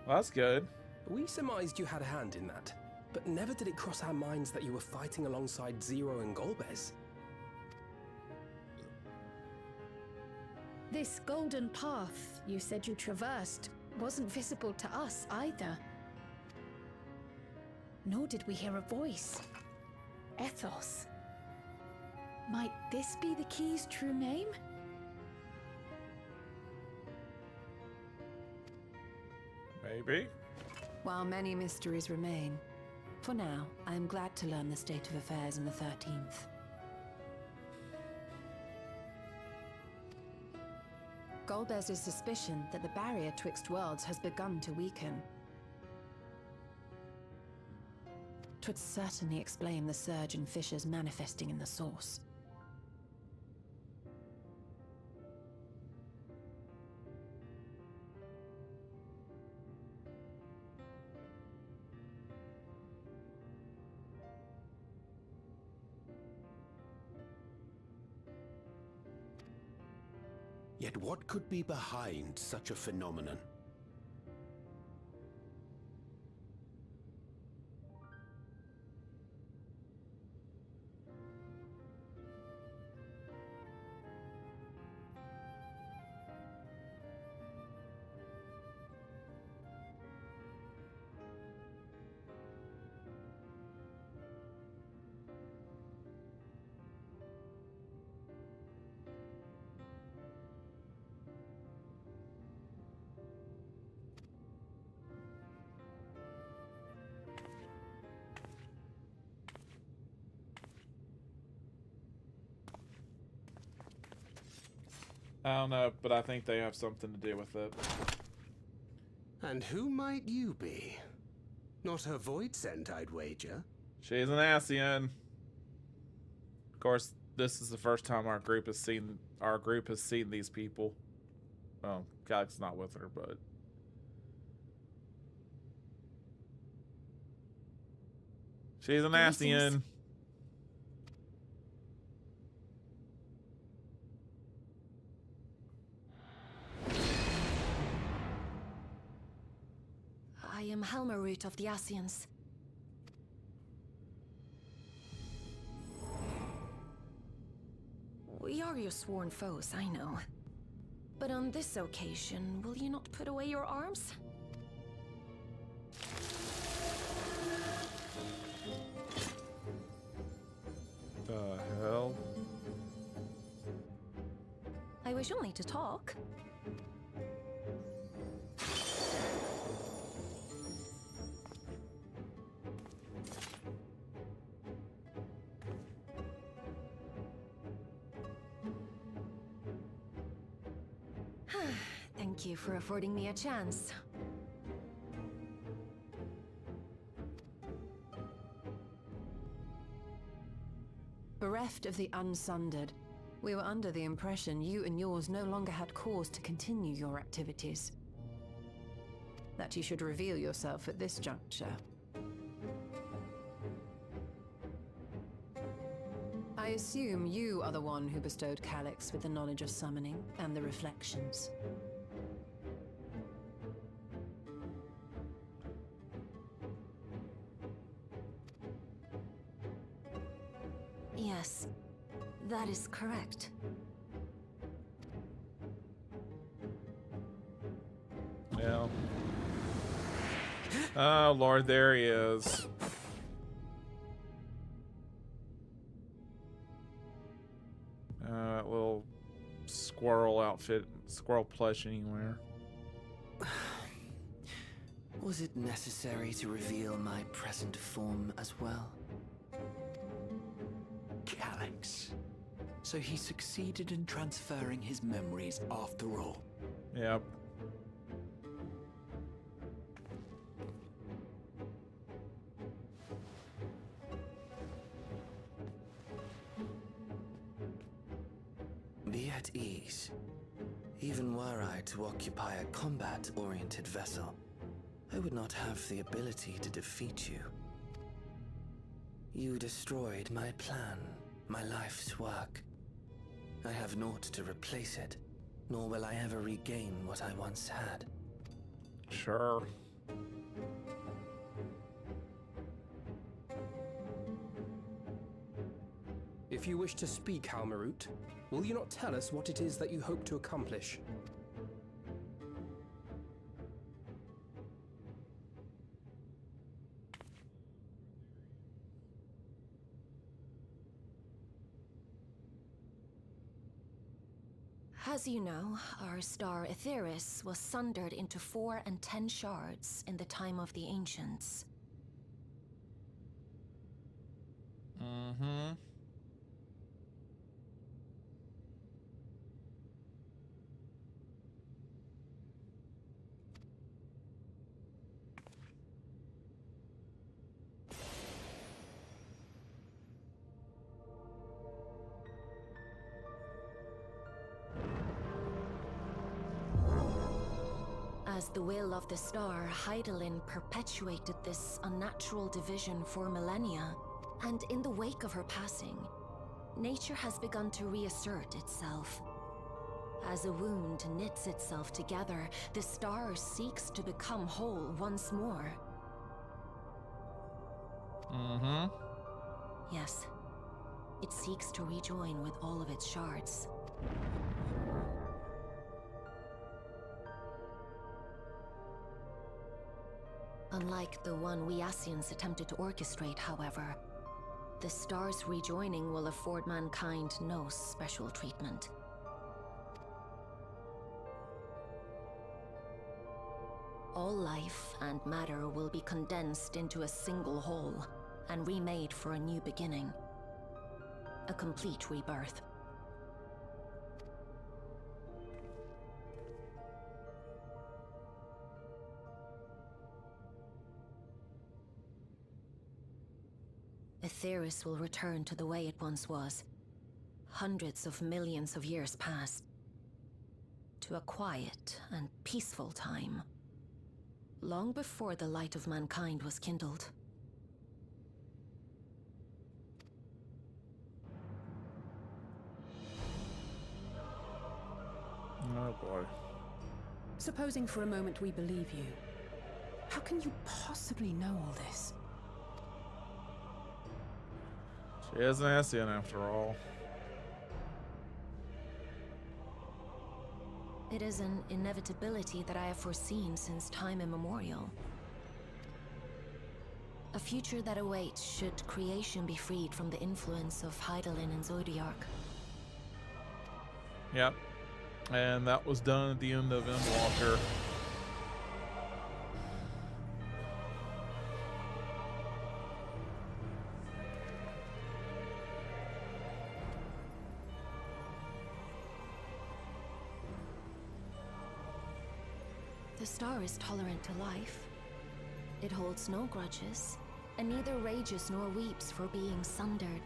Well, that's good. We surmised you had a hand in that, but never did it cross our minds that you were fighting alongside Zero and Golbez. This golden path you said you traversed wasn't visible to us either. Nor did we hear a voice. Ethos. Might this be the key's true name? Maybe. While many mysteries remain, for now, I am glad to learn the state of affairs in the 13th. Golbez's suspicion that the barrier twixt worlds has begun to weaken. 'Twould certainly explain the surge in fissures manifesting in the source. Yet what could be behind such a phenomenon? I don't know, but I think they have something to do with it. And who might you be? Not a void scent, I'd wager. She's an Ascian. Of course, this is the first time our group has seen these people. Well, Calyx's not with her, but she's an Ascian. I am Helmarut of the Ascians. We are your sworn foes, I know. But on this occasion, will you not put away your arms? The hell? I wish only to talk. Thank you for affording me a chance. Bereft of the Unsundered, we were under the impression you and yours no longer had cause to continue your activities. That you should reveal yourself at this juncture. I assume you are the one who bestowed Calyx with the knowledge of summoning and the reflections. Yes, that is correct. Yeah. Oh, Lord, there he is. Little squirrel outfit, squirrel plush anywhere. Was it necessary to reveal my present form as well? Calyx. So he succeeded in transferring his memories after all. Yep. Be at ease. Even were I to occupy a combat-oriented vessel, I would not have the ability to defeat you. You destroyed my plan, my life's work. I have naught to replace it, nor will I ever regain what I once had. Sure. If you wish to speak, Halmarut, will you not tell us what it is that you hope to accomplish? As you know, our star Aetheris was sundered into 4 and 10 shards in the time of the Ancients. Mm-hmm. As the will of the star, Hydaelyn perpetuated this unnatural division for millennia, and in the wake of her passing, nature has begun to reassert itself. As a wound knits itself together, the star seeks to become whole once more. Mm-hmm. Yes, it seeks to rejoin with all of its shards. Unlike the one we Ascians attempted to orchestrate, however, the star's rejoining will afford mankind no special treatment. All life and matter will be condensed into a single whole and remade for a new beginning. A complete rebirth. Aetheris will return to the way it once was. Hundreds of millions of years past. To a quiet and peaceful time. Long before the light of mankind was kindled. Oh boy. Supposing for a moment we believe you, how can you possibly know all this? She is an Ascian after all. It is an inevitability that I have foreseen since time immemorial. A future that awaits should creation be freed from the influence of Hydaelyn and Zodiark. Yep. And that was done at the end of Endwalker. The star is tolerant to life. It holds no grudges, and neither rages nor weeps for being sundered.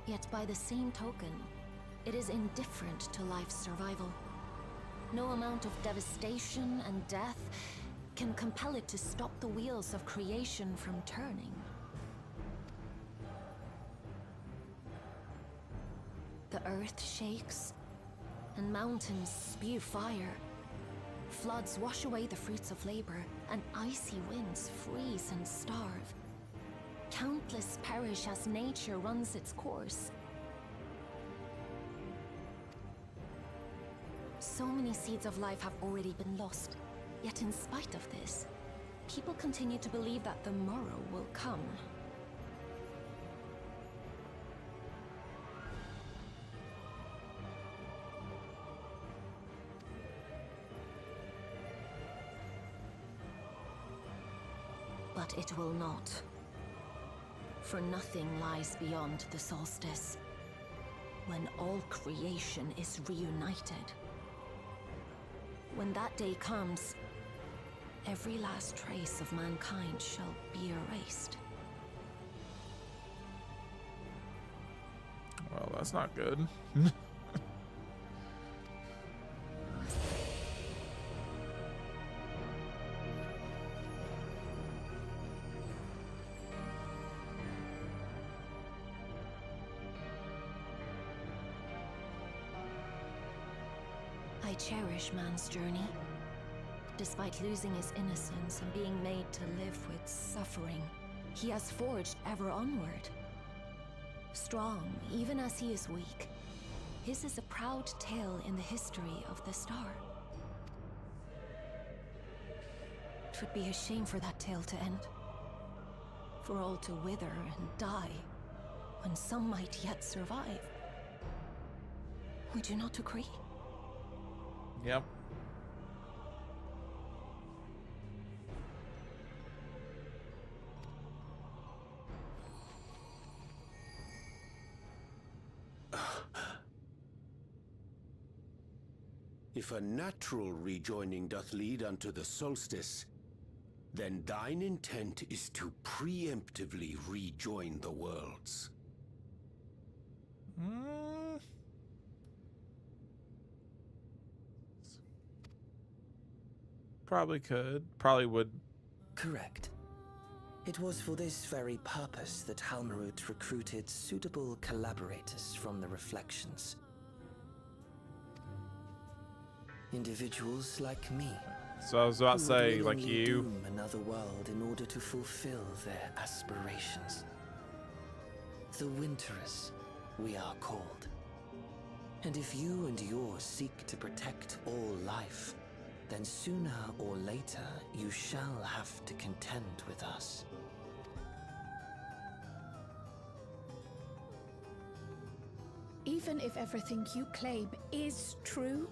Yet by the same token, it is indifferent to life's survival. No amount of devastation and death can compel it to stop the wheels of creation from turning. The earth shakes, and mountains spew fire. Floods wash away the fruits of labor, and icy winds freeze and starve. Countless perish as nature runs its course. So many seeds of life have already been lost. Yet in spite of this, people continue to believe that the morrow will come. But it will not. For nothing lies beyond the solstice, when all creation is reunited. When that day comes, every last trace of mankind shall be erased. Well, that's not good. I cherish man's journey. Despite losing his innocence and being made to live with suffering, he has forged ever onward. Strong, even as he is weak. His is a proud tale in the history of the star. It would be a shame for that tale to end. For all to wither and die, when some might yet survive. Would you not agree? Yep. If a natural rejoining doth lead unto the solstice, then thine intent is to preemptively rejoin the worlds. Probably could. Probably would. Correct. It was for this very purpose that Halmarut recruited suitable collaborators from the Reflections. Individuals like me. So I was about to who say, would like willingly you. doom another world in order to fulfill their aspirations. The Winterers, we are called. And if you and yours seek to protect all life, then sooner or later you shall have to contend with us. Even if everything you claim is true,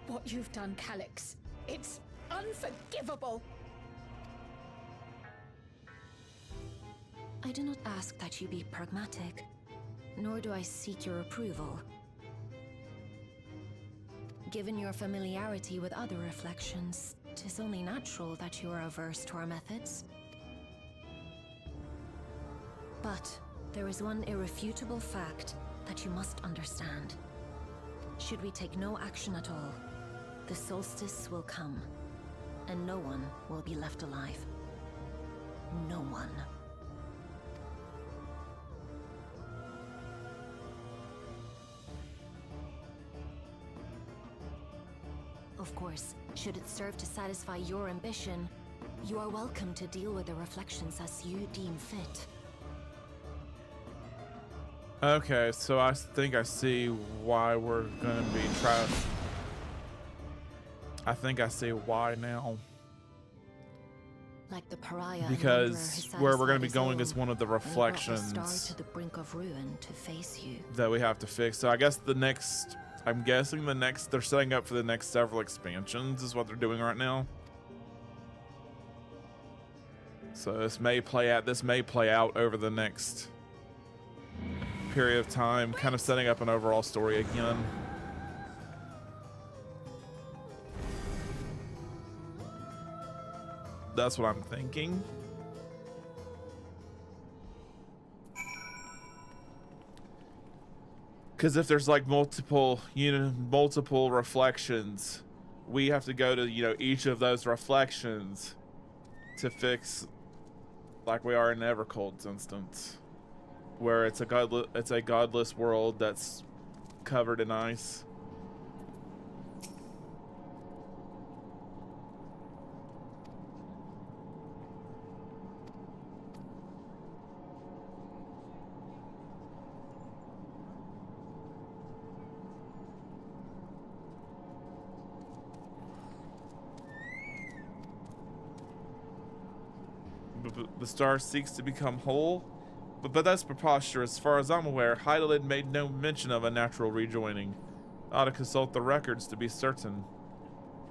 what you've done, Calyx, it's unforgivable. I do not ask that you be pragmatic, nor do I seek your approval. Given your familiarity with other reflections, 'tis only natural that you are averse to our methods. But there is one irrefutable fact that you must understand. Should we take no action at all, the solstice will come, and no one will be left alive. No one. Of course, should it serve to satisfy your ambition, you are welcome to deal with the reflections as you deem fit. Okay, so I think I see why we're gonna be trying. I think I see why now. Like the pariah, Because where we're gonna be going is one of the The reflections star to the brink of ruin to face you. that we have to fix. So I guess the next, I'm guessing the next, they're setting up for the next several expansions is what they're doing right now. So this may play out over the next period of time, kind of setting up an overall story again. That's what I'm thinking. Because if there's like multiple reflections, we have to go to, each of those reflections to fix, like we are in Evercold's instance, where it's a godless world that's covered in ice. The star seeks to become whole, but that's preposterous. As far as I'm aware, Heidelin made no mention of a natural rejoining. I ought to consult the records to be certain,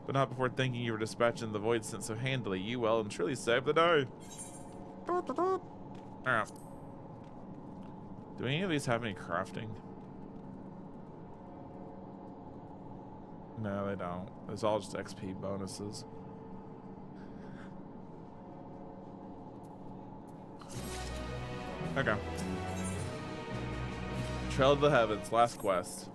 but not before thinking you were dispatching the void sent so handily. You well and truly saved the day. Alright. Do any of these have any crafting? No, they don't. It's all just XP bonuses. Okay. Trail of the Heavens, last quest.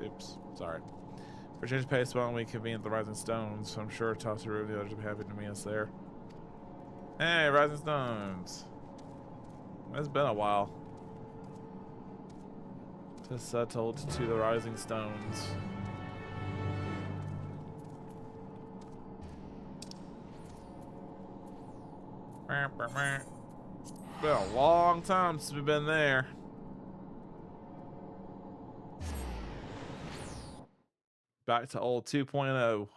Oops, sorry. For change of pace, while we convene at the Rising Stones, I'm sure Tataru and the others will be happy to meet us there. Hey, Rising Stones. It's been a while. Just settled to the Rising Stones. Been a long time since we've been there. Back to old 2.0.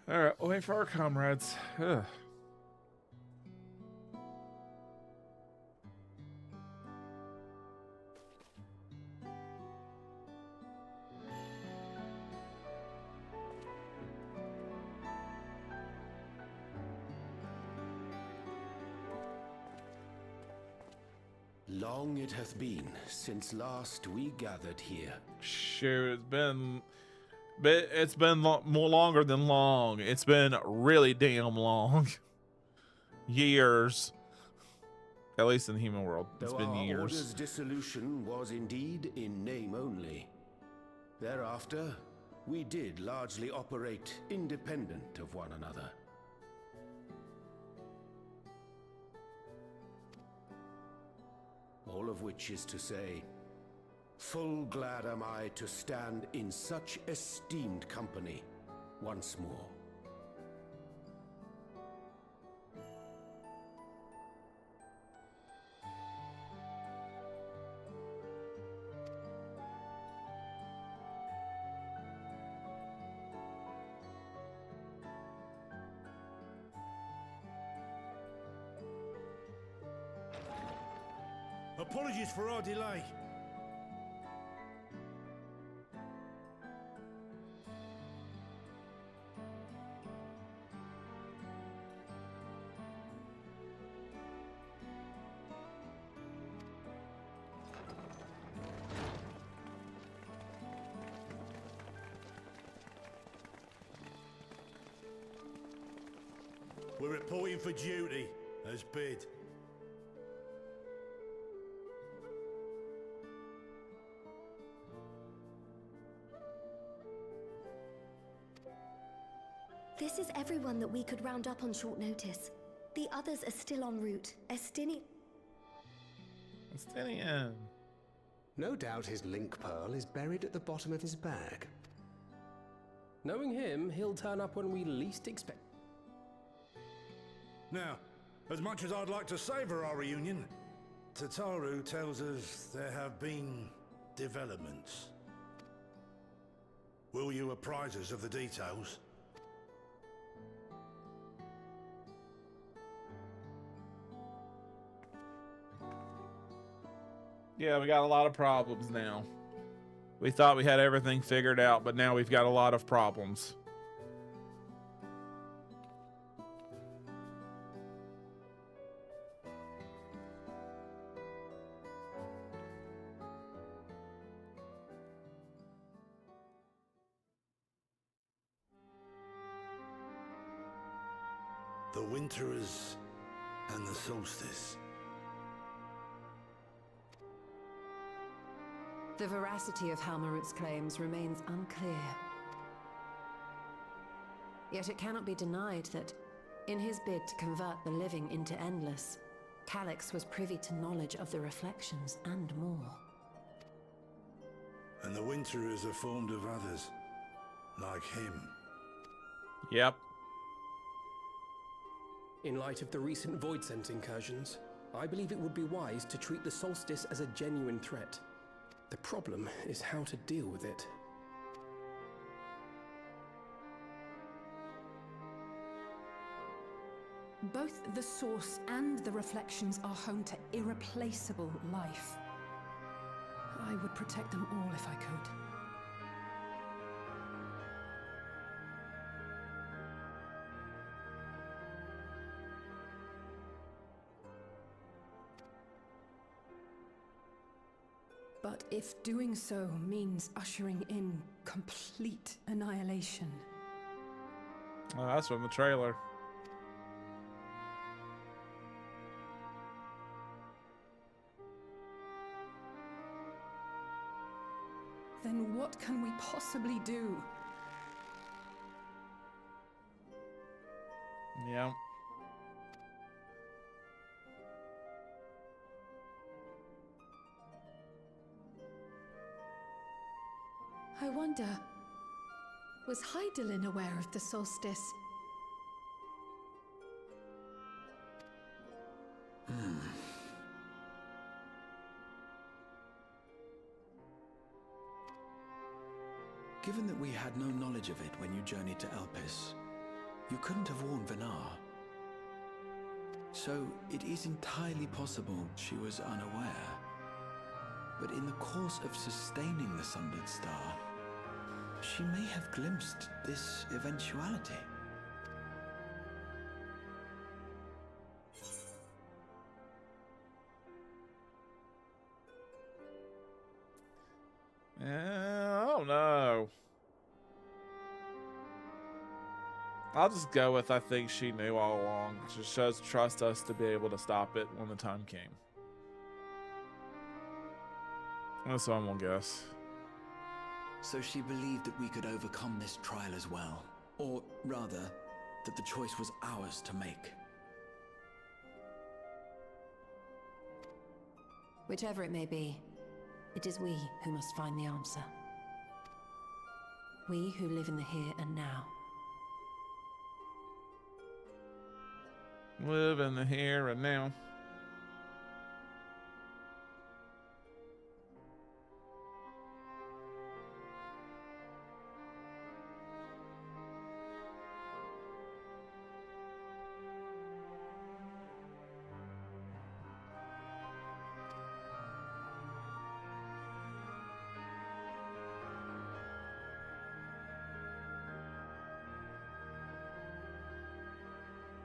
Alright, wait for our comrades. Ugh. Long it hath been since last we gathered here. Shoot, it's been more longer than long. It's been really damn long. Years. At least in the human world, it's been years. Our order's dissolution was indeed in name only. Thereafter, we did largely operate independent of one another. All of which is to say, full glad am I to stand in such esteemed company once more. Apologies for our delay. We're reporting for duty, as bid. This is everyone that we could round up on short notice. The others are still en route. Estinian. No doubt his link pearl is buried at the bottom of his bag. Knowing him, he'll turn up when we least expect. Now, as much as I'd like to savor our reunion, Tataru tells us there have been developments. Will you apprise us of the details? Yeah, we got a lot of problems now. We thought we had everything figured out, but now we've got a lot of problems. The Winterers and the Solstice. The veracity of Halmarut's claims remains unclear. Yet it cannot be denied that, in his bid to convert the living into endless, Calyx was privy to knowledge of the reflections and more. And the Winterers are formed of others, like him. Yep. In light of the recent Void Sense incursions, I believe it would be wise to treat the Solstice as a genuine threat. The problem is how to deal with it. Both the source and the reflections are home to irreplaceable life. I would protect them all if I could. But if doing so means ushering in complete annihilation... Oh, that's from the trailer. then what can we possibly do? Yeah. I wonder, was Hydaelyn aware of the solstice? Given that we had no knowledge of it when you journeyed to Elpis, you couldn't have warned Venar. So it is entirely possible she was unaware. But in the course of sustaining the Sundered Star, she may have glimpsed this eventuality. I don't know. I'll just go with I think she knew all along. Just shows trust us to be able to stop it when the time came. That's what I'm gonna guess. So she believed that we could overcome this trial as well. Or rather, that the choice was ours to make. Whichever it may be, it is we who must find the answer. We who live in the here and now. Live in the here and now.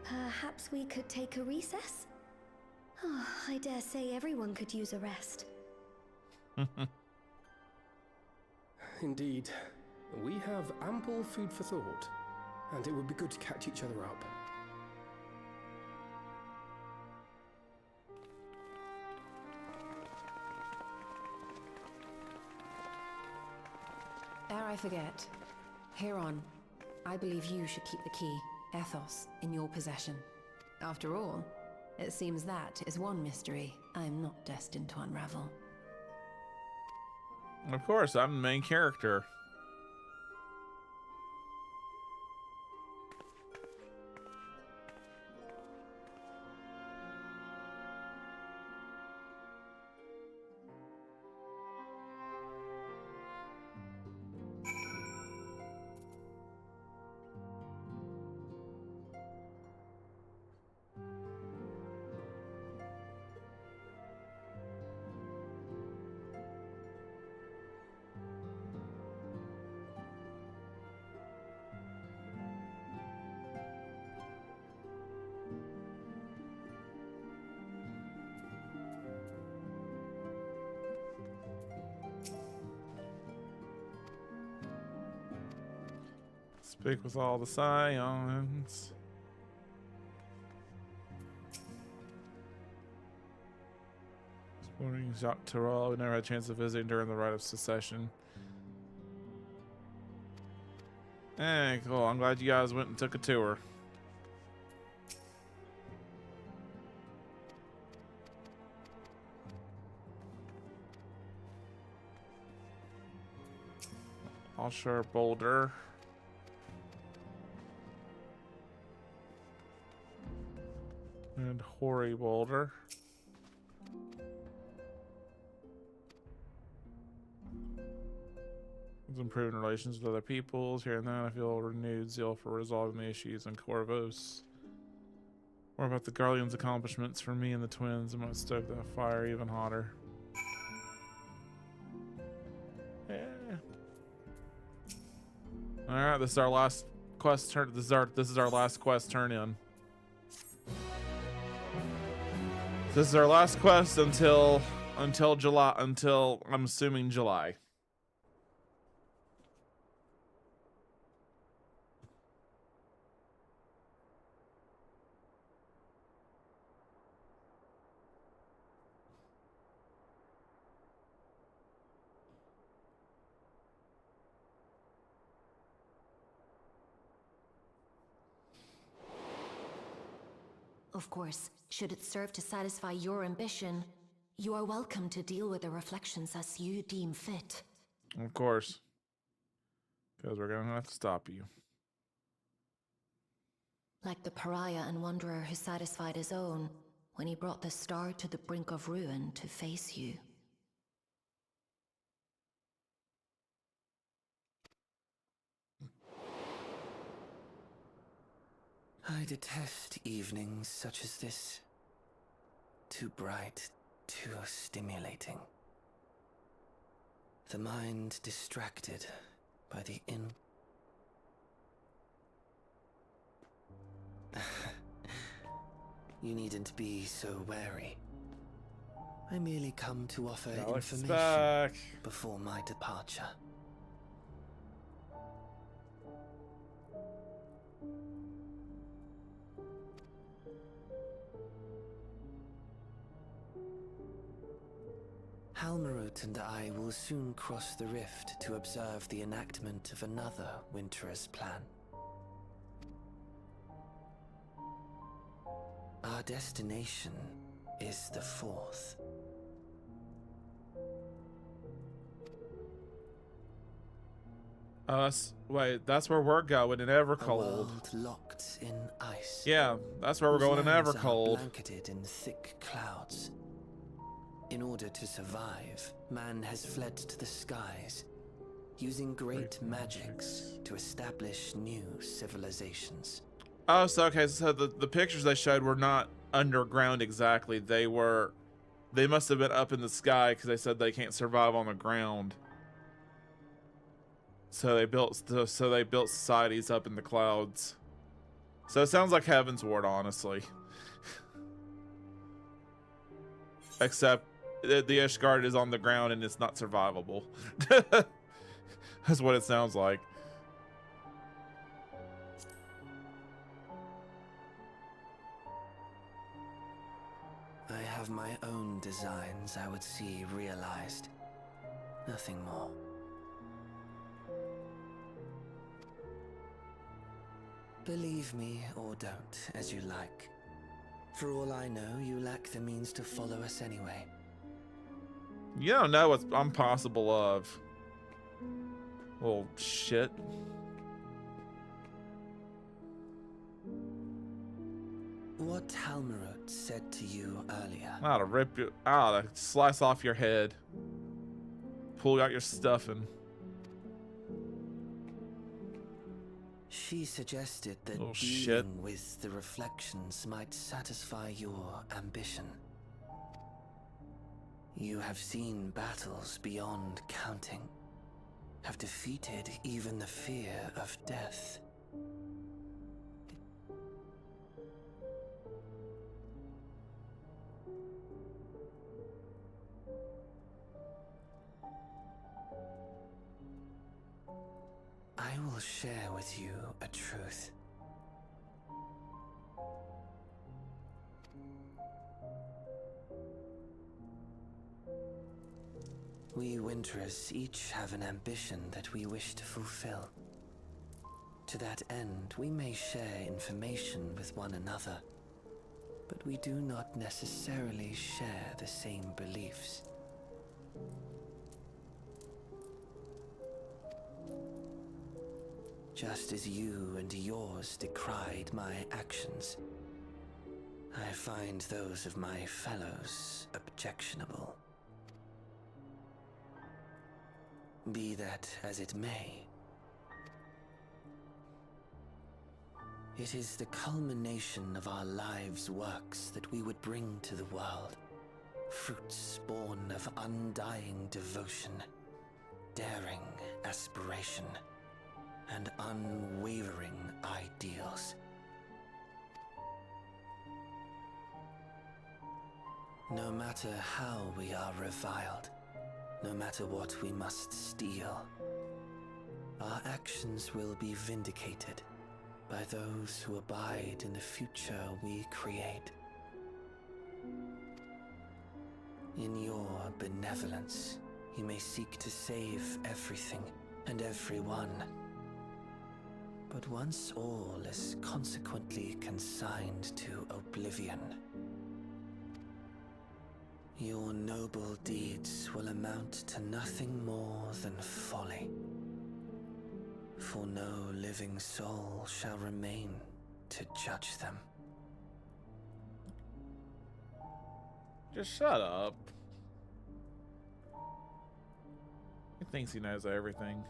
Perhaps we could take a recess? Oh, I dare say everyone could use a rest. Indeed. We have ample food for thought, and it would be good to catch each other up. Ere I forget, Heron, I believe you should keep the key, Ethos, in your possession. After all, it seems that is one mystery I am not destined to unravel. Of course, I'm the main character. Speak with all the scions. Exploring Jacques Terrell. We never had a chance of visiting during the Rite of Secession. Hey, cool. I'm glad you guys went and took a tour. Offshore Boulder. And Hoary Boulder. Improving relations with other peoples. Here and then I feel renewed zeal for resolving the issues in Corvus. More about the Guardian's accomplishments for me and the twins. I'm gonna stoke that fire even hotter. Yeah. All right, this is our last quest turn. This is our last quest turn in. This is our last quest until July. Until I'm assuming July. Of course, should it serve to satisfy your ambition, you are welcome to deal with the reflections as you deem fit. Of course. Because we're gonna have to stop you. Like the pariah and wanderer who satisfied his own when he brought the star to the brink of ruin to face you. I detest evenings such as this. Too bright, too stimulating. The mind distracted by the You needn't be so wary. I merely come to offer information before my departure. Halmarut and I will soon cross the rift to observe the enactment of another Winter's plan. Our destination is the fourth. Wait, that's where we're going in Evercold. A world locked in ice. Yeah, that's where we're going in Lands are Evercold. blanketed in thick clouds. In order to survive, man has fled to the skies, using great magics to establish new civilizations. Oh, so okay, so the pictures they showed were not underground exactly. They must have been up in the sky because they said they can't survive on the ground. So they built societies up in the clouds. So it sounds like Heaven's Ward, honestly. Except the Ishgard is on the ground and it's not survivable. That's what it sounds like. I have my own designs I would see realized. Nothing more. Believe me or don't, as you like. For all I know, you lack the means to follow us anyway. You don't know what I'm possible of. Well, shit. What Halmarut said to you earlier. I ought to rip you. I ought to slice off your head. Pull out your stuffing. She suggested that dealing with the reflections might satisfy your ambition. You have seen battles beyond counting, have defeated even the fear of death. I will share with you a truth. We Winterers each have an ambition that we wish to fulfill. To that end, we may share information with one another, but we do not necessarily share the same beliefs. Just as you and yours decried my actions, I find those of my fellows objectionable. Be that as it may, It is the culmination of our lives' works that we would bring to the world. Fruits born of undying devotion, daring aspiration, and unwavering ideals. No matter how we are reviled, no matter what we must steal, our actions will be vindicated by those who abide in the future we create. In your benevolence, you may seek to save everything and everyone. But once all is consequently consigned to oblivion, your noble deeds will amount to nothing more than folly. For no living soul shall remain to judge them. Just shut up. He thinks he knows everything.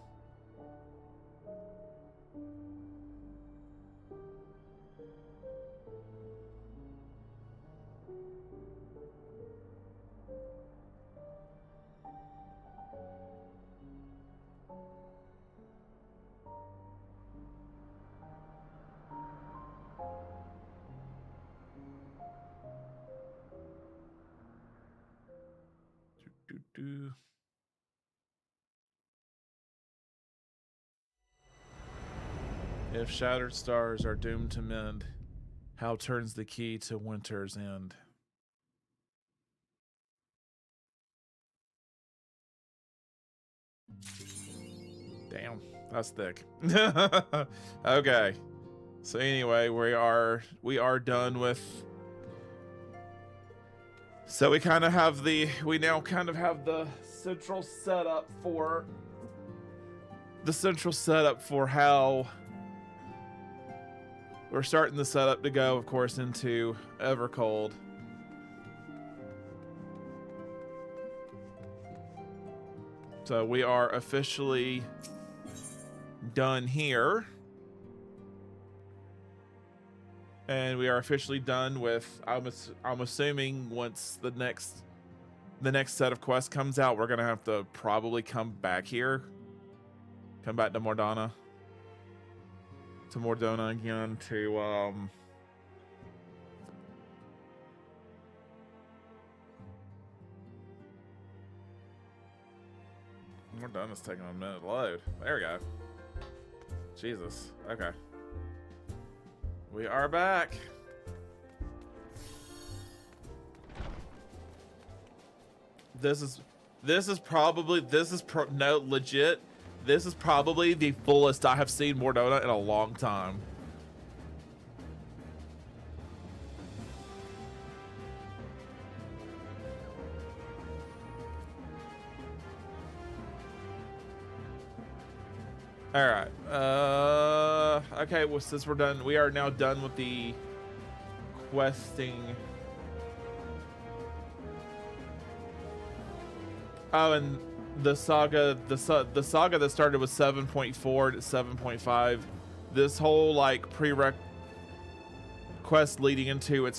Do. If shattered stars are doomed to mend, how turns the key to winter's end? Damn, that's thick. Okay. So anyway, we are done with. So we now kind of have the central setup for how we're starting the setup to go, of course, into Evercold. So we are officially done here. And we are officially done with, I'm assuming once the next set of quests comes out, we're going to have to probably come back here. Come back to Mordana. To Mordana again to, Mordana's taking a minute to load. There we go. Jesus. Okay. We are back. This is probably this is probably the fullest I have seen Mordona in a long time. All right. Okay. Well, since we're done, we are now done with the questing. Oh, and the saga that started with 7.4 to 7.5. This whole like prereq quest leading into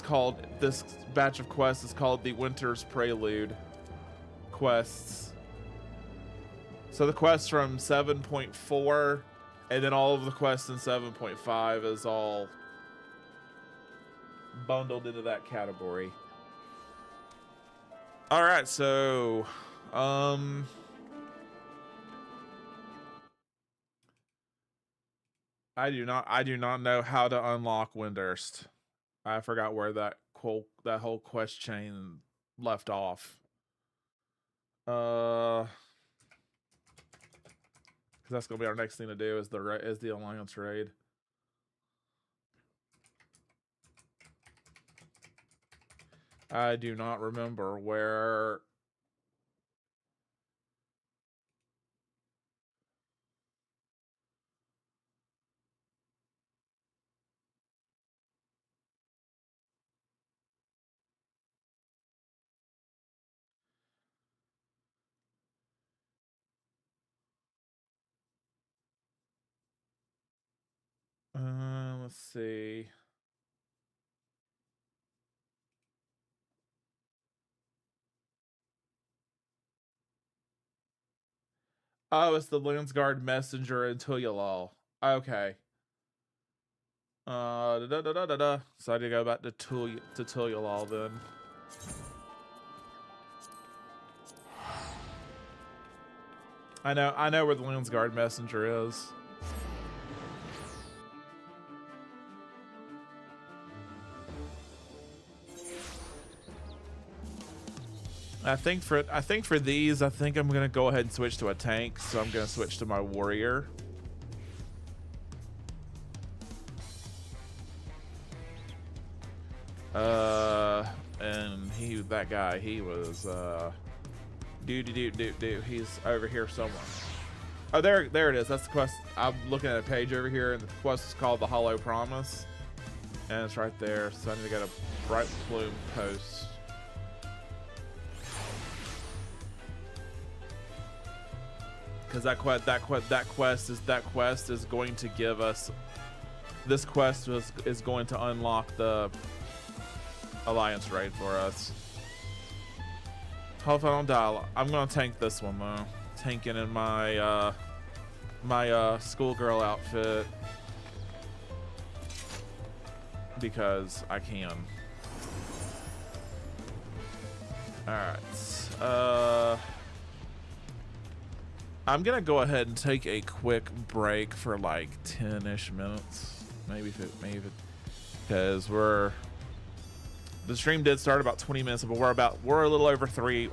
this batch of quests is called the Winter's Prelude quests. So the quests from 7.4 and then all of the quests in 7.5 is all bundled into that category. All right, so I do not know how to unlock Windurst. I forgot where that whole quest chain left off. Because that's gonna be our next thing to do is the Alliance raid. I do not remember where. Let's see. Oh, it's the Landsguard messenger in Tuyalal. Okay. So I need to go back to Tuyalal then. I know where the Landsguard messenger is. I think for these, I think I'm gonna go ahead and switch to a tank. So I'm gonna switch to my warrior. And that guy, he was he's over here somewhere. Oh, there it is. That's the quest. I'm looking at a page over here, and the quest is called the Hollow Promise, and it's right there. So I need to get a bright plume post. Because that quest is going to give us. This quest is going to unlock the Alliance raid for us. Hope I don't die. I'm gonna tank this one though. Tanking in my schoolgirl outfit because I can. All right. I'm gonna go ahead and take a quick break for like 10-ish minutes, maybe because the stream did start about 20 minutes, but we're a little over 3,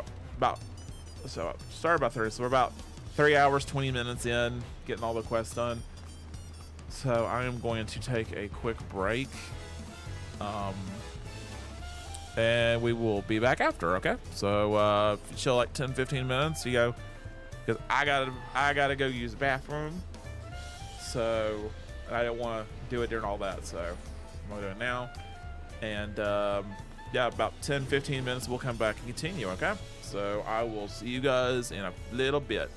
started about 30, so we're about 3 hours 20 minutes in getting all the quests done. So I am going to take a quick break, and we will be back after. Okay, so if you chill like 10-15 minutes, you go. Because I gotta go use the bathroom, so I don't want to do it during all that. So I'm gonna do it now, and yeah, about 10-15 minutes we'll come back and continue. Okay, so I will see you guys in a little bit.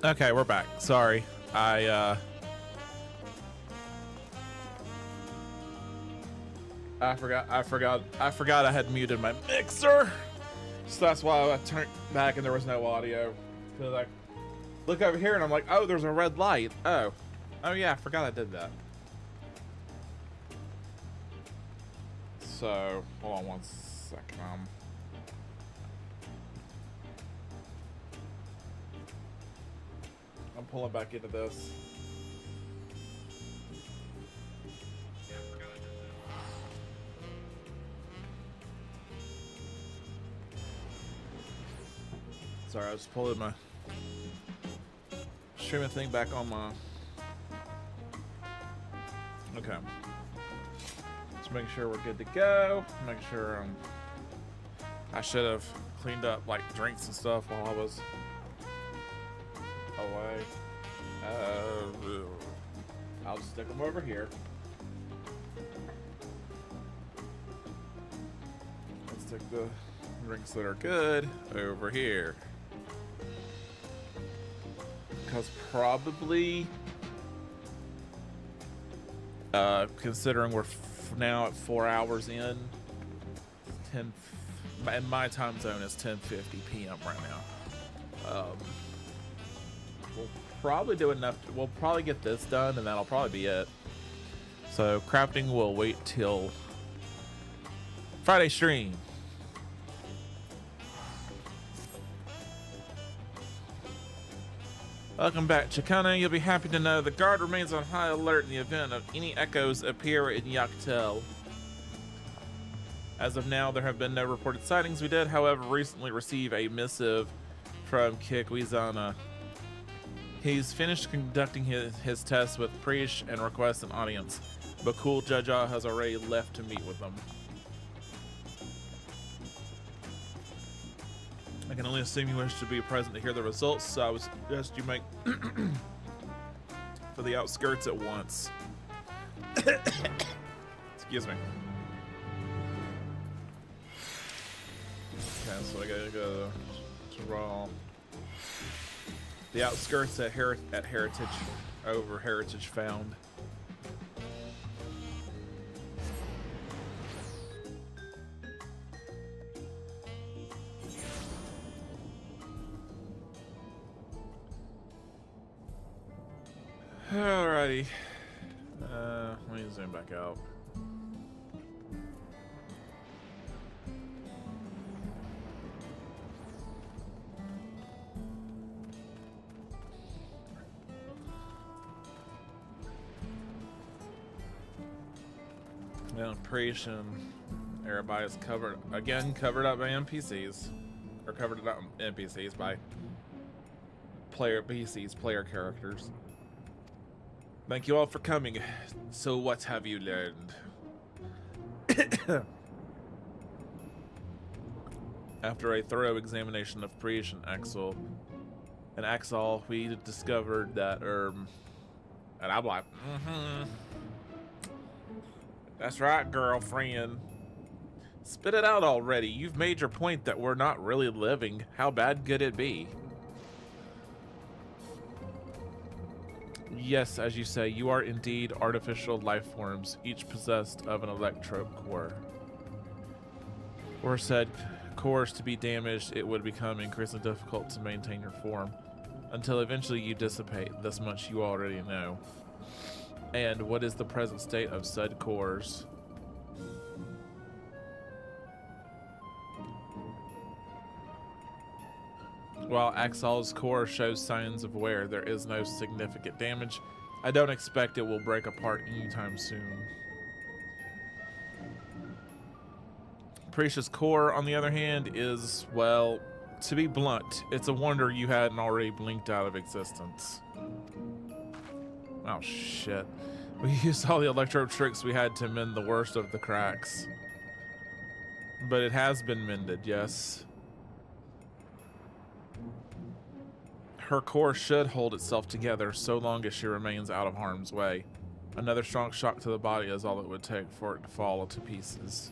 Okay, we're back. Sorry. I forgot I had muted my mixer. So that's why I turned back and there was no audio. Cause I look over here and I'm like, oh, there's a red light. Oh yeah, I forgot I did that. So hold on one second. I'm pulling back into this. Sorry, I was pulling my streaming thing back on my. Okay. Just make sure we're good to go. Make sure I should have cleaned up like drinks and stuff while I was away. I'll just stick them over here. Let's stick the drinks that are good over here. Because probably, considering we're now at 4 hours in, and my time zone is 10:50 p.m. right now. We'll probably do enough. We'll probably get this done, and that'll probably be it. So crafting will wait till Friday stream. Welcome back, Chicana. You'll be happy to know the guard remains on high alert in the event of any echoes appear in Yaktel. As of now, there have been no reported sightings. We did, however, recently receive a missive from Kikwizana. He's finished conducting his tests with Prish and requests an audience. Bakul Jaja has already left to meet with them. I can only assume you wish to be present to hear the results, so I would suggest you make for the outskirts at once. Excuse me. Okay, so I gotta go to Raw. The outskirts at Heritage, over Heritage Found. Alrighty. Let me zoom back out. Prish and everybody is covered up by NPCs, or covered up NPCs by player characters. Thank you all for coming. So what have you learned? After a thorough examination of Prish and Axel, we discovered that and I'm like, that's right, girlfriend. Spit it out already. You've made your point that we're not really living. How bad could it be? Yes, as you say, you are indeed artificial life forms, each possessed of an electrope core. Or said cores to be damaged, it would become increasingly difficult to maintain your form, until eventually you dissipate. This much you already know. And what is the present state of said cores? While Axel's core shows signs of wear, there is no significant damage. I don't expect it will break apart anytime soon. Precious core, on the other hand, is, well, to be blunt, it's a wonder you hadn't already blinked out of existence. Oh shit. We used all the electro tricks we had to mend the worst of the cracks. But it has been mended, yes. Her core should hold itself together so long as she remains out of harm's way. Another strong shock to the body is all it would take for it to fall to pieces.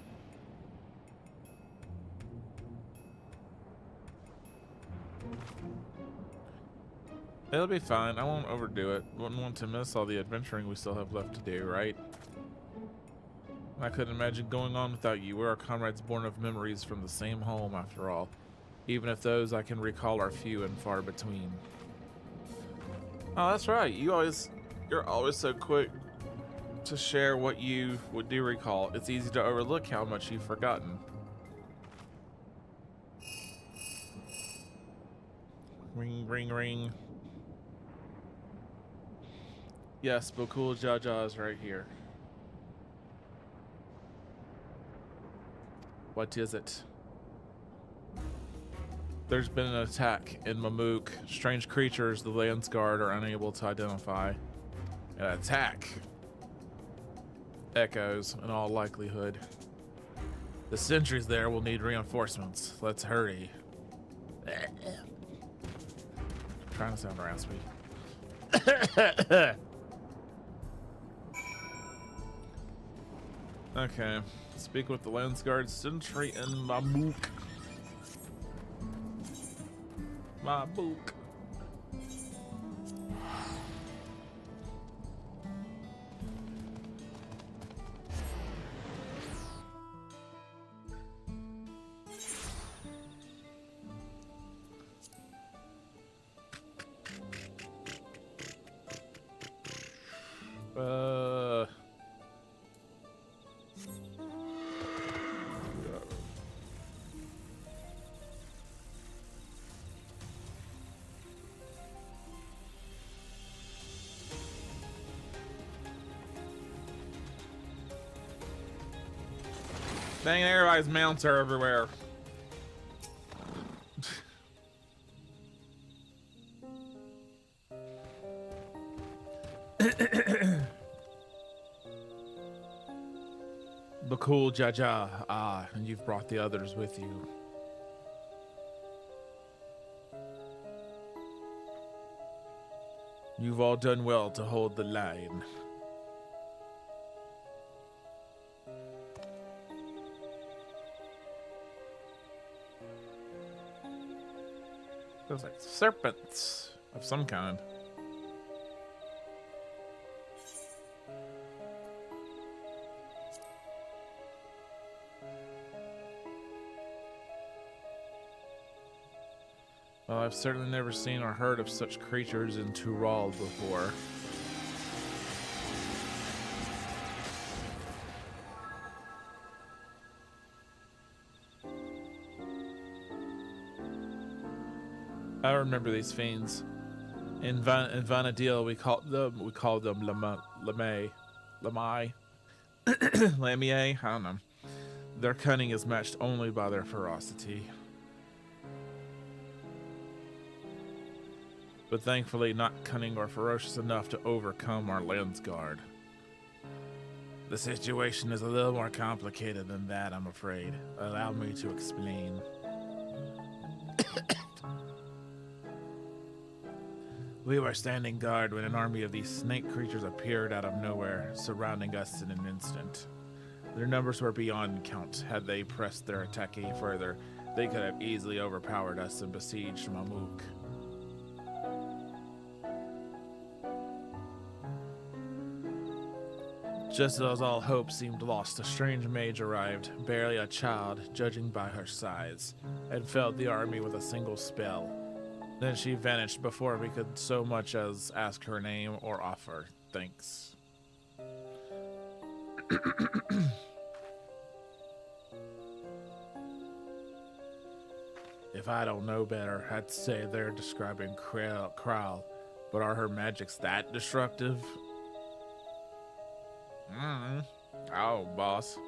It'll be fine. I won't overdo it. Wouldn't want to miss all the adventuring we still have left to do, right? I couldn't imagine going on without you. We're our comrades born of memories from the same home, after all. Even if those I can recall are few and far between. Oh, that's right. You're always so quick to share what you do recall. It's easy to overlook how much you've forgotten. Ring, ring, ring. Yes, Bokul Jaja is right here. What is it? There's been an attack in Mamook. Strange creatures the Landsguard are unable to identify. An attack. Echoes, in all likelihood. The sentries there will need reinforcements. Let's hurry. Trying to sound raspy. Okay. Speak with the Landsguard sentry in Mamook. Mamook. Dang, everybody's mounts are everywhere. Bakul Jaja. Ah, and you've brought the others with you. You've all done well to hold the line. Feels like serpents of some kind. Well, I've certainly never seen or heard of such creatures in Tural before. I remember these fiends. In Vanadil, we call them Lamay. Lamier? I don't know. Their cunning is matched only by their ferocity. But thankfully not cunning or ferocious enough to overcome our Landsguard. The situation is a little more complicated than that, I'm afraid. Allow me to explain. We were standing guard when an army of these snake creatures appeared out of nowhere, surrounding us in an instant. Their numbers were beyond count. Had they pressed their attack any further, they could have easily overpowered us and besieged Mamook. Just as all hope seemed lost, a strange mage arrived, barely a child, judging by her size, and felled the army with a single spell. Then she vanished before we could so much as ask her name or offer thanks. If I don't know better, I'd say they're describing Kral, but are her magics that destructive? Oh, boss.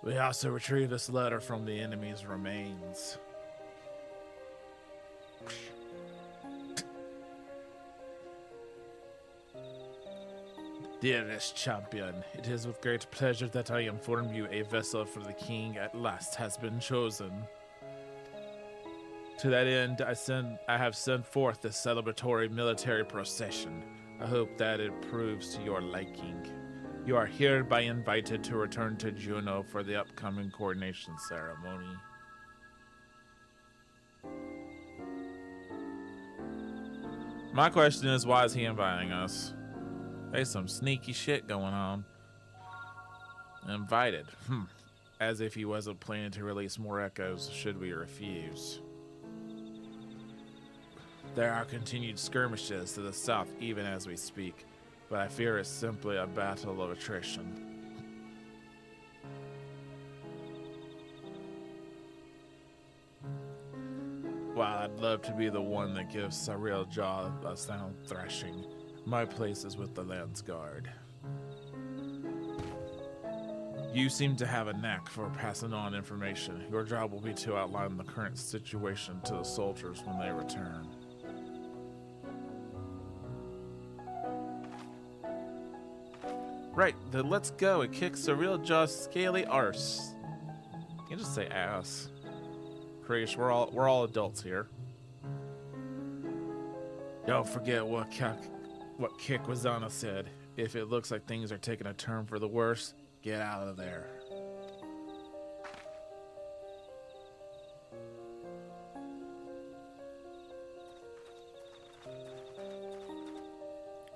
We also retrieved this letter from the enemy's remains. Dearest champion, it is with great pleasure that I inform you a vessel for the king at last has been chosen. To that end, I have sent forth this celebratory military procession. I hope that it proves to your liking. You are hereby invited to return to Juneau for the upcoming coronation ceremony. My question is, why is he inviting us? There's some sneaky shit going on. Invited. As if he wasn't planning to release more echoes should we refuse. There are continued skirmishes to the south even as we speak, but I fear it's simply a battle of attrition. While I'd love to be the one that gives Cyril Jaw a sound thrashing, my place is with the Lance Guard. You seem to have a knack for passing on information. Your job will be to outline the current situation to the soldiers when they return. Right, then let's go and kick Cyril Jaw's scaly arse. You can just say ass. Krish, we're all adults here. Don't forget what Kick Wazana said. If it looks like things are taking a turn for the worse, get out of there.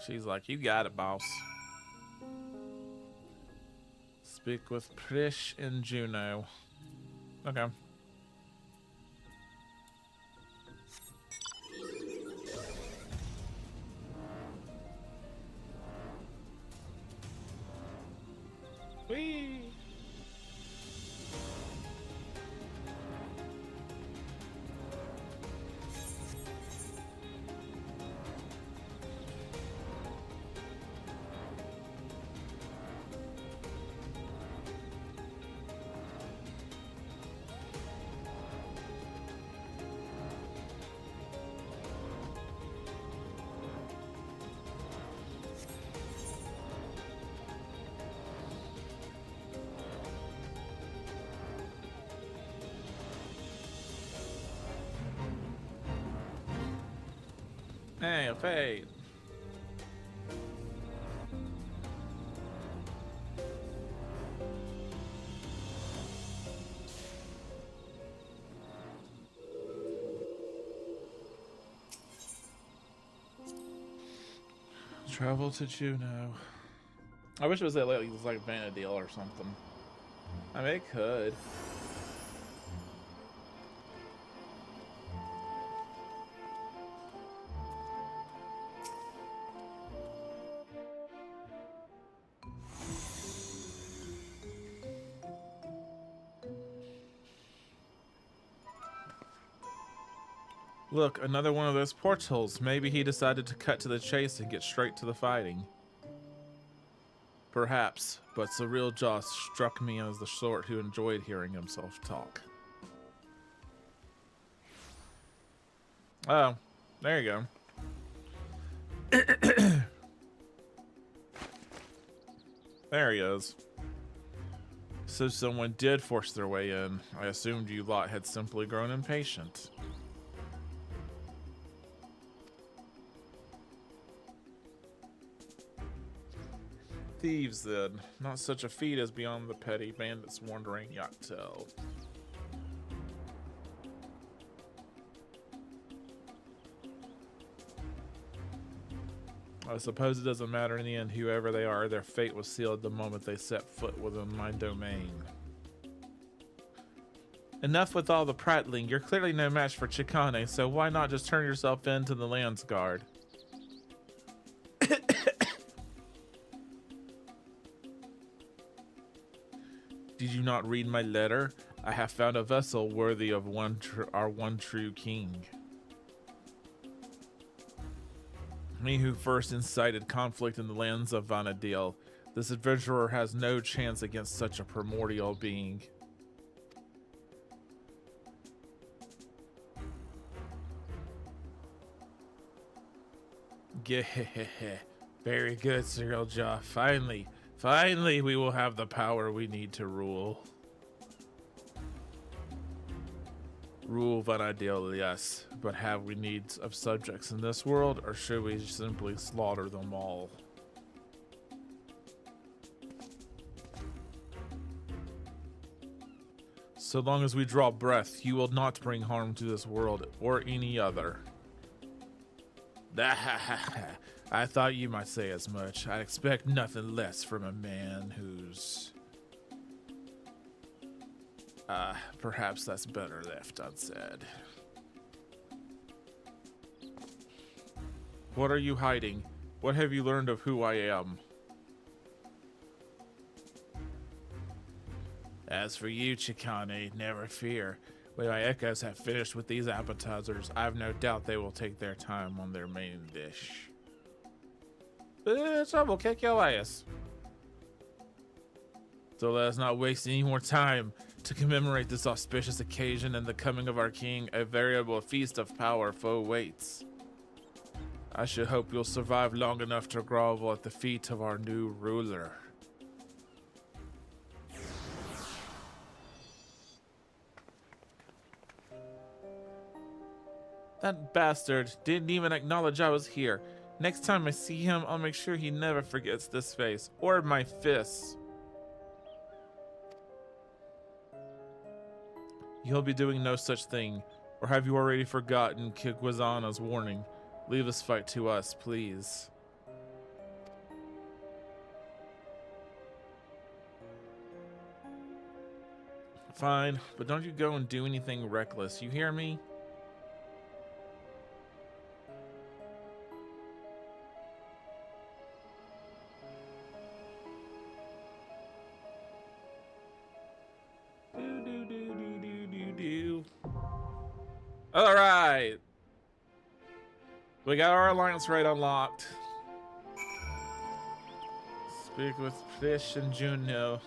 She's like, you got it, boss. Speak with Prish and Juno. Okay. Whee! Hey, a fade. Travel to Juno. I wish it was like Vanadil or something. I mean, it could. Look, another one of those portals. Maybe he decided to cut to the chase and get straight to the fighting. Perhaps, but Cyril Jaw struck me as the sort who enjoyed hearing himself talk. Oh, there you go. There he is. So someone did force their way in. I assumed you lot had simply grown impatient. Thieves, then. Not such a feat as beyond the petty bandits wandering Yachtell. I suppose it doesn't matter in the end. Whoever they are, their fate was sealed the moment they set foot within my domain. Enough with all the prattling. You're clearly no match for Chikane, so why not just turn yourself in to the Lance Guard? Did you not read my letter? I have found a vessel worthy of our one true king. Me who first incited conflict in the lands of Vanadil. This adventurer has no chance against such a primordial being. Very good, Cyril Jaw. Finally, we will have the power we need to rule. Rule Vanadil, yes, but have we needs of subjects in this world, or should we simply slaughter them all? So long as we draw breath, you will not bring harm to this world or any other. I thought you might say as much. I'd expect nothing less from a man who's... perhaps that's better left unsaid. What are you hiding? What have you learned of who I am? As for you, Chikane, never fear. When my echoes have finished with these appetizers, I have no doubt they will take their time on their main dish. Bitch, I will kick your ass. So let us not waste any more time. To commemorate this auspicious occasion and the coming of our king, a veritable feast of power foe waits. I should hope you'll survive long enough to grovel at the feet of our new ruler. That bastard didn't even acknowledge I was here. Next time I see him, I'll make sure he never forgets this face or my fists. You'll be doing no such thing. Or have you already forgotten Kigwazana's warning? Leave this fight to us, please. Fine, but don't you go and do anything reckless, you hear me? All right, we got our alliance rate unlocked. Speak with Fish and Juno.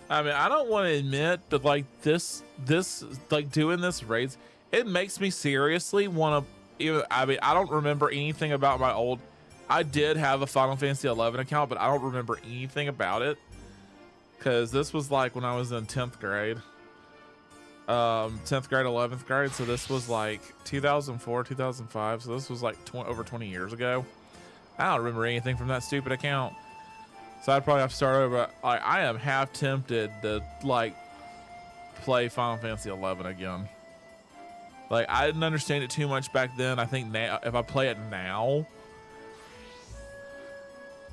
I mean, I don't want to admit, but like this like doing this raids, it makes me seriously want to. I mean, I don't remember anything about my old. I did have a Final Fantasy XI account, but I don't remember anything about it because this was like when I was in 10th grade, 10th grade, 11th grade. So this was like 2004, 2005. So this was like over 20 years ago. I don't remember anything from that stupid account. So I'd probably have to start over. Like, I am half tempted to like play Final Fantasy XI again. Like, I didn't understand it too much back then. I think now, if I play it now,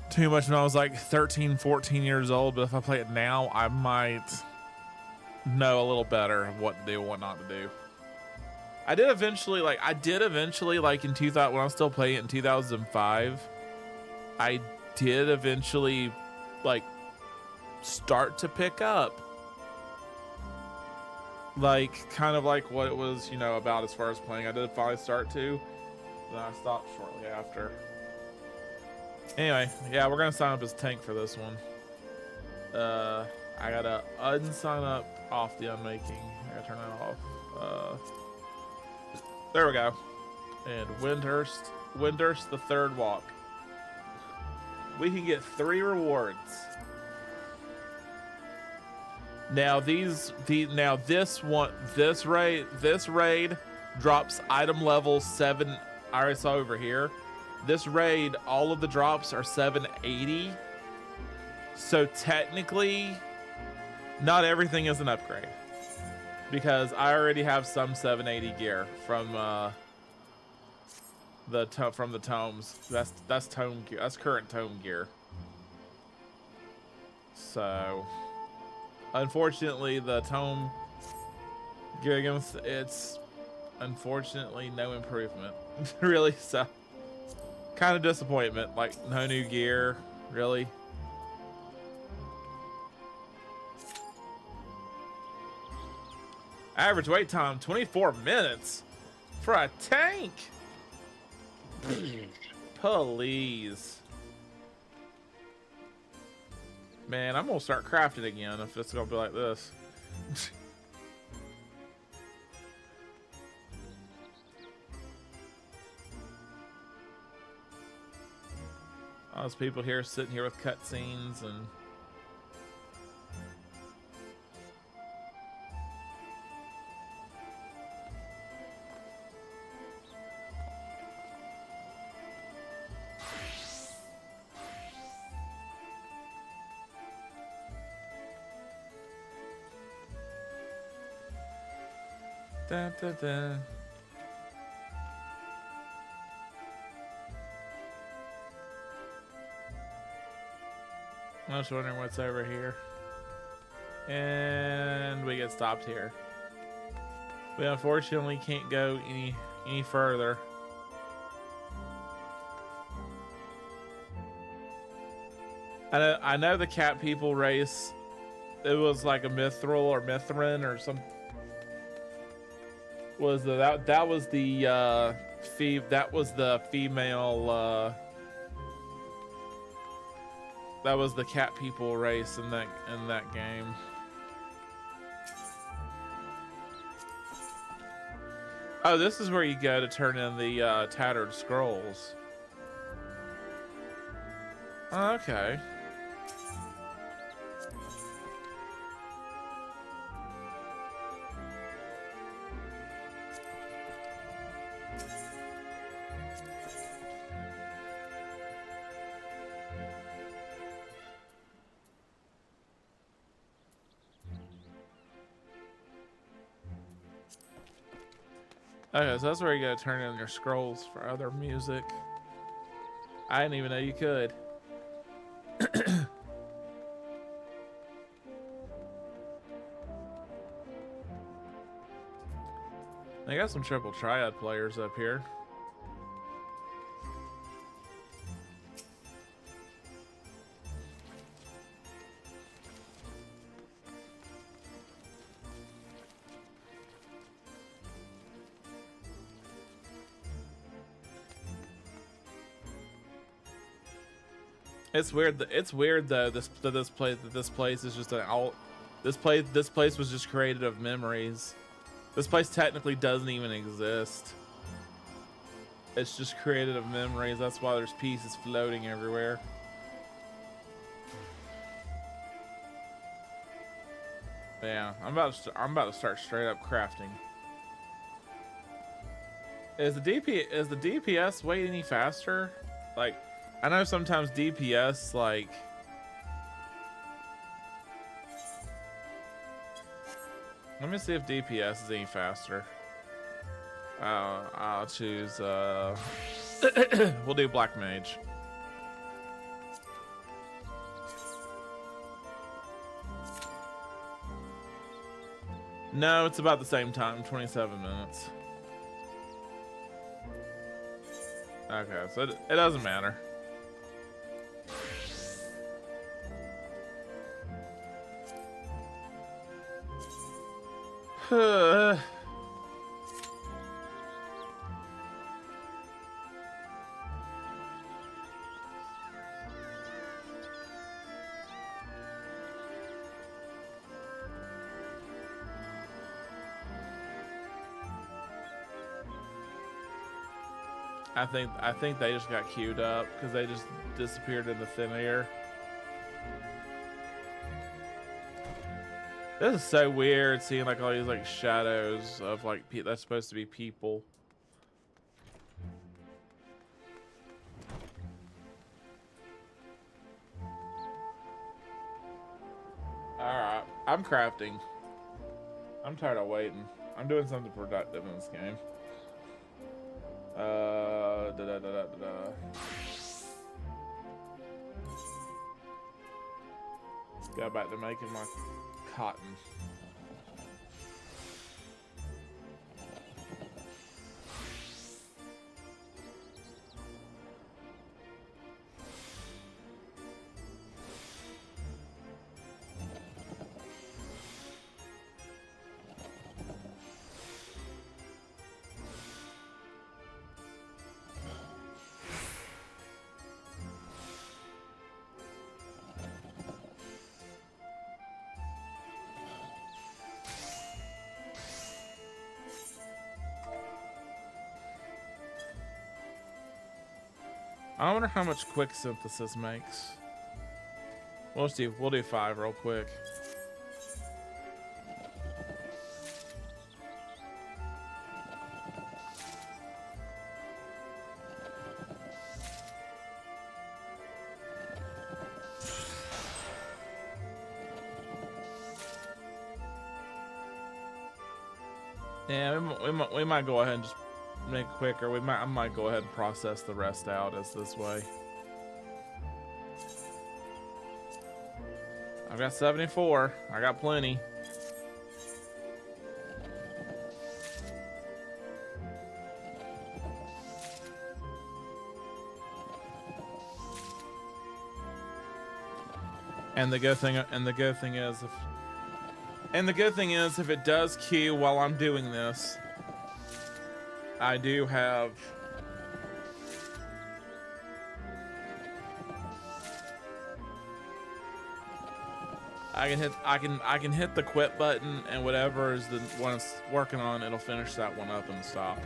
too much when I was like 13, 14 years old. But if I play it now, I might know a little better what to do and what not to do. I did eventually, like in 2000, when I was still playing it in 2005, I did eventually like start to pick up like kind of like what it was, you know, about as far as playing. I did finally start to, then I stopped shortly after. Anyway, yeah, we're gonna sign up as tank for this one. I gotta unsign up off the unmaking. I gotta turn that off. There we go. And Windhurst the third walk. We can get 3 rewards. Now this raid drops item level 7. I already saw over here. This raid, all of the drops are 780. So technically, not everything is an upgrade because I already have some 780 gear from the tomes. That's tome gear. That's current tome gear. So unfortunately the tome gear against it's unfortunately no improvement. Really, so kind of disappointment. Like no new gear, really. Average wait time 24 minutes for a tank. Please. Man, I'm gonna start crafting again if it's gonna be like this. All those people here sitting here with cutscenes and Da, da, da. I'm just wondering what's over here. And we get stopped here. We unfortunately can't go any further. I know the cat people race. It was like a Mithril or Mithrin or some. Was that was the that was the female. That was the cat people race in that game. Oh, this is where you go to turn in the tattered scrolls. Oh, okay. Okay, so that's where you gotta turn in your scrolls for other music. I didn't even know you could. They got some triple triad players up here. It's weird. It's weird though. This place is just an alt. This place was just created of memories. This place technically doesn't even exist. It's just created of memories. That's why there's pieces floating everywhere. But yeah, I'm about to start straight up crafting. Is the DPS way any faster? Like, I know sometimes DPS like. Let me see if DPS is any faster. I'll choose. We'll do Black Mage. No, it's about the same time, 27 minutes. Okay, so it doesn't matter. I think they just got queued up because they just disappeared in the thin air. This is so weird seeing like all these like shadows of like that's supposed to be people. Alright, I'm crafting. I'm tired of waiting. I'm doing something productive in this game. Let's go back to making my cotton. I wonder how much quick synthesis makes. We'll do 5 real quick. Yeah, we might go ahead and just make it quicker. I might go ahead and process the rest out as this way. I've got 74. I got plenty. And the good thing is if it does queue while I'm doing this, I do have I can hit the quit button, and whatever is the one it's working on, it'll finish that one up and stop.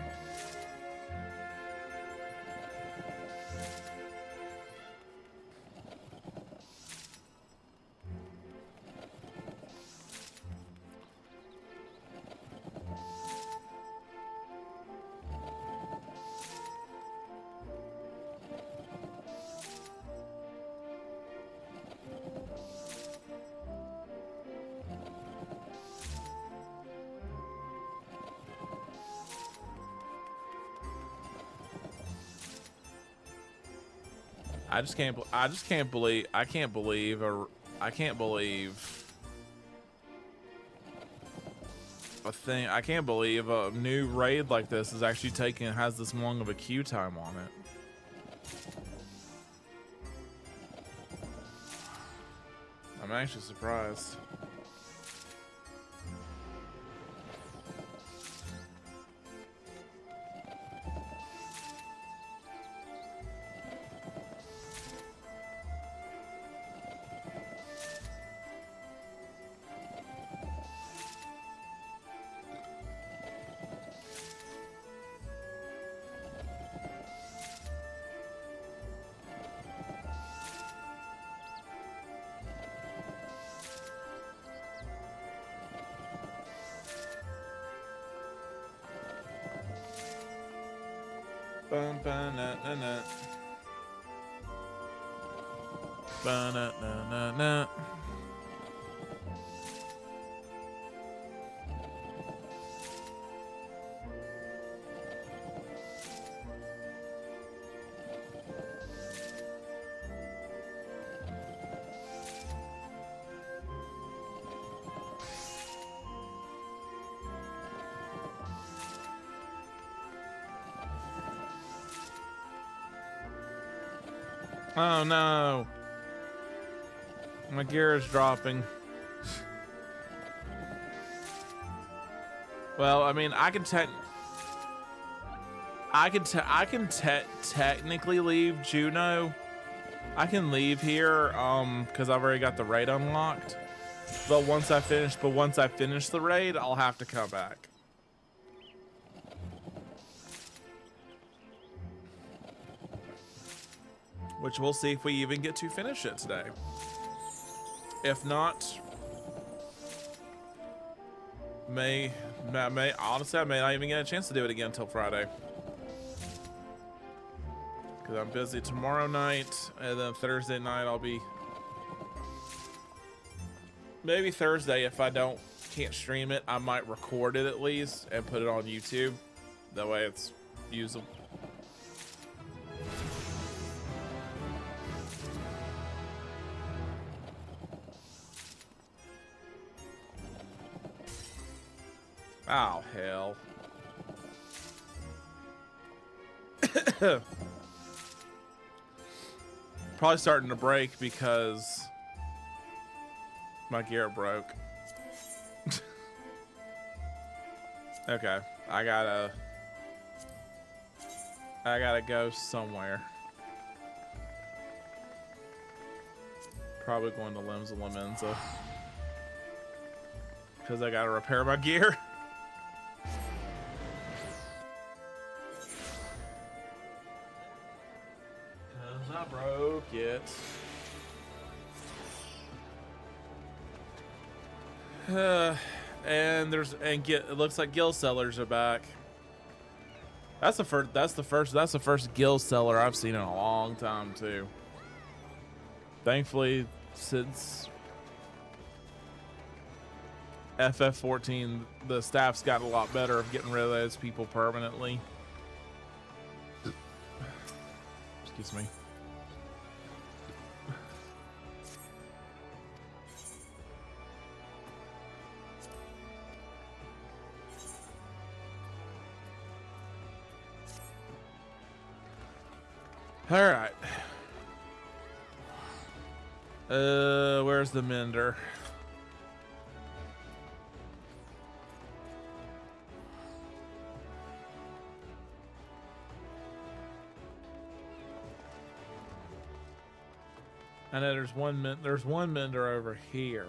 I can't believe a new raid like this is actually has this long of a queue time on it. I'm actually surprised. Ba-na-na-na. Ba-na-na-na-na. Oh no, my gear is dropping. Well, I mean, I can technically leave Juno. I can leave here, because I've already got the raid unlocked. But once I finish the raid, I'll have to come back. Which we'll see if we even get to finish it today. If not, honestly, I may not even get a chance to do it again until Friday. Because I'm busy tomorrow night, and then Thursday night I'll be... Maybe Thursday, if I can't stream it, I might record it at least and put it on YouTube. That way it's usable. Oh, hell. Probably starting to break because my gear broke. Okay, I gotta go somewhere. Probably going to Limbs of Lamenza because I gotta repair my gear. I broke it. It looks like guild sellers are back. That's the first guild seller I've seen in a long time too. Thankfully, since FF14, the staff's got a lot better of getting rid of those people permanently. Excuse me. All right. Where's the mender? I know there's one mender over here.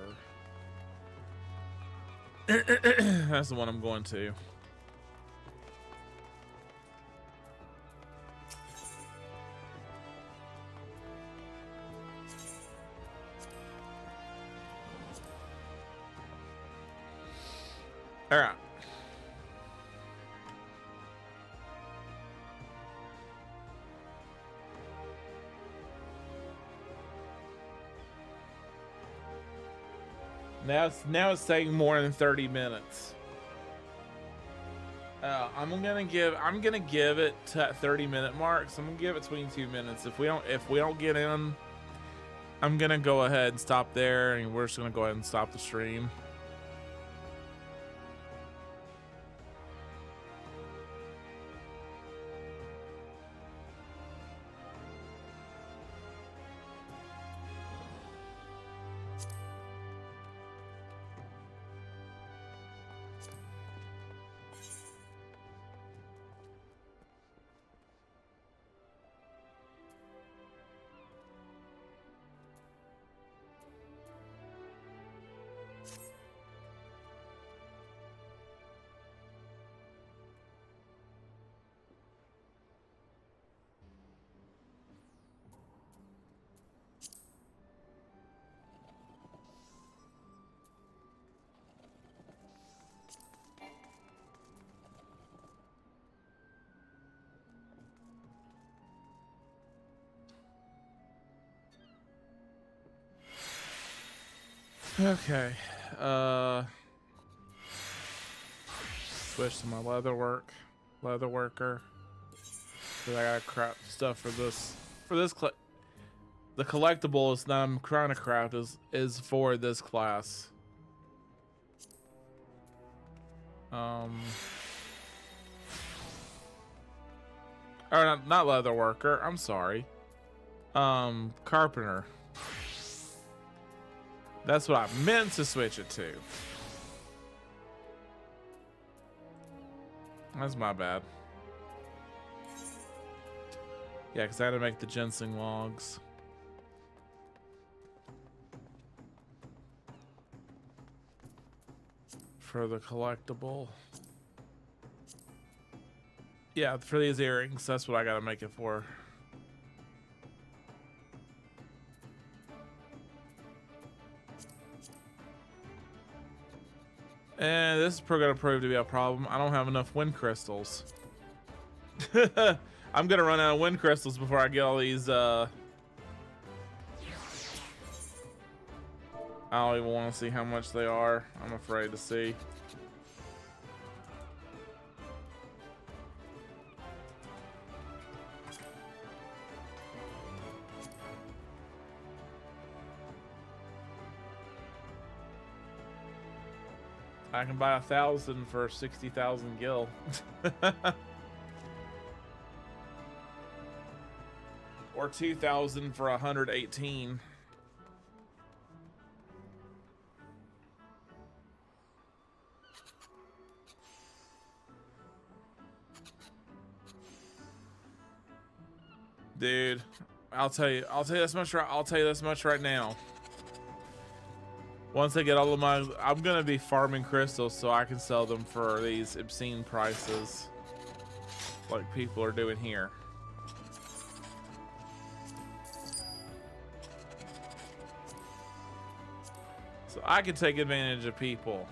That's the one I'm going to. All right. Now it's taking more than 30 minutes. I'm gonna give it to that 30-minute mark. So I'm gonna give it 22 minutes. If we don't get in, I'm gonna go ahead and stop there, and we're just gonna go ahead and stop the stream. Okay. Switch to my leather worker. Cause I gotta craft stuff for this. The collectibles that I'm trying to craft is for this class. Or not leather worker. I'm sorry. Carpenter. That's what I meant to switch it to. That's my bad. Yeah, because I had to make the ginseng logs. For the collectible. Yeah, for these earrings, that's what I gotta make it for. And this is gonna prove to be a problem. I don't have enough wind crystals. I'm gonna run out of wind crystals before I get all these. I don't even want to see how much they are. I'm afraid to see. I can buy 1,000 for 60,000 gil. Or 2,000 for 118. Dude, I'll tell you this much right now. Once I get all of my, I'm gonna be farming crystals so I can sell them for these obscene prices, like people are doing here. So I can take advantage of people.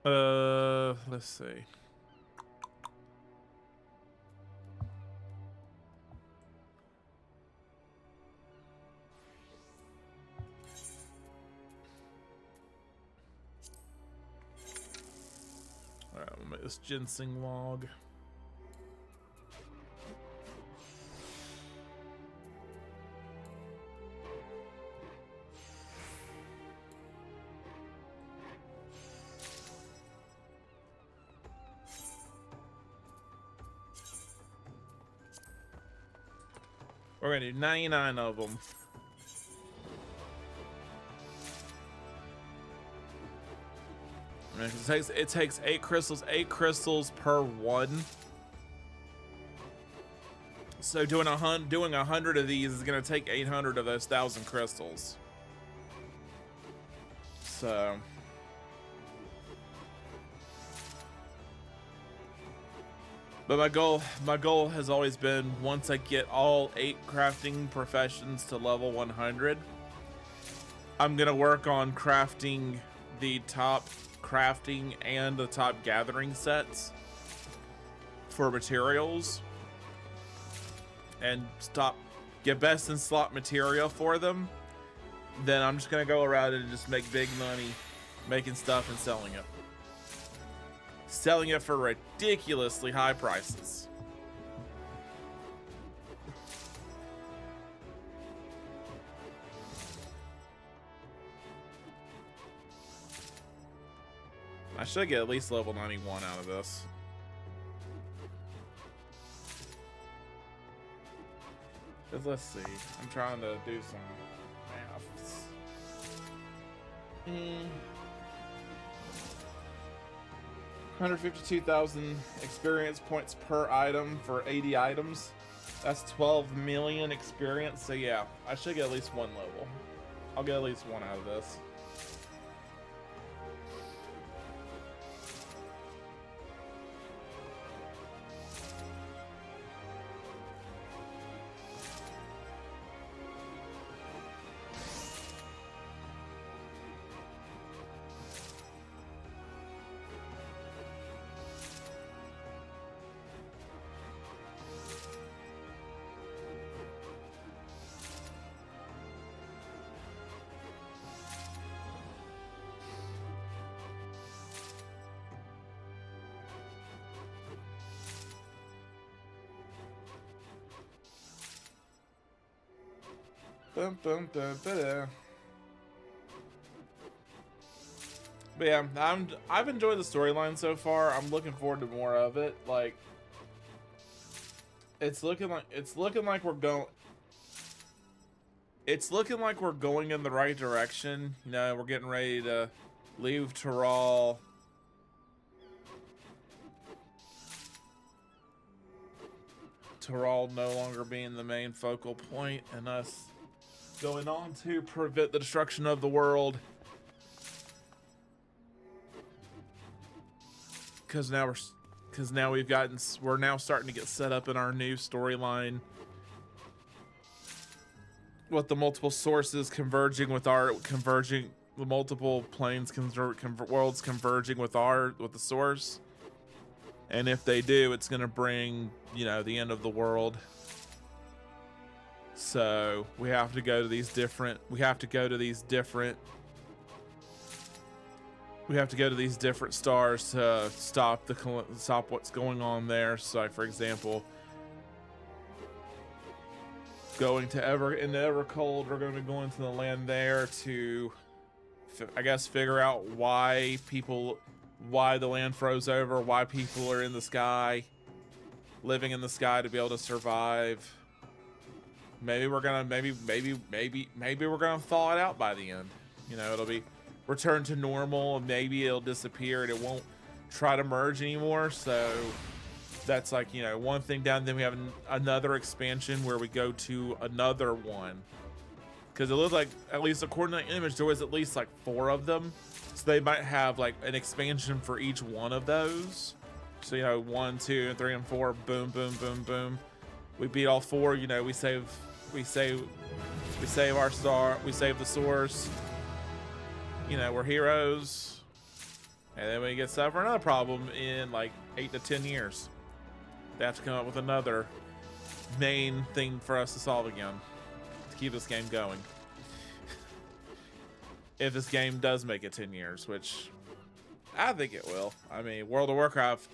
Let's see. Alright, we'll make this ginseng log. We're gonna do 99 of them. It takes 8 crystals per one. So doing 100 of these is gonna take 800 of those 1,000 crystals. So but my goal has always been, once I get all 8 crafting professions to level 100, I'm gonna work on crafting the top crafting and the top gathering sets for materials, and get best in slot material for them. Then I'm just gonna go around and just make big money making stuff and selling it. Selling it for ridiculously high prices. I should get at least level 91 out of this. Cause let's see, I'm trying to do some maths. 152,000 experience points per item for 80 items. That's 12 million experience. So yeah, I should get at least 1 level. I'll get at least 1 out of this. Dun, dun, dun, da-da. But yeah, I've enjoyed the storyline so far. I'm looking forward to more of it. Like, it's looking like we're going in the right direction. You know, we're getting ready to leave Tyrol. Tyrol no longer being the main focal point, and us going on to prevent the destruction of the world. Because now we're now starting to get set up in our new storyline with the multiple sources converging with the multiple planes worlds converging with the source. And if they do, it's gonna bring, you know, the end of the world. So we have to go to these different stars to stop what's going on there. So, like, for example, going to Evercold, we're going to go into the land there to, I guess, figure out why the land froze over, why people are in the sky, living in the sky to be able to survive. Maybe we're gonna thaw it out by the end. You know, it'll be returned to normal, and maybe it'll disappear and it won't try to merge anymore. So that's, like, you know, one thing down. Then we have another expansion where we go to another one, because it looks like, at least according to the image, there was at least like 4 of them. So they might have like an expansion for each one of those. So, you know, 1, 2, 3, and 4. Boom, boom, boom, boom. We beat all 4. You know, we save our star. We save the source. You know, we're heroes. And then we get set for another problem in like 8 to 10 years. They have to come up with another main thing for us to solve again to keep this game going. If this game does make it 10 years, which I think it will. I mean, World of Warcraft's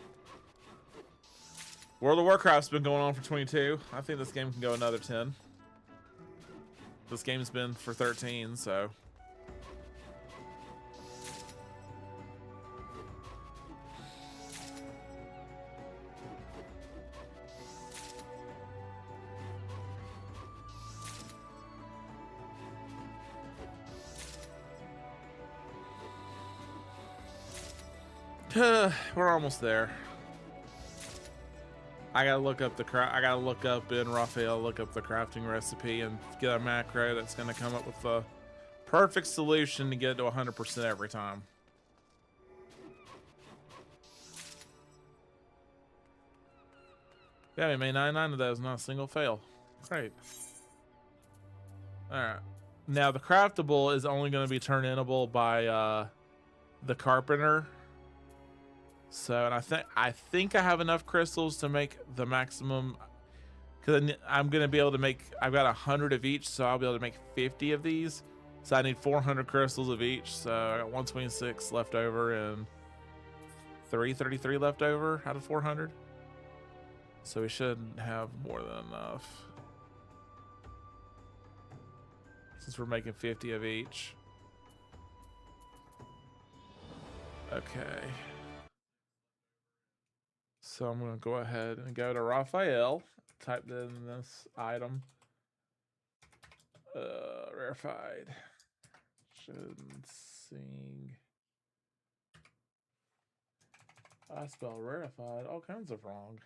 been going on for 22. I think this game can go another 10. This game's been for 13, so. We're almost there. I gotta look up in Raphael, look up the crafting recipe and get a macro that's gonna come up with the perfect solution to get to 100% every time. Yeah, we made 99 of those, not a single fail. Great. Alright. Now the craftable is only gonna be turned inable by the carpenter. So, and I think I have enough crystals to make the maximum, because I'm gonna be able to make. I've got 100 of each, so I'll be able to make 50 of these. So I need 400 crystals of each. So I got 126 left over and 333 left over out of 400. So we should have more than enough since we're making 50 of each. Okay. So I'm going to go ahead and go to Raphael, type in this item, rarefied, ginseng. I spell rarefied all kinds of wrong.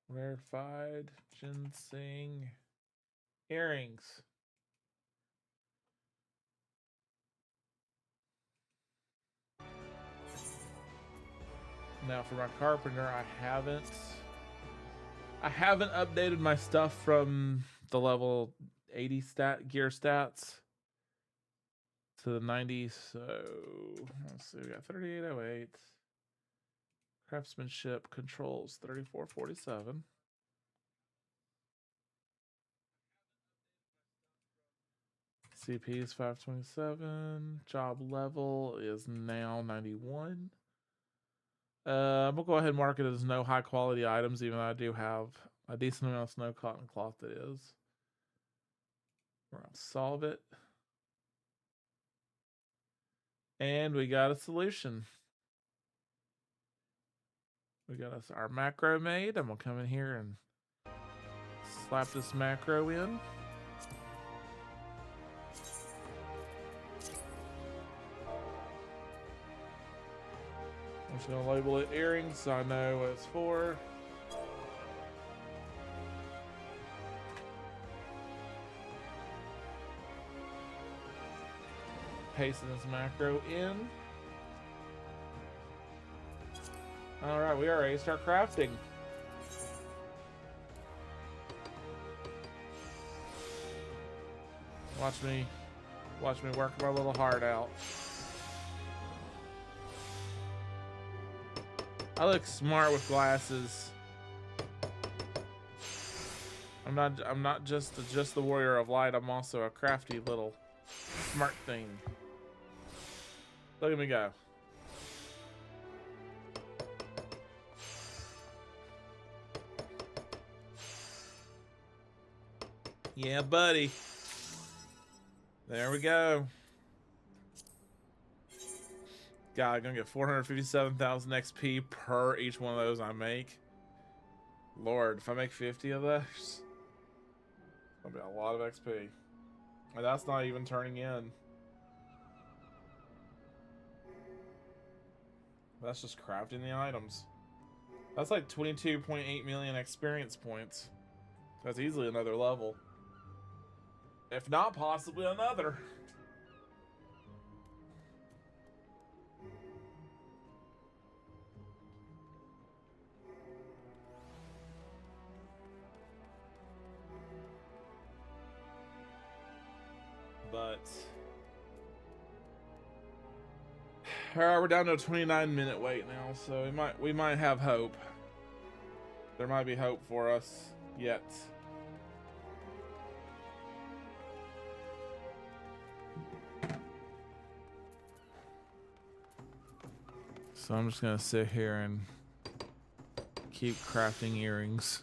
Rarefied ginseng earrings. Now for my carpenter, I haven't updated my stuff from the level 80 gear stats to the 90s. So let's see, we got 3808. Craftsmanship controls 3447. CP is 527. Job level is now 91. I'm gonna go ahead and mark it as no high quality items, even though I do have a decent amount of snow cotton cloth that is. We're gonna solve it. And we got a solution. We got us our macro made. I'm gonna come in here and slap this macro in. I'm just gonna label it earrings so I know what it's for. Pasting this macro in. Alright, we are ready to start crafting. Watch me work my little heart out. I look smart with glasses. I'm not just the warrior of light. I'm also a crafty little smart thing. Look at me go. Yeah, buddy. There we go. God, I'm gonna get 457,000 XP per each one of those I make. Lord, if I make 50 of those, it's gonna be a lot of XP. And that's not even turning in. That's just crafting the items. That's like 22.8 million experience points. That's easily another level. If not, possibly another. But All right, we're down to a 29-minute wait now, so we might have hope. There might be hope for us yet. So I'm just gonna sit here and keep crafting earrings.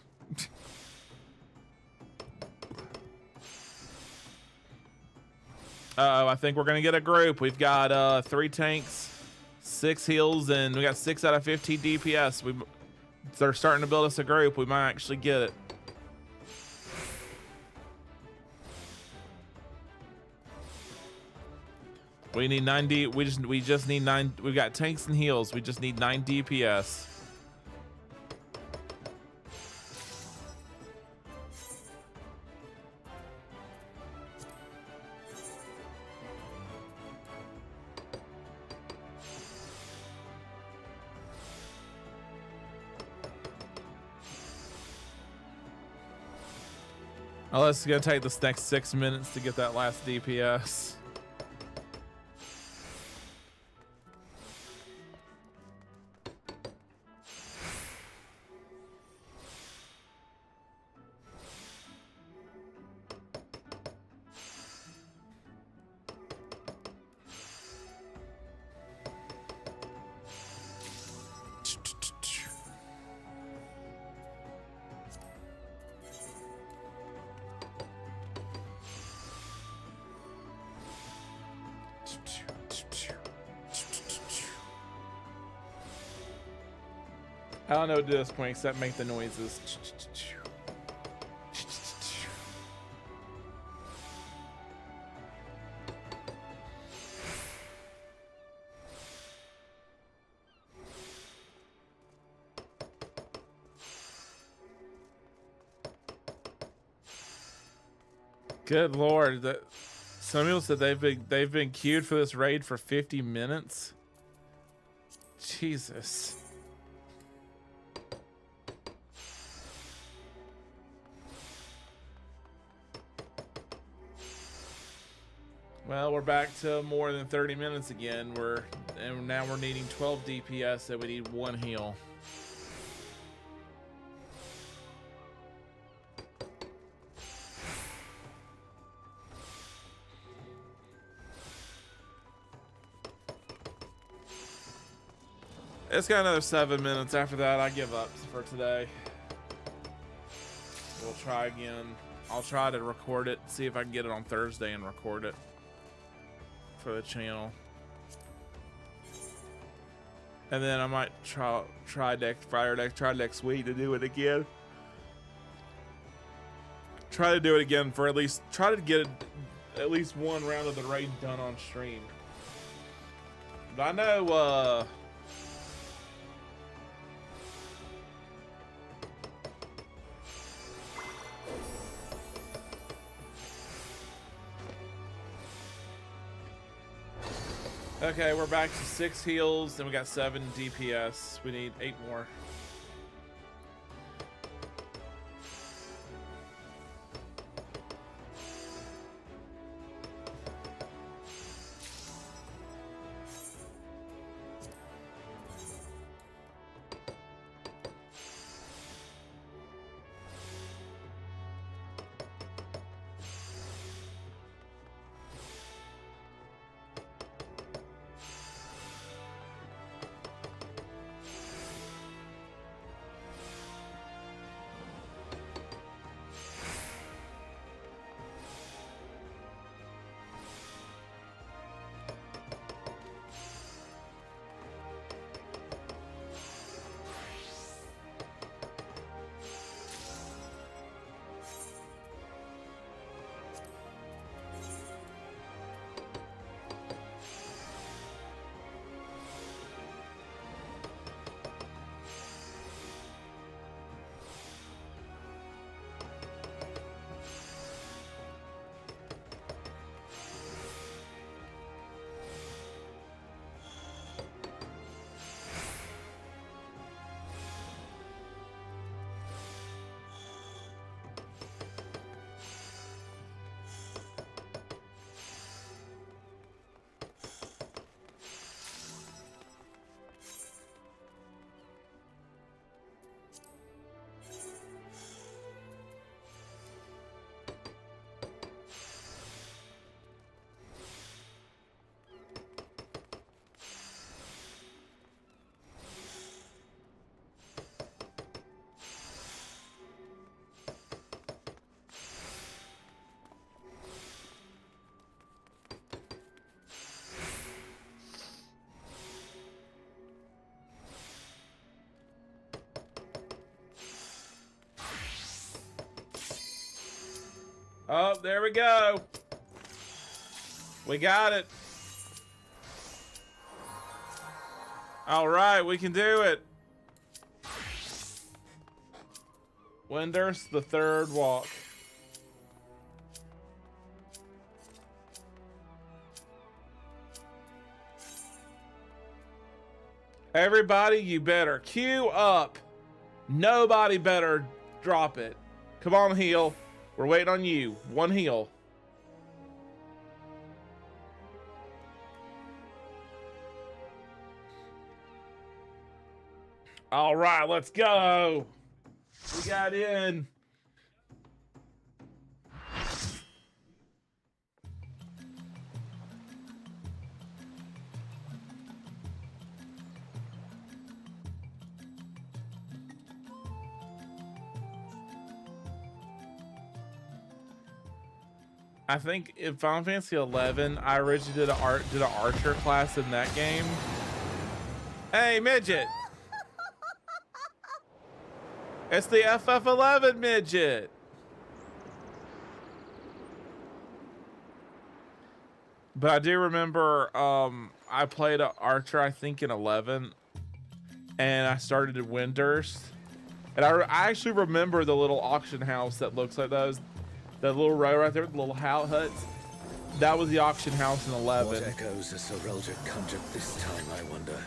Uh-oh, I think we're gonna get a group. We've got 3 tanks, 6 heals, and we got 6 out of 15 DPS. They're starting to build us a group. We might actually get it. We need 9 we just need 9. We've got tanks and heals. We just need 9 DPS. Unless it's gonna take this next 6 minutes to get that last DPS. I don't know what to do at this point except make the noises. Good lord, some people said they've been queued for this raid for 50 minutes. Jesus. Well, we're back to more than 30 minutes again. Now we're needing 12 DPS, and we need 1 heal. It's got another 7 minutes. After that, I give up for today. We'll try again. I'll try to record it, see if I can get it on Thursday and record it for the channel. And then I might try next week to do it again. Try to do it again for try to get at least 1 round of the raid done on stream. But I know okay, we're back to 6 heals, and we got 7 DPS. We need 8 more. Oh, there we go. We got it. All right, we can do it. Windurst, the third walk. Everybody, you better queue up. Nobody better drop it. Come on, heal. We're waiting on you. One heal. All right, let's go. We got in. I think in Final Fantasy XI, I originally did an archer class in that game. Hey, midget! It's the FF11 midget. But I do remember I played an archer, I think in 11, and I started at Windurst. And I actually remember the little auction house that looks like those. That little row right there, the little huts. That was the auction house in 11. What echoes has Sir Roger conjured this time, I wonder?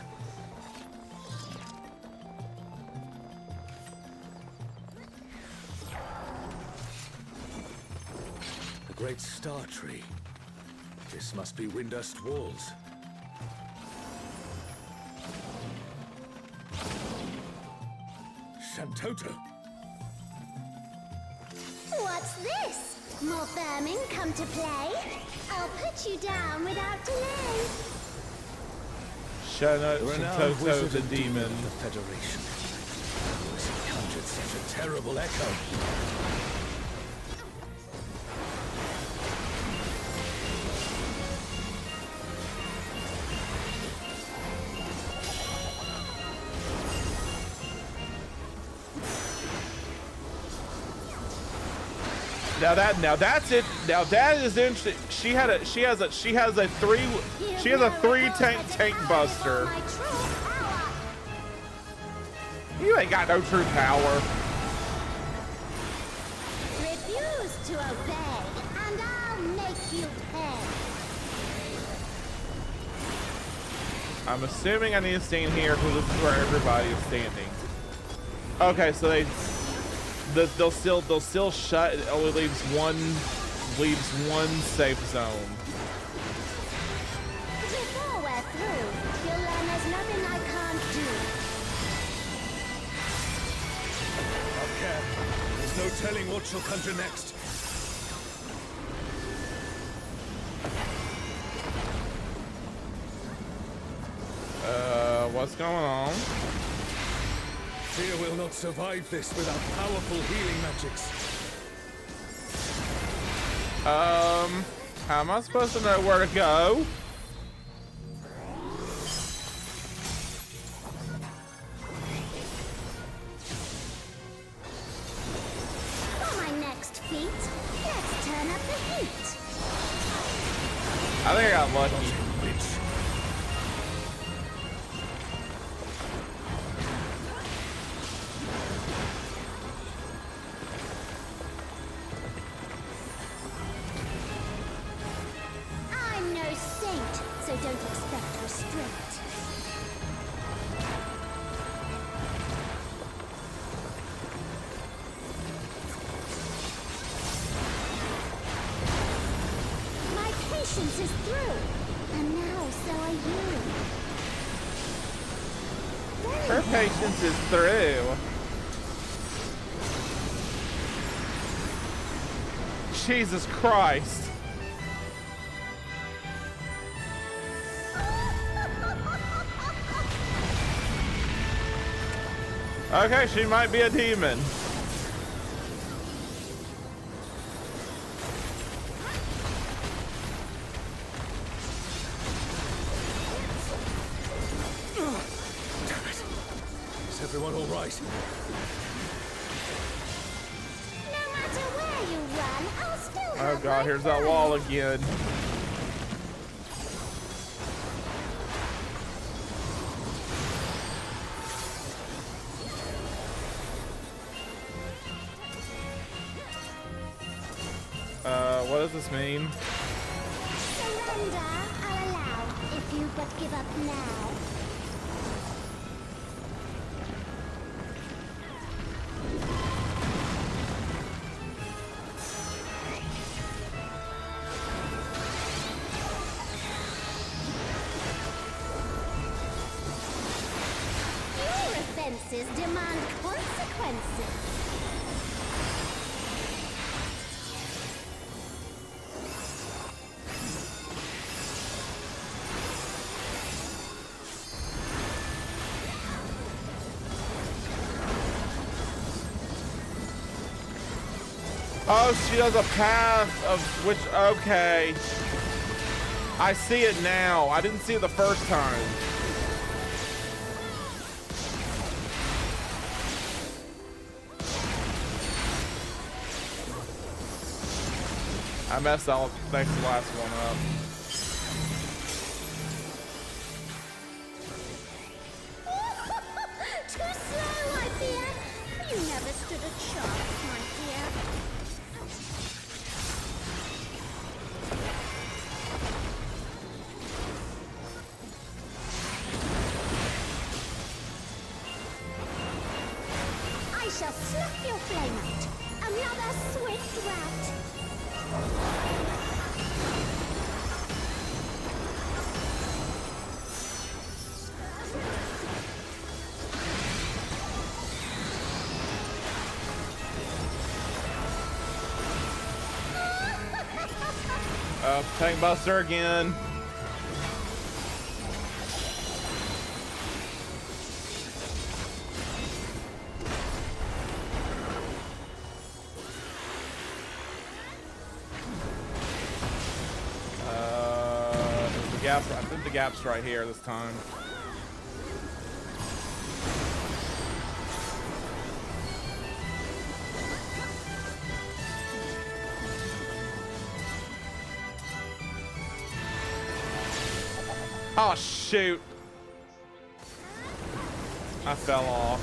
A great star tree. This must be Windurst walls. Shantoto. What's this? More vermin come to play? I'll put you down without delay. Shantoto the demon. Of the Federation. How has he conjured such a terrible echo? Now that's it. Now that is interesting. She has a three tank buster. You ain't got no true power. Refuse to obey, and I'll make you pay. I'm assuming I need to stand here because this is where everybody is standing. Okay, so they'll still shut. It only leaves one safe zone. Before we're through, you'll learn there's nothing I can't do. Okay. There's no telling what she'll conjure next. What's going on? Fear will not survive this without powerful healing magics. How am I supposed to know where to go? For my next feat, let's turn up the heat. I think I got lucky. I'm no saint, so don't expect restraint. My patience is through, and now so are you. Her patience is through. Jesus Christ. Okay, she might be a demon. Damn it. Is everyone all right? No matter where you run, I'll Oh god, here's that wall again. What does this mean? Surrender, I'll allow, if you but give up now. Your offenses demand consequences. Oh, she does a path of which, okay. I see it now. I didn't see it the first time. I messed that next to last one up. Too slow, I fear. You never stood a chance, my dear. I shall snuff your flame out. Another swift rout. Tank Buster again. The gap. I think the gap's right here this time. Oh shoot! I fell off.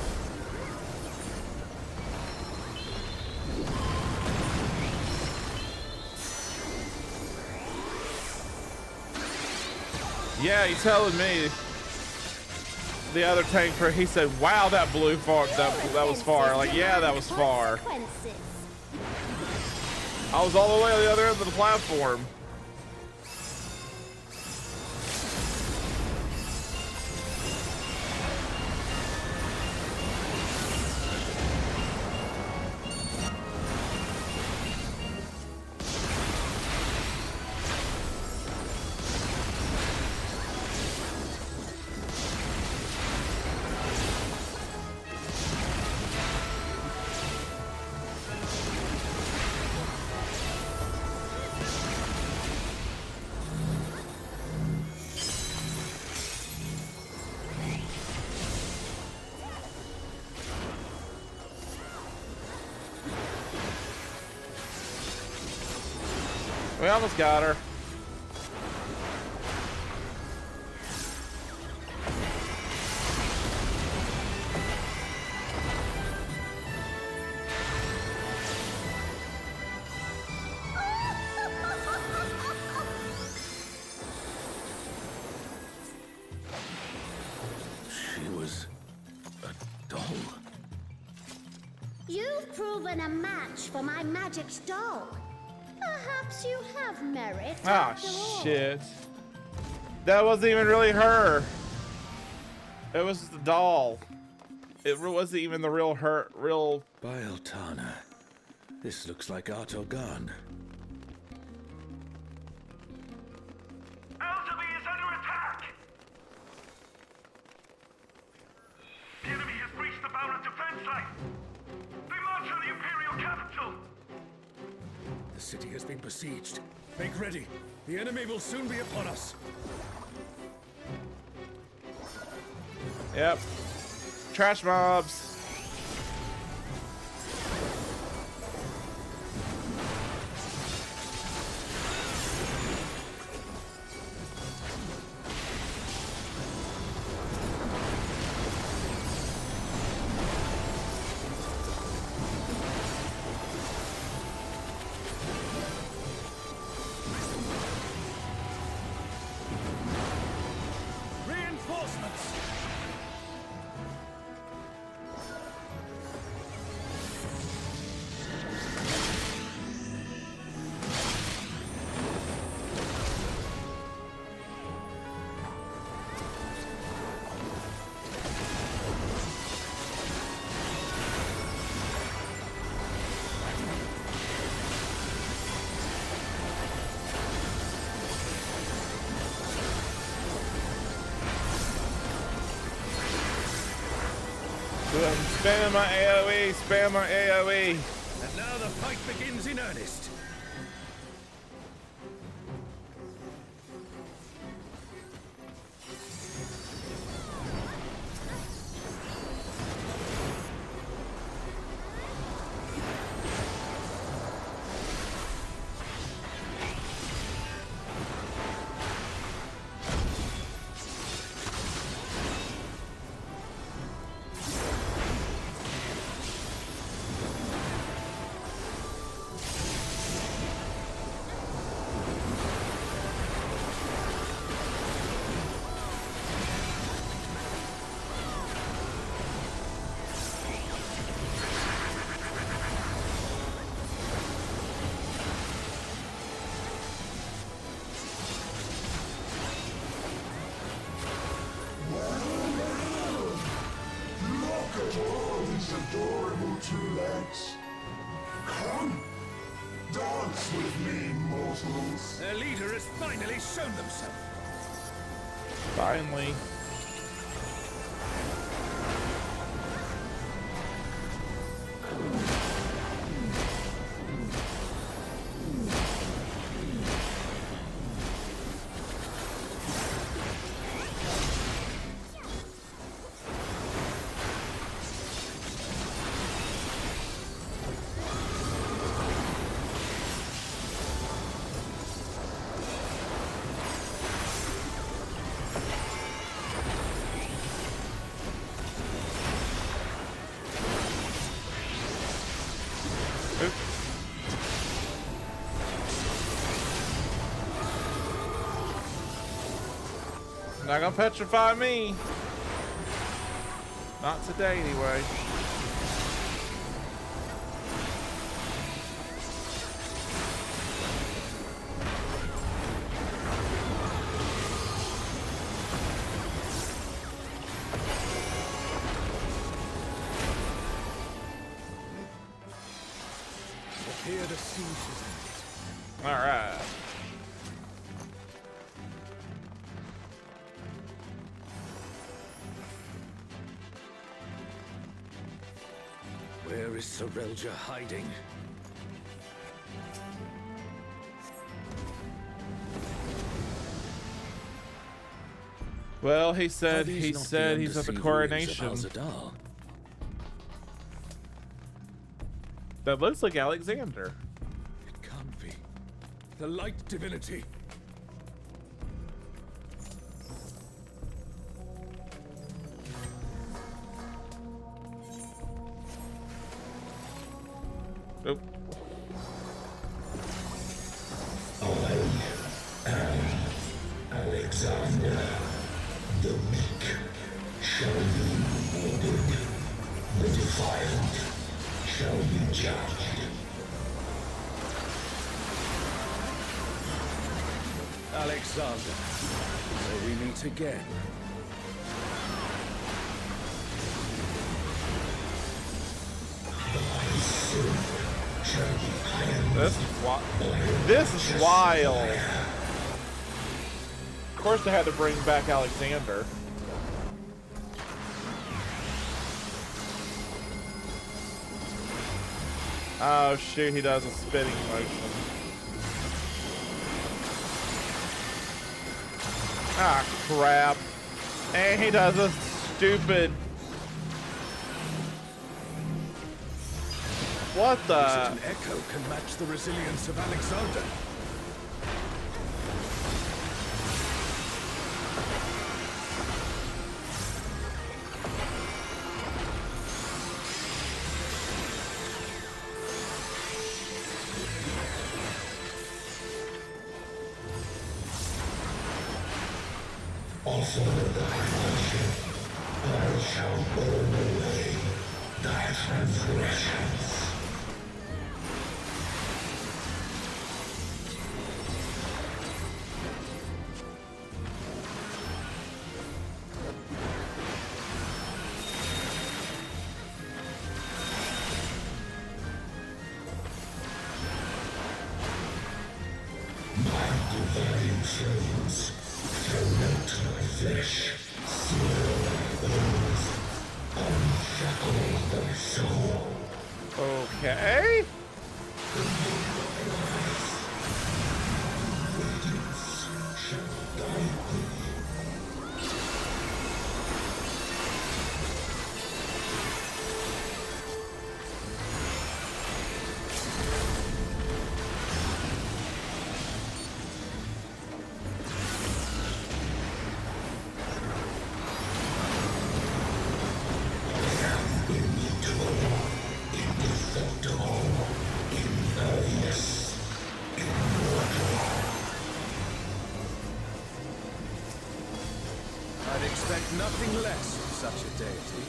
Yeah, he's telling me. The other tank, he said, "Wow, that blew far. That was far." Like, yeah, that was far. I was all the way on the other end of the platform. We almost got her. She was a doll. You've proven a match for my magic's doll. Perhaps you have merit. Ah, after all. shit. That wasn't even really her. It was the doll. It wasn't even the real her. Real. Bieltana. This looks like Artogan. LW is under attack! The enemy has breached the Baron defense line! They march on the Imperial capital! The city has been besieged. Make ready. The enemy will soon be upon us. Yep. Trash mobs. I'm spamming my AoE, spam my AoE. And now the fight begins in earnest. Adorable two legs. Come, dance with me, mortals. Their leader has finally shown themselves. Finally. Not gonna petrify me. Not today, anyway. Here the siege is ended. All right. Where is Sorelja hiding? Well, he said he's at the coronation. That looks like Alexander. It can't be. The light divinity. Nope. I am Alexander. The weak shall be rewarded. The defiant shall be judged. Alexander, may we meet again. This is wild. Of course they had to bring back Alexander. Oh shoot, he does a spinning motion. Ah crap. And he does a stupid... What the? An echo can match the resilience of Alexander. Also thy worship, I shall burn away thy transgressions. Divine flames shall melt my flesh, sear my bones, Okay. I'd expect nothing less of such a deity.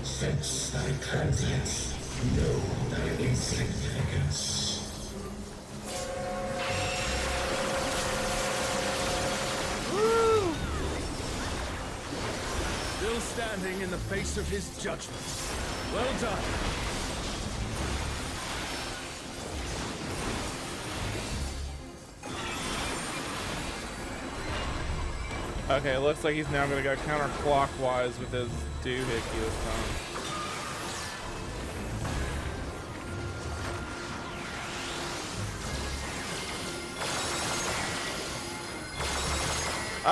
Sense thy transience, know thy insignificance. Woo! Still standing in the face of his judgment. Well done. Okay, it looks like he's now gonna go counterclockwise with his doohickey this time.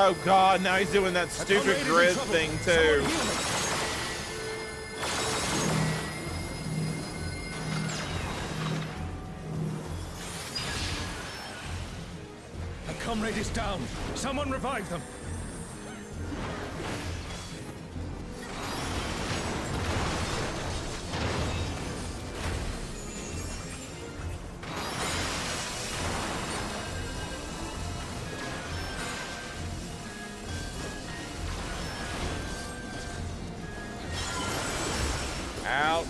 Oh god, now he's doing that stupid grid thing too. A comrade is down. Someone revive them. Ouch.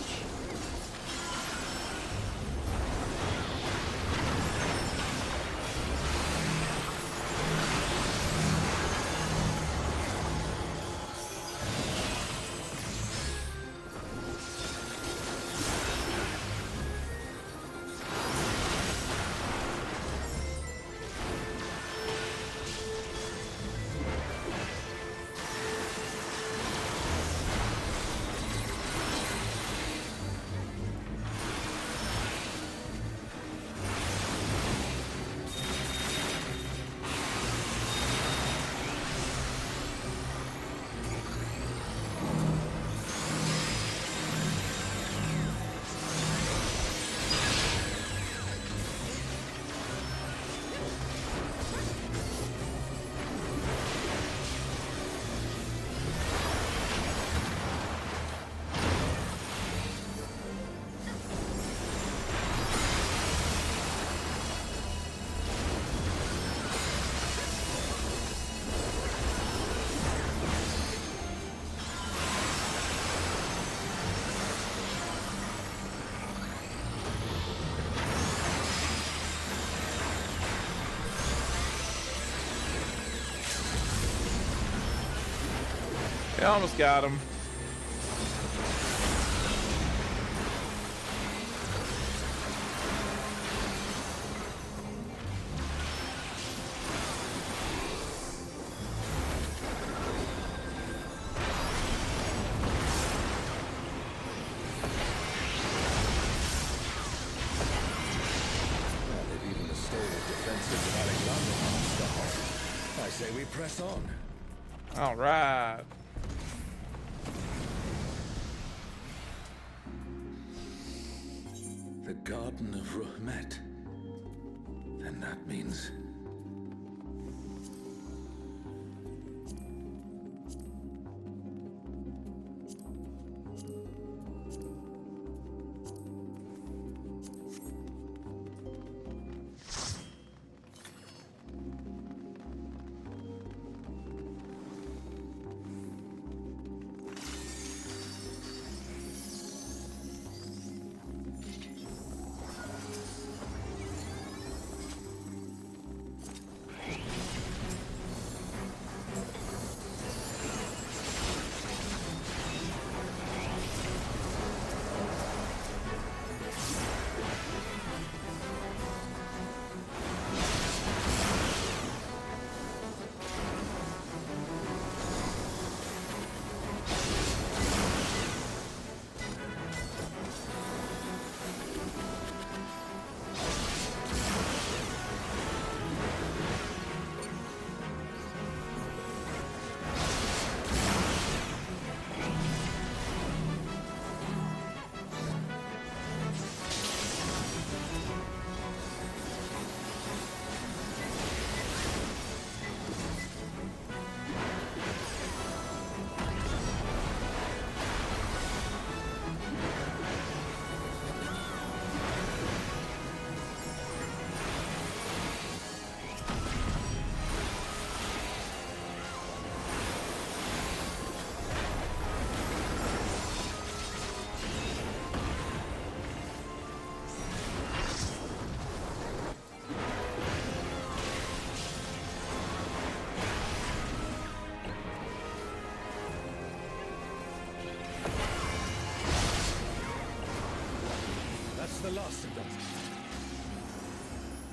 I almost got him. They've even restored the defenses of Alexander. I say we press on. All right. The Garden of Ruhmet. Then that means...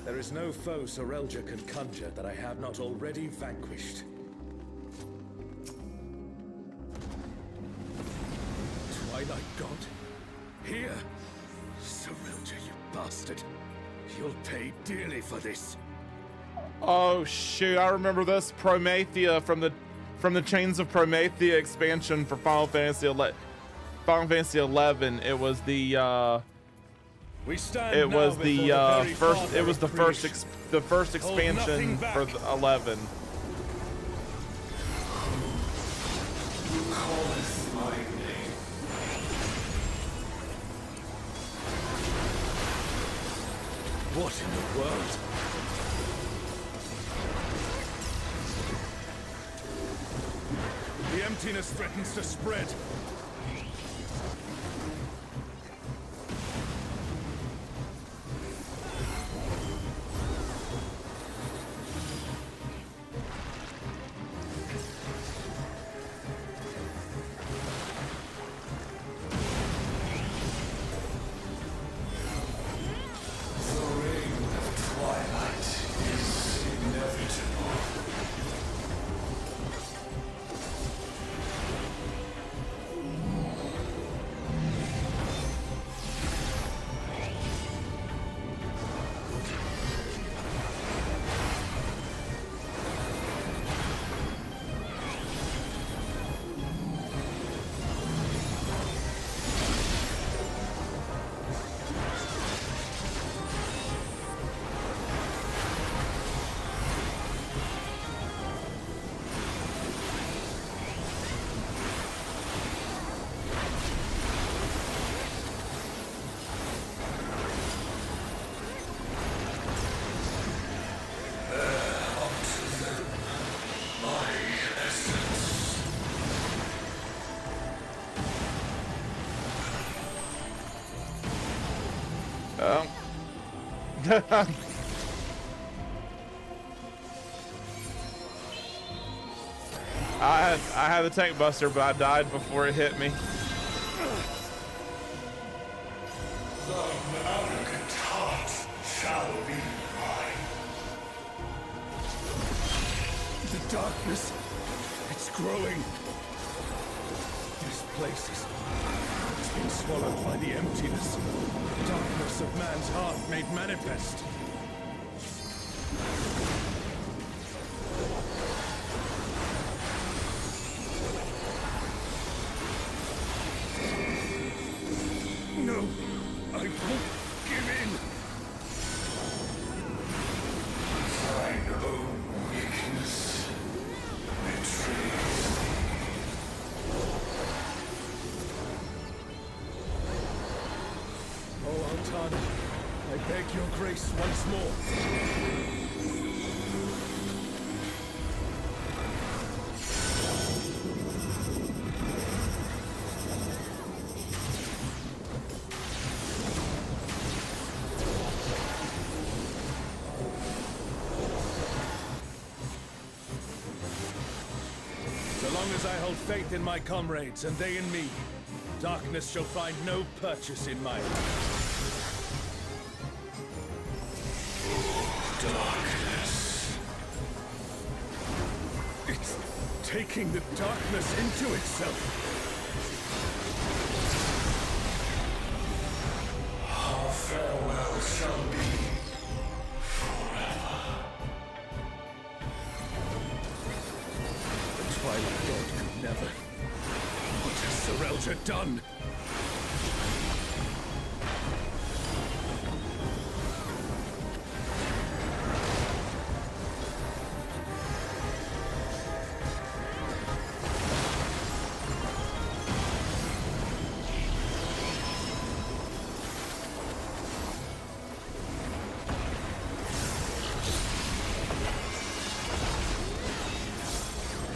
There is no foe Sorelja can conjure that I have not already vanquished. Twilight God? Here? Sorelja, you bastard. You'll pay dearly for this. Oh shoot, I remember this. Promethea from the Chains of Promethea expansion for Final Fantasy 11. It was the we stand it was now the before first it was the first expansion for the 11. Calleth my name. What in the world? The emptiness threatens to spread. I had the tank buster, but I died before it hit me. The arrogant heart shall be mine. The darkness, it's growing. This place it's been swallowed by the emptiness. Darkness of man's heart made manifest. No, I won't give in. Thine own weakness betrays Oh, Altana, I beg your grace once more. So long as I hold faith in my comrades and they in me, darkness shall find no purchase in my life. darkness. It's taking the darkness into itself. Our farewell shall be forever. The Twilight God could never. What has Sorelja done?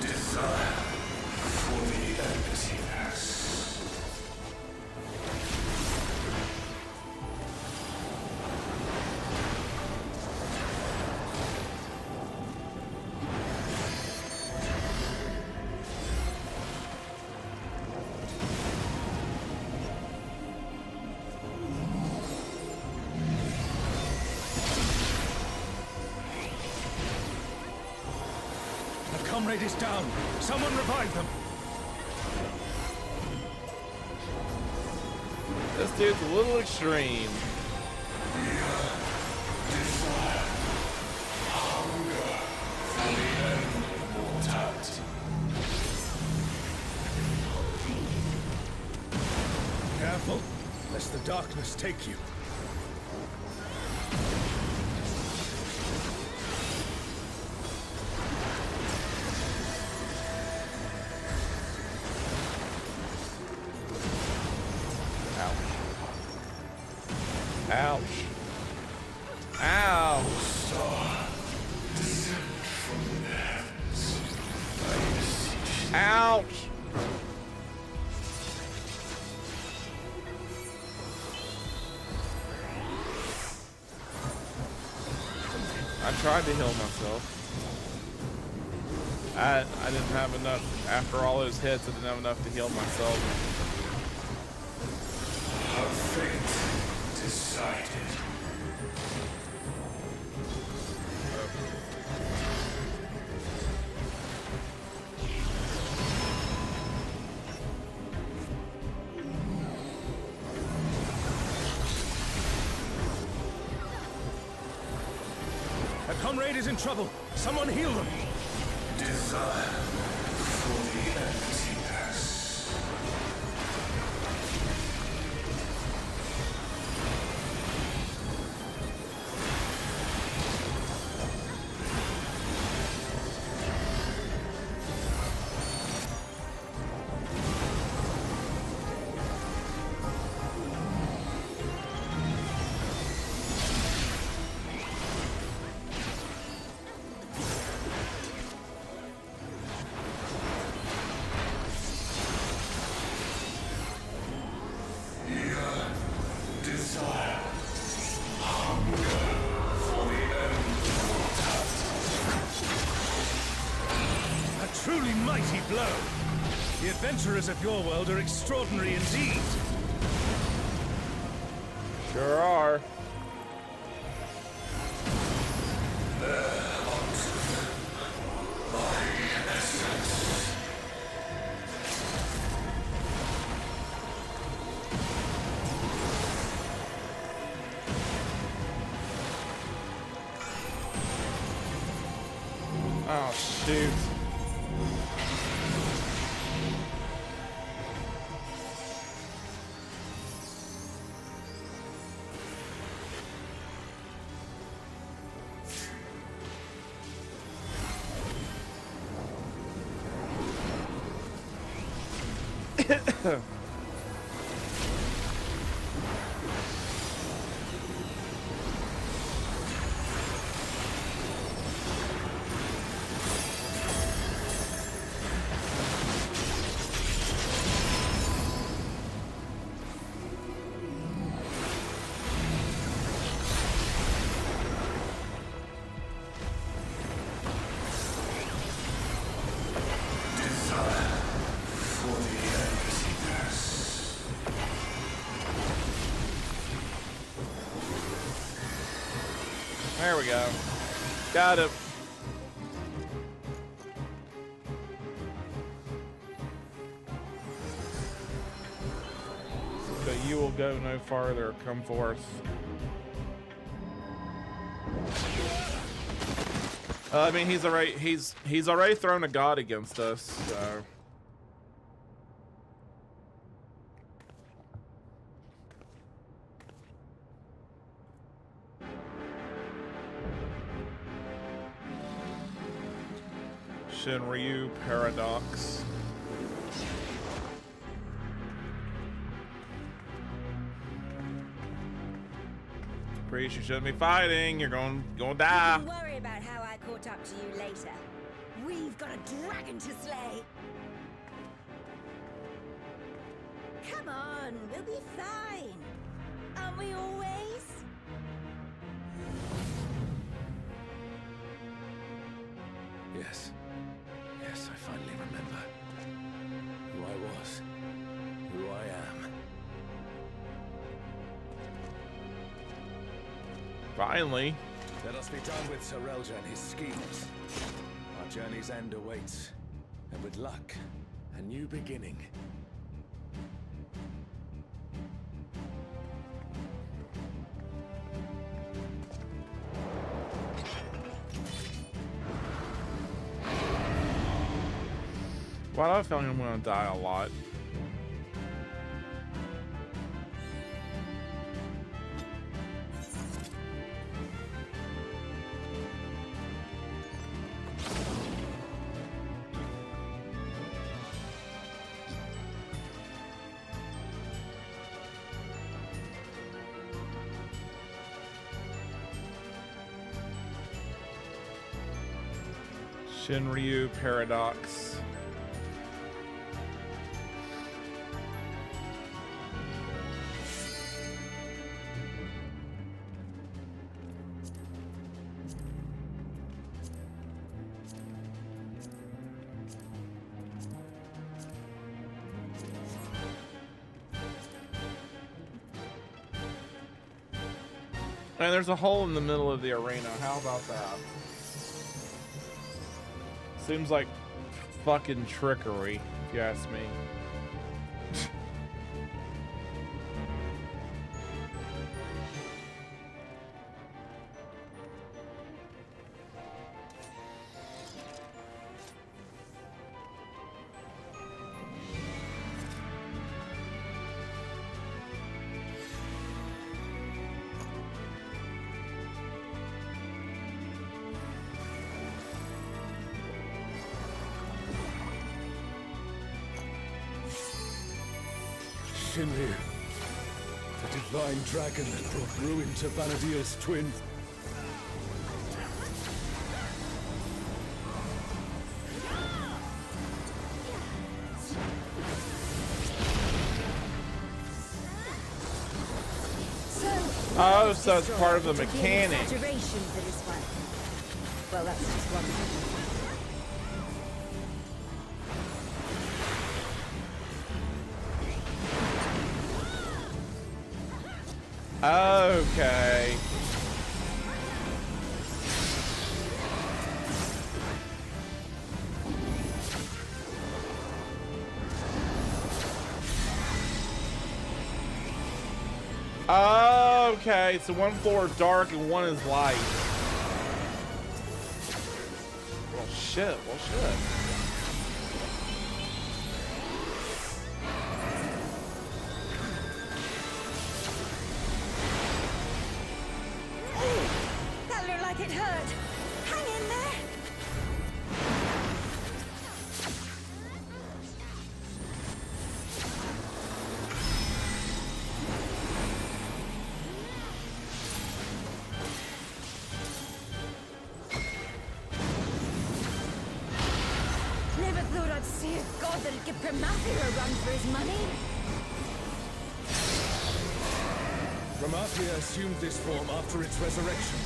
Desire for the emptiness. comrade is down. Someone revive them. This dude's a little extreme. Careful, lest the darkness take you. Ouch. Ow. Ouch. I tried to heal myself. I didn't have enough. After all those hits, I didn't have enough to heal myself. Our fate decided. A comrade is in trouble. Someone heal them. Desire for the emptiness. A truly mighty blow. The adventurers of your world are extraordinary indeed. Sure are. Oh, shoot. There we go. Got it. But you will go no farther. Come forth. I mean, he's already thrown a god against us. So. Shinryu Paradox. Priest, you shouldn't be fighting. You're going to die. Don't worry about how I caught up to you later. We've got a dragon to slay. Come on, we'll be fine. Aren't we always? Yes. Yes, I finally remember who I was, who I am. Finally. Let us be done with Serelja and his schemes. I'm journey's end awaits. And with luck, a new beginning. Why do I feel like I'm gonna die a lot? Shinryu Paradox. And there's a hole in the middle of the arena. How about that? Seems like fucking trickery, if you ask me. Shinryu, the divine dragon that brought ruin to Vana'diel's twin. Oh, so it's part of the mechanic. Exaggeration for this one. Well, that's just one thing. Okay. Okay, so one floor is dark and one is light. Well, shit. Well, shit. That looked like it hurt. Hang in there. Never thought I'd see a god that'd give Pramathia a run for his money. Pramathia assumed this form after its resurrection.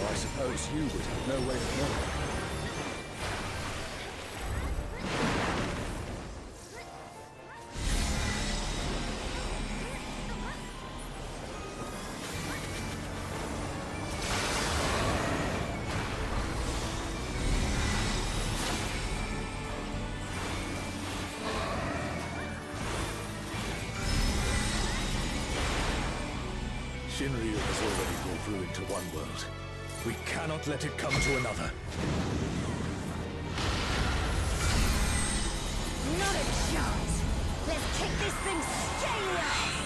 Or I suppose you would have no way of knowing. Shinryu has already brought ruin to one world. We cannot let it come to another. Not a chance. Let's kick this thing scaly ass.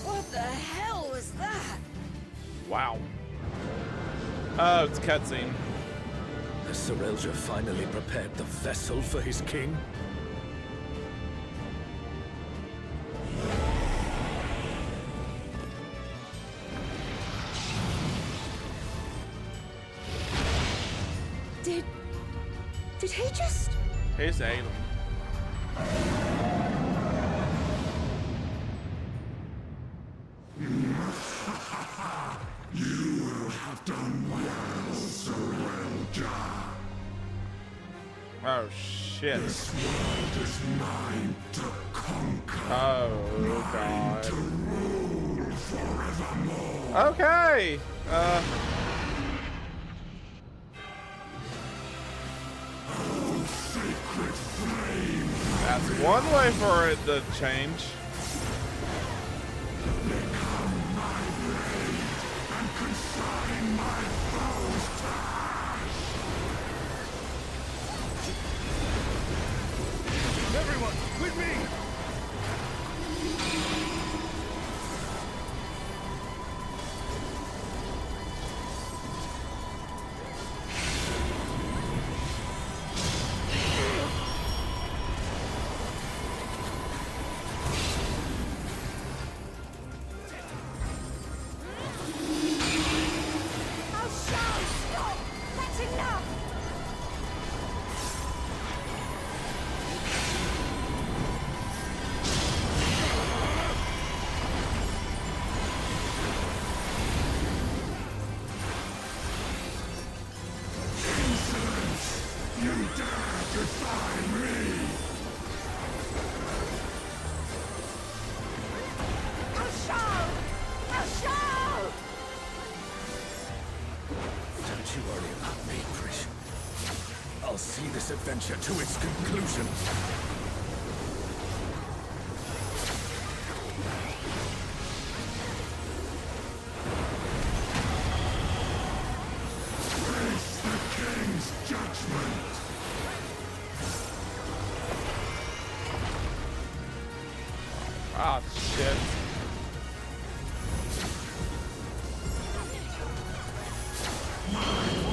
What the hell was that? Wow. Oh, it's cutscene. Has Serelja finally prepared the vessel for his king? Did he just... Here's Aiden. shit. This world is mine to conquer. Oh god. To rule forevermore. Okay. Oh, sacred flame. That's one way for it to change. Become my blade and consign my foes to ash. Everyone, with me! Oh, Charles, stop! That's enough! Insolence! You dare defy me! Oh, Charles! Oh, Charles! Don't you worry about me, Trish. I'll see this adventure to its conclusion. Face the king's judgment! Ah, shit. My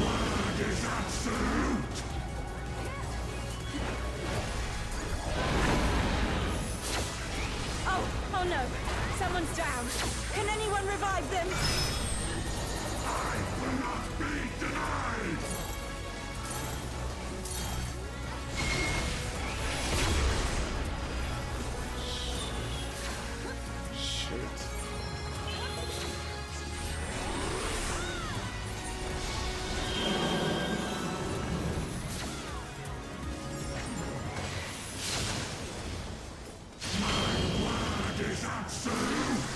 word is absolute! Oh no! Someone's down! Can anyone revive them? I will not be denied! Shit. Word is absolute!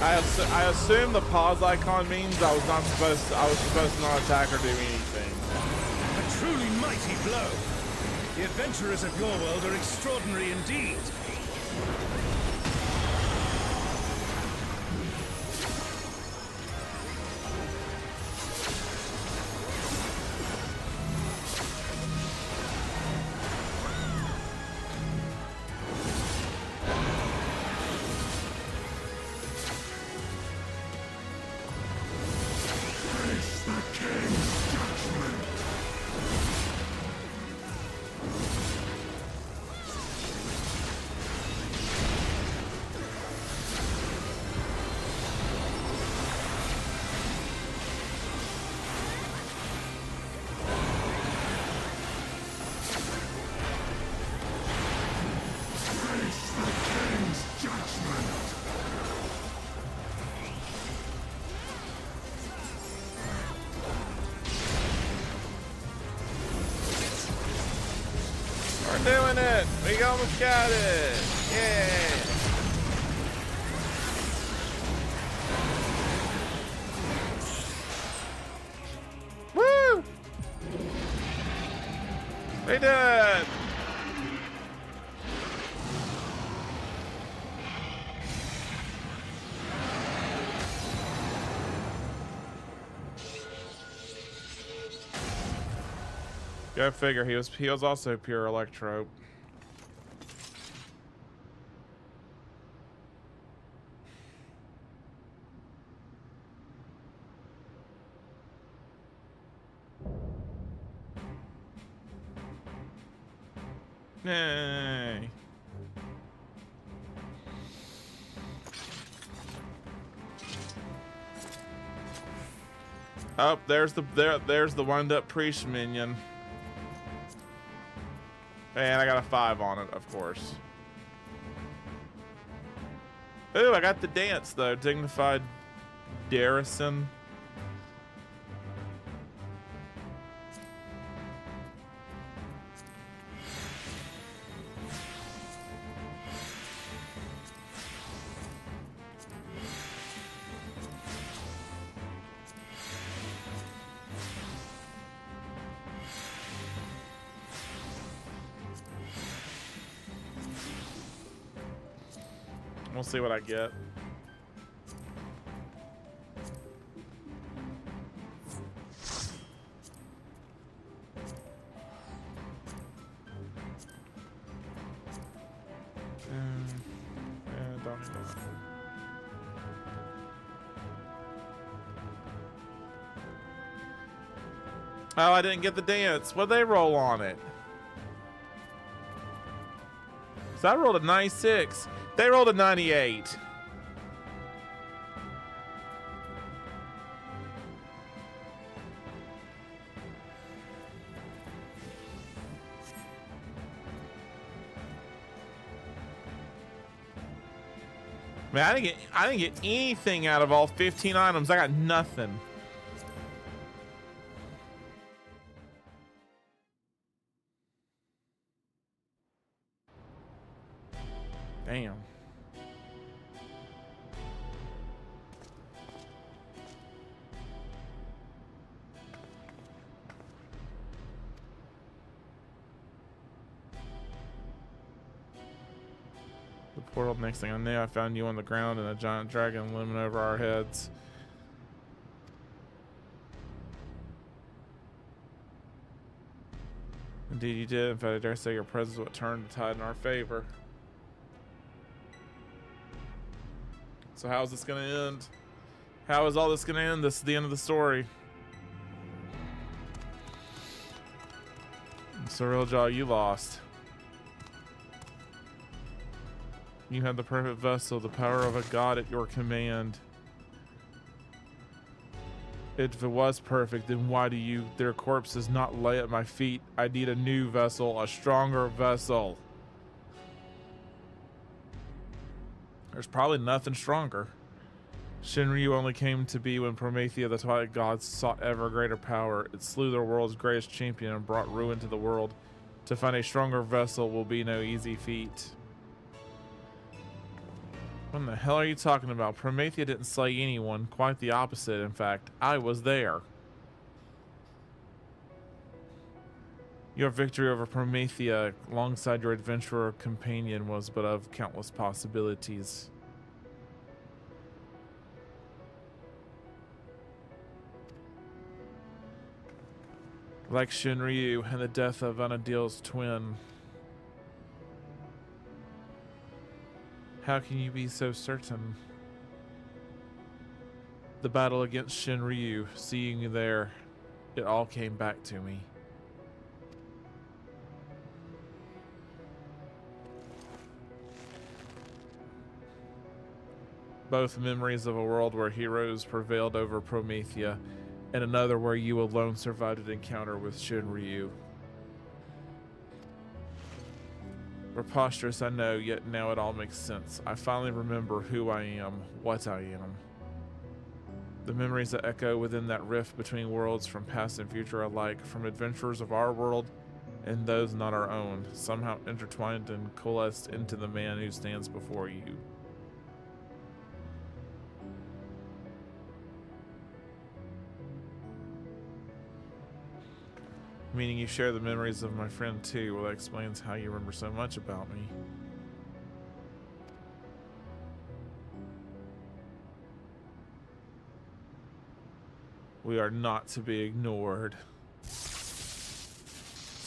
I assume the pause icon means I was supposed to not attack or do anything. A truly mighty blow. The adventurers of your world are extraordinary indeed. Face the king's judgment! Face the king's judgment! We're doing it! We almost got it! Yeah! Woo! We did it! Go figure. He was also pure electro. Yay. Oh, there's the wind-up priest minion. And I got a 5 on it, of course. Ooh, I got the dance though. Dignified Darrison. We'll see what I get. Don't need this. Oh, I didn't get the dance. What'd they roll on it? So I rolled a 96. They rolled a 98. Man, I didn't get anything out of all 15 items. I got nothing. Damn. The portal, next thing I knew, I found you on the ground and a giant dragon looming over our heads. Indeed you did. In fact, I dare say your presence would turn the tide in our favor. So how is this going to end? How is all this going to end? This is the end of the story. Surreal Jaw, you lost. You had the perfect vessel, the power of a god at your command. If it was perfect, then why do their corpses not lay at my feet? I need a new vessel, a stronger vessel. There's probably nothing stronger. Shinryu only came to be when Promethea, the Twilight Gods, sought ever greater power. It slew their world's greatest champion and brought ruin to the world. To find a stronger vessel will be no easy feat. What the hell are you talking about? Promethea didn't slay anyone. Quite the opposite, in fact. I was there. Your victory over Promethea, alongside your adventurer companion, was but of countless possibilities. Like Shinryu and the death of Anadil's twin. How can you be so certain? The battle against Shinryu, seeing you there, it all came back to me. Both memories of a world where heroes prevailed over Promethea, and another where you alone survived an encounter with Shinryu. Preposterous, I know, yet now it all makes sense. I finally remember who I am, what I am. The memories that echo within that rift between worlds from past and future alike, from adventurers of our world and those not our own, somehow intertwined and coalesced into the man who stands before you. Meaning you share the memories of my friend too. Well, that explains how you remember so much about me. We are not to be ignored.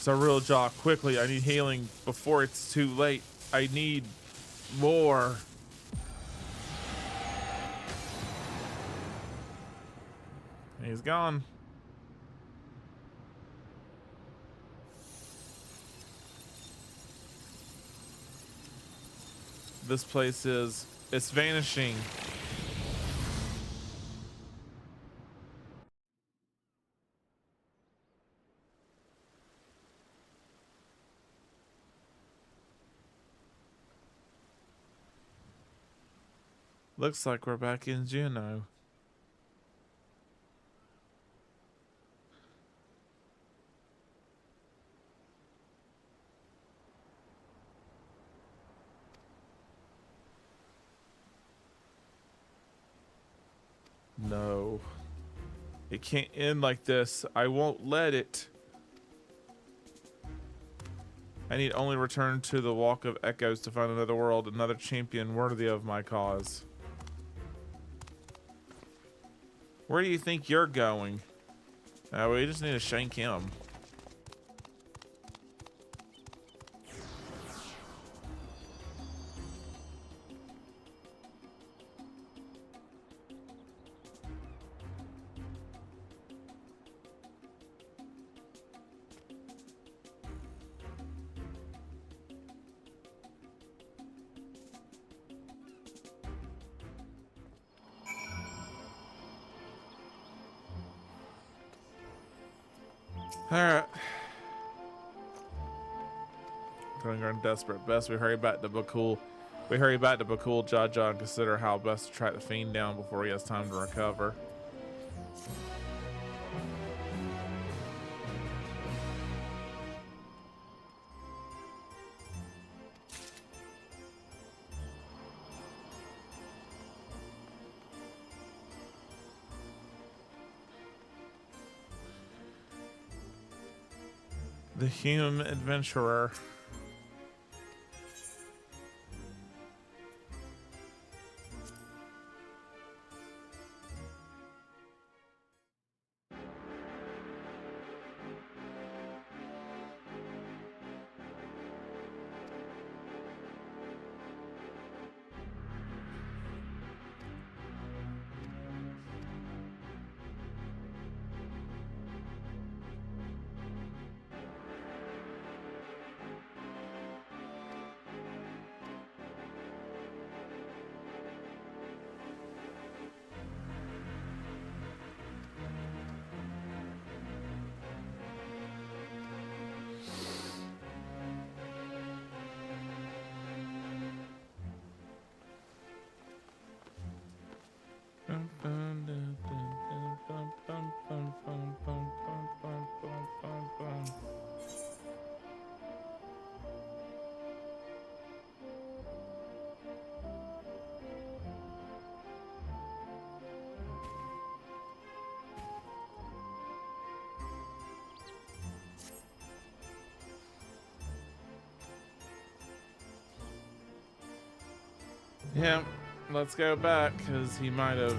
So real jaw, quickly, I need healing before it's too late. I need more. He's gone. This place it's vanishing. Looks like we're back in Juneau. No. It can't end like this. I won't let it. I need only return to the Walk of Echoes to find another world, another champion worthy of my cause. Where do you think you're going? We just need to shank him. Alright. Going desperate. Best we hurry back to Bakul. We hurry back to Bakul Jaja and consider how best to track the fiend down before he has time to recover. The Hume Adventurer. Yeah, let's go back, because he might have...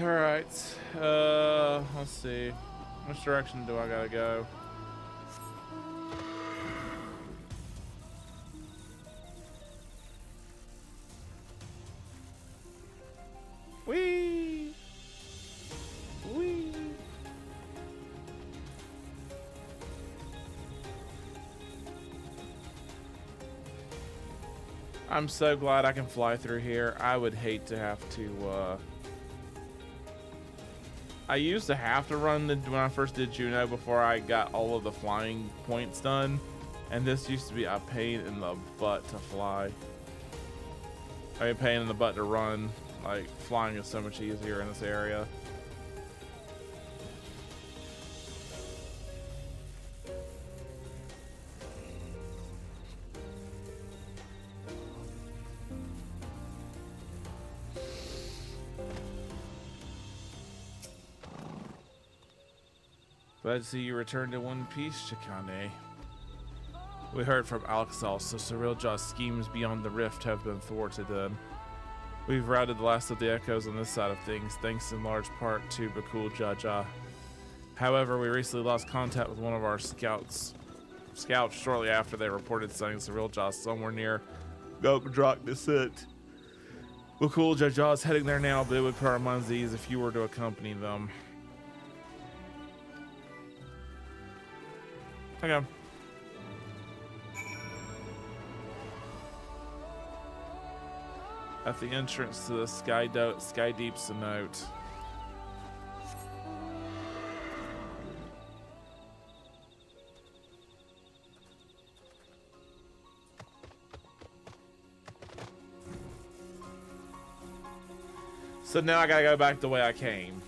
Alright, let's see. Which direction do I gotta go? Whee! Whee! I'm so glad I can fly through here. I would hate to have to, I used to have to run when I first did Juneau before I got all of the flying points done, and this used to be a pain in the butt to fly. I mean, pain in the butt to run. Like, flying is so much easier in this area. Glad to see you return to one piece, Chikane. We heard from Alexal, so Cyrilja's schemes beyond the rift have been thwarted then. We've routed the last of the echoes on this side of things, thanks in large part to Bakul Jaja. However, we recently lost contact with one of our scouts shortly after they reported sighting Cyrilja somewhere near Gokdrak Descent. Bakul Jaja is heading there now, but it would put our minds at ease if you were to accompany them. Okay. At the entrance to the Sky Deep's a note. So now I gotta go back the way I came.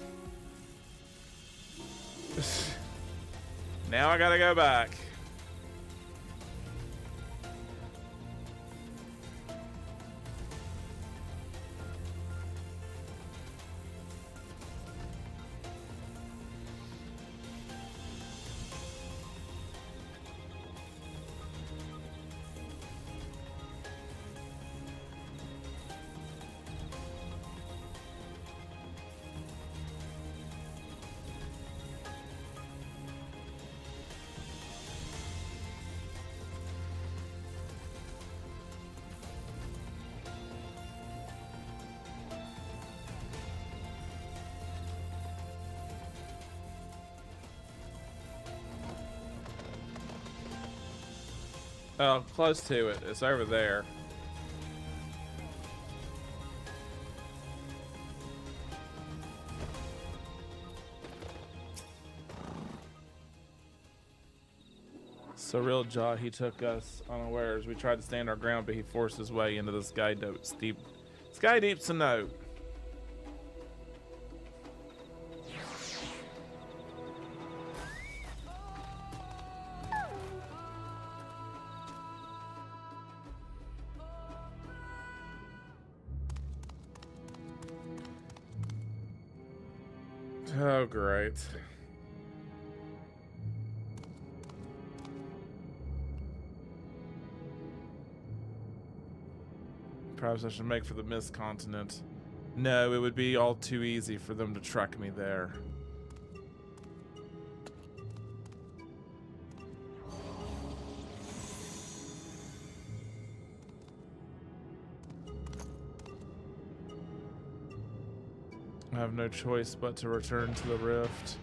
Now I gotta go back. Oh, close to it. It's over there. Cyrilja, he took us unawares. We tried to stand our ground, but he forced his way into the Sky Deep's a note. Oh, great. Perhaps I should make for the Mist Continent. No, it would be all too easy for them to track me there. I have no choice but to return to the rift.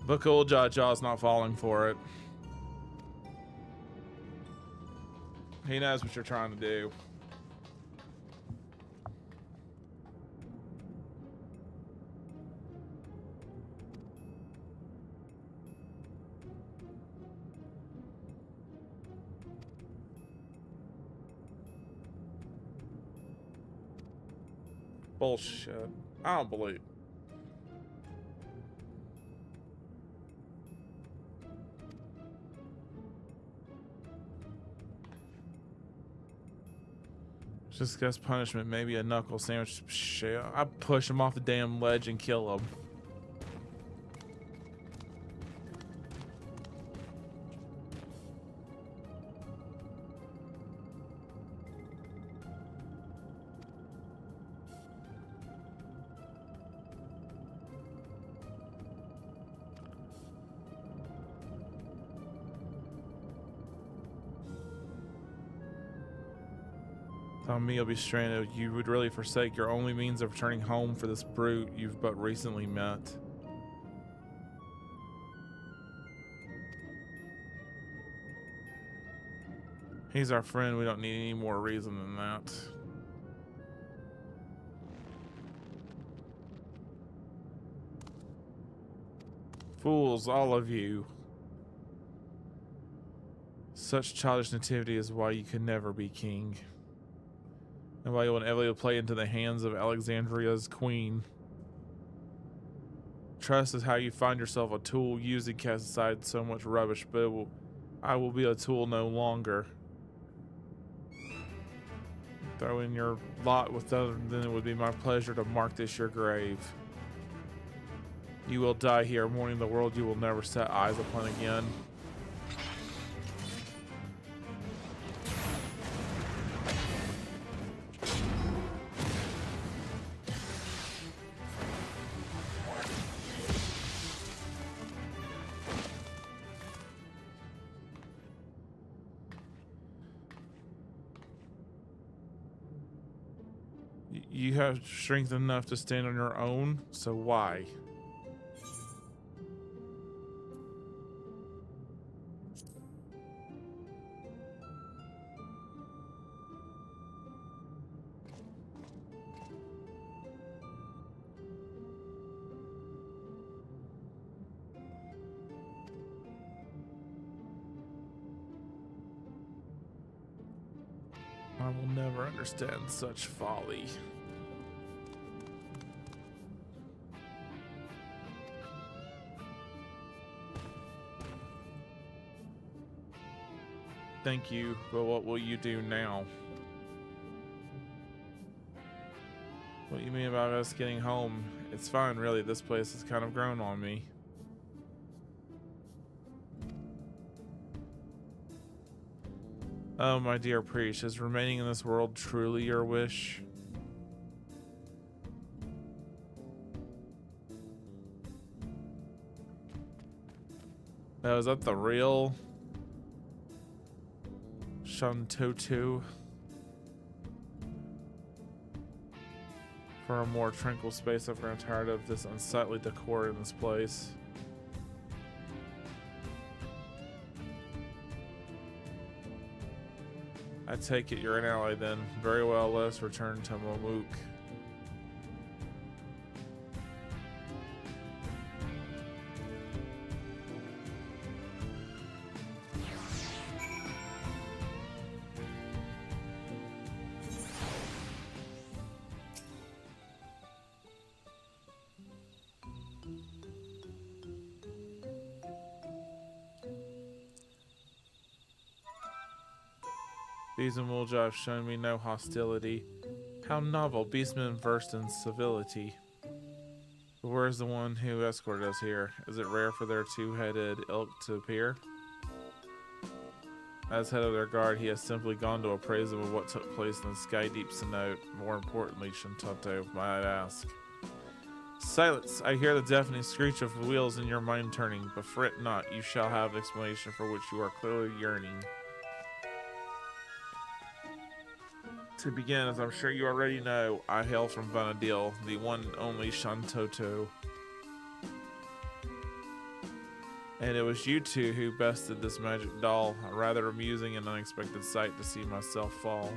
Bakul Jaja's not falling for it. He knows what you're trying to do. Bullshit. I don't believe. Just guess punishment, maybe a knuckle sandwich. Shit, I push him off the damn ledge and kill him. On me, you'll be stranded. You would really forsake your only means of returning home for this brute you've but recently met. He's our friend. We don't need any more reason than that. Fools, all of you. Such childish nativity is why you can never be king. And why you will inevitably play into the hands of Alexandria's queen. Trust is how you find yourself a tool used and cast aside so much rubbish, but I will be a tool no longer. Throw in your lot with them, then it would be my pleasure to mark this your grave. You will die here, mourning the world you will never set eyes upon again. You have strength enough to stand on your own, so why? I will never understand such folly. Thank you, but what will you do now? What do you mean about us getting home? It's fine, really. This place has kind of grown on me. Oh, my dear priest, is remaining in this world truly your wish? Oh, is that the real Shantotu? For a more tranquil space, I've grown tired of this unsightly decor in this place. I take it you're an ally then. Very well, let us return to Momuk. Bees and Mulja have shown me no hostility. How novel, beastmen versed in civility. But where's the one who escorted us here? Is it rare for their two-headed ilk to appear? As head of their guard, he has simply gone to appraise them of what took place in the Sky Deep Cenote. More importantly, Shantato, might I ask. Silence! I hear the deafening screech of wheels in your mind turning, but fret not, you shall have an explanation for which you are clearly yearning. To begin, as I'm sure you already know, I hail from Vanadil, the one and only Shantoto. And it was you two who bested this magic doll, a rather amusing and unexpected sight to see myself fall.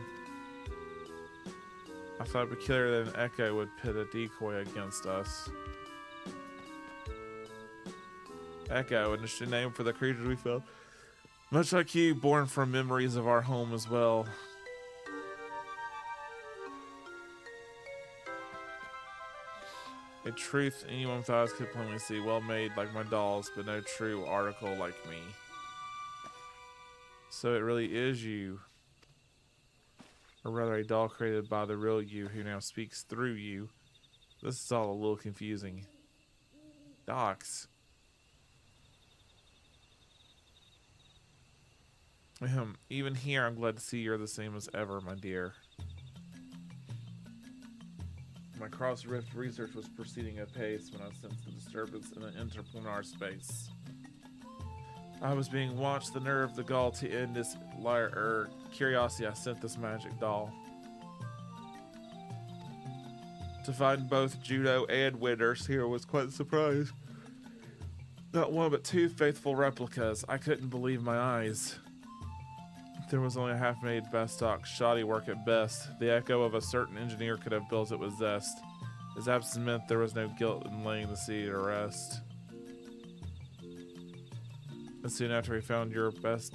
I thought it peculiar that an echo would pit a decoy against us. Echo, an interesting name for the creatures we felt. Much like you, born from memories of our home as well. A truth anyone with eyes could plainly see, well made like my dolls, but no true article like me. So it really is you. Or rather a doll created by the real you who now speaks through you. This is all a little confusing. Docs. Even here I'm glad to see you're the same as ever, my dear. My cross-rift research was proceeding apace when I sensed the disturbance in the interplanar space. I was being watched, the nerve, the gall to end this curiosity. I sent this magic doll. To find both Juno and Winters here was quite a surprise. Not one but two faithful replicas. I couldn't believe my eyes. There was only a half-made Bastock, shoddy work at best. The echo of a certain engineer could have built it with zest. His absence meant there was no guilt in laying the sea to rest. And soon after we found your best...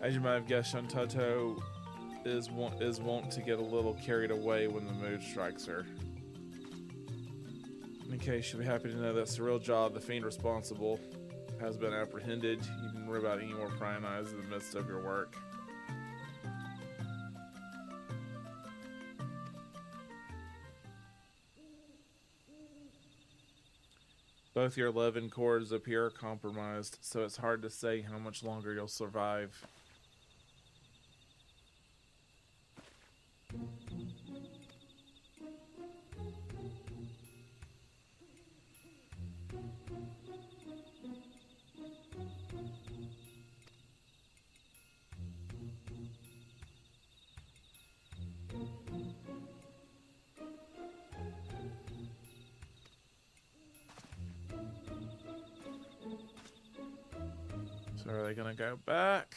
As you might have guessed, Shantato is wont to get a little carried away when the mood strikes her. In case you'll be happy to know that's the real job. The fiend responsible has been apprehended. You didn't worry about any more prying eyes in the midst of your work. Both your 11 cords appear compromised, so it's hard to say how much longer you'll survive. So are they gonna go back?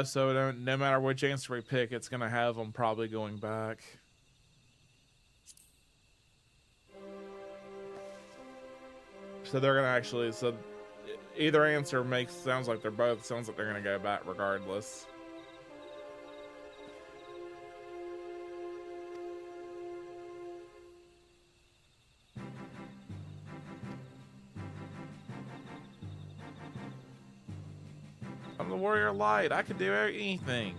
So no matter which answer we pick, it's going to have them probably going back. So they're going to actually, so either answer sounds like they're going to go back regardless. I'm the warrior light. I can do anything.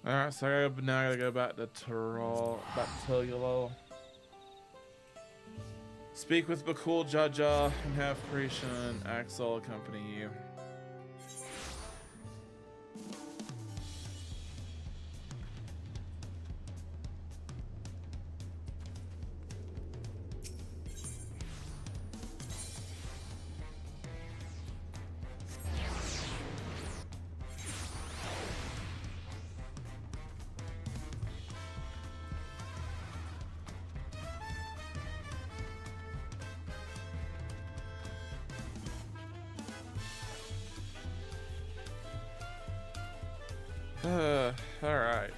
Alright, so now I gotta go back to Tulula. Speak with Bakul Jaja and have Creation and Axel accompany you. Alright.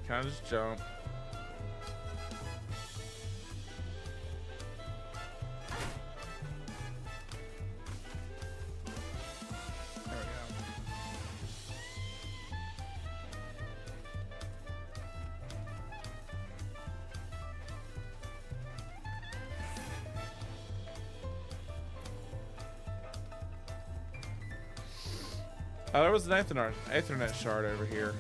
Kinda just jump. There we go. Oh, there was an Ethernet shard over here.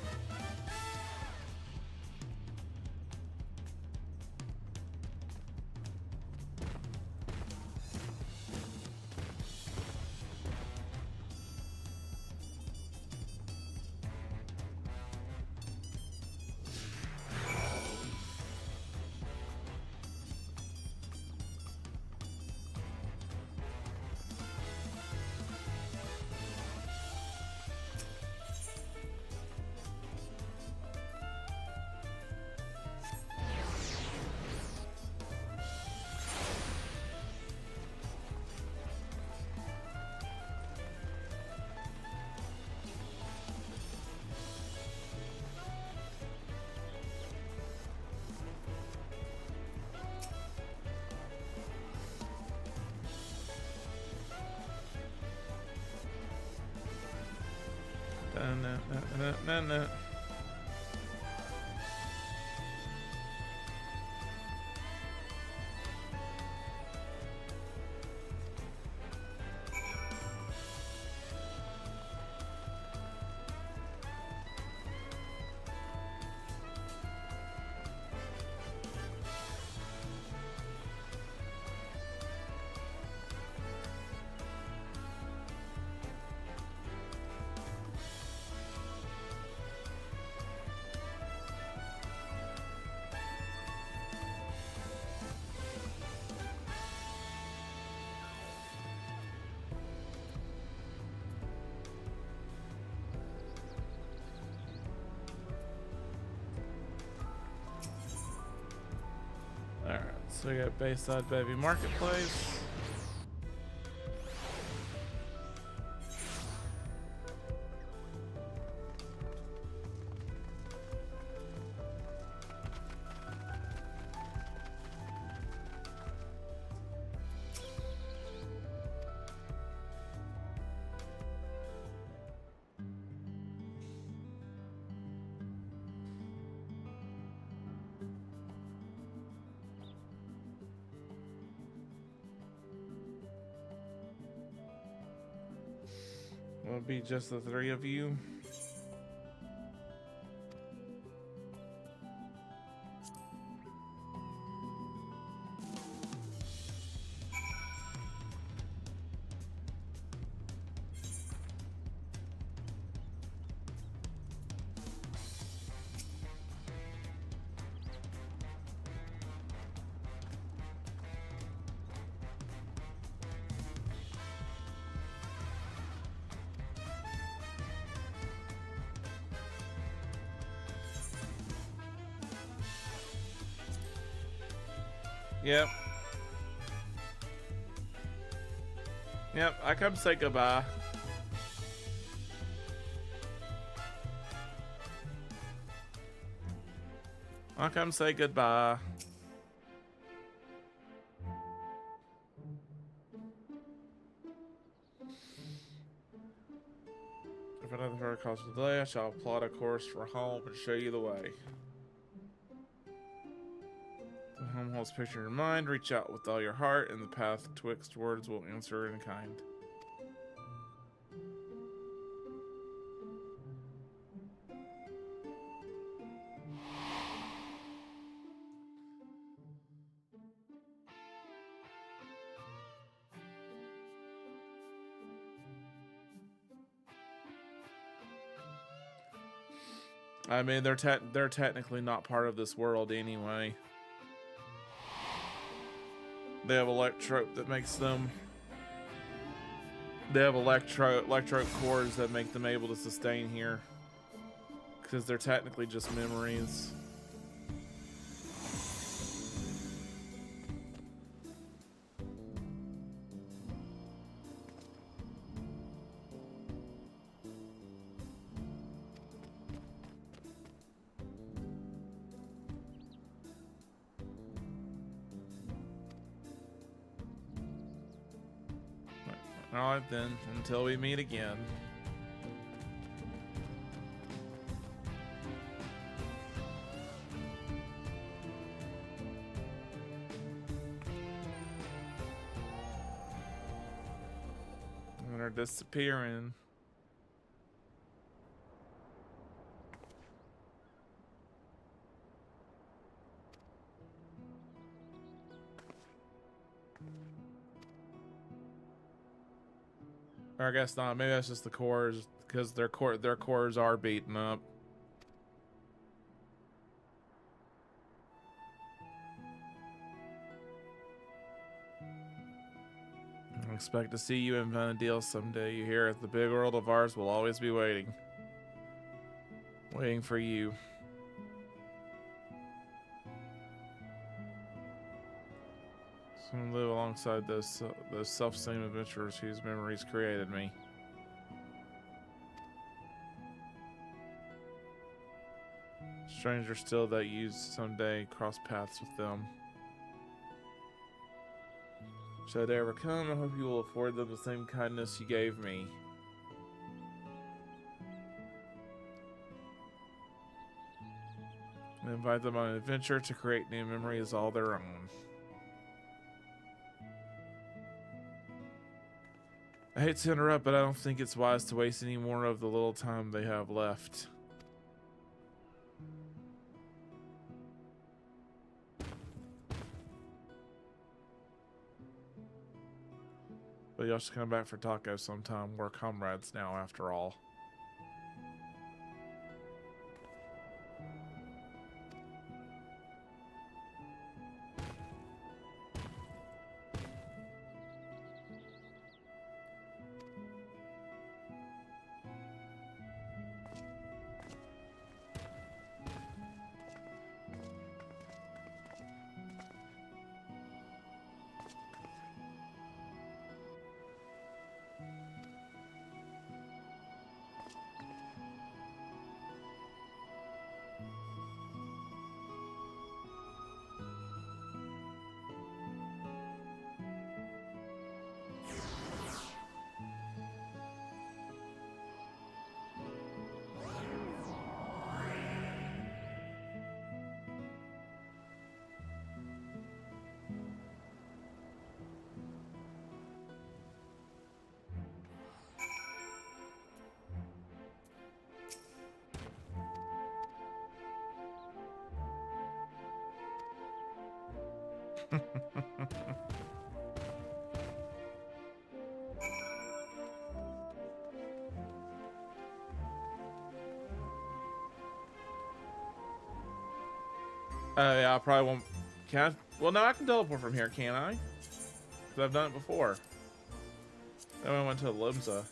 Alright, so we got Bayside Baby Marketplace. Will it be just the three of you? Yep. Yep, I come say goodbye. I come say goodbye. If another hurry causes a delay, I shall plot a course for home and show you the way. The home holds picture in your mind. Reach out with all your heart, and the path twixt words will answer in kind. I mean, they're technically not part of this world anyway. They have electrope that makes them. They have electrope cores that make them able to sustain here, because they're technically just memories. Alright then, until we meet again. And they're disappearing. Or I guess not. Maybe that's just the cores, because their cores are beaten up. I expect to see you in Vanadil someday. You hear it? The big world of ours will always be waiting. Waiting for you. So I'm gonna live alongside those self-same adventurers whose memories created me. Stranger still that you someday cross paths with them. Should I ever come, I hope you will afford them the same kindness you gave me. invite them on an adventure to create new memories all their own. I hate to interrupt, but I don't think it's wise to waste any more of the little time they have left. But y'all should come back for tacos sometime. We're comrades now, after all. Yeah, I probably won't. Can I? Well, no, I can teleport from here, can't I? Because I've done it before. Then I went to Limsa.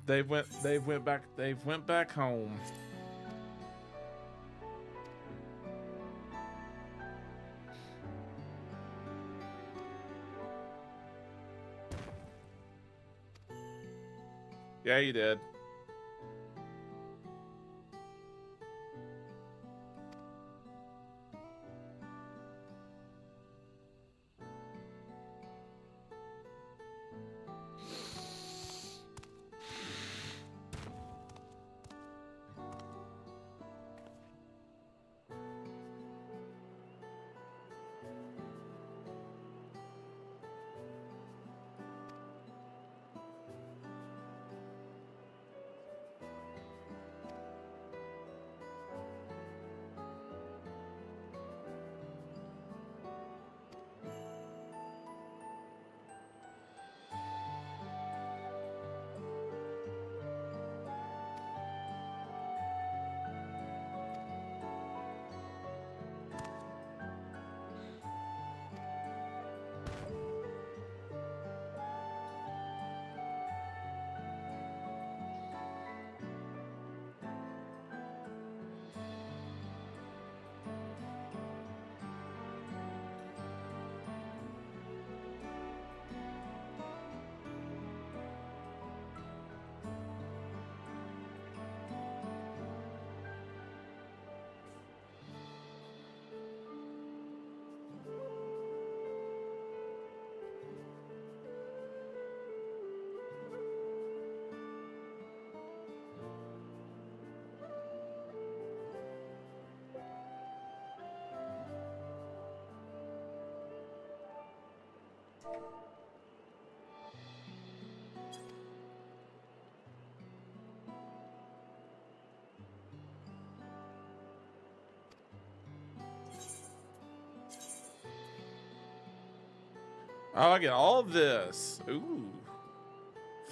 They went back home. Yeah, you did. Oh, I get all of this. Ooh.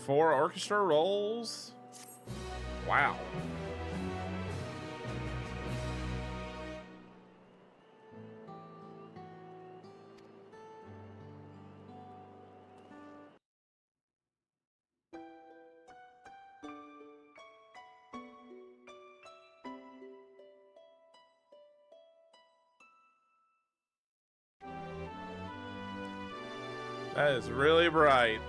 4 orchestra rolls. Wow. That is really bright.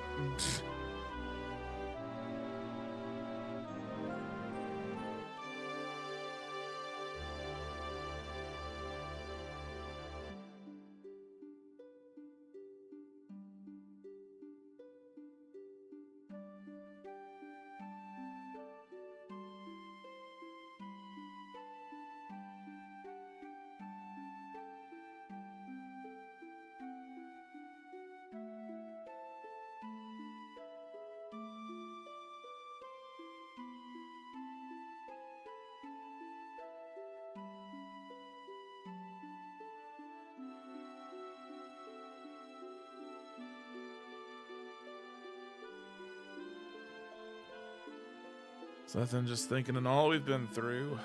So I'm just thinking on all we've been through.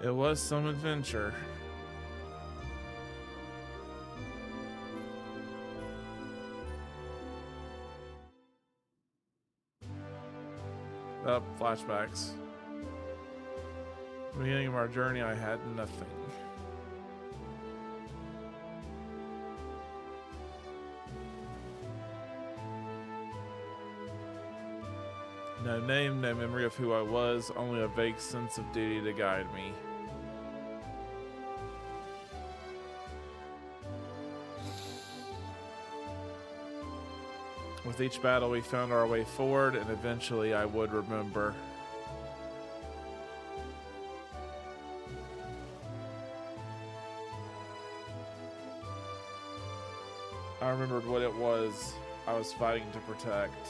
It was some adventure. Oh, flashbacks. Beginning of our journey, I had nothing. No name, no memory of who I was, only a vague sense of duty to guide me. With each battle, we found our way forward, and eventually I would remember. I remembered what it was I was fighting to protect.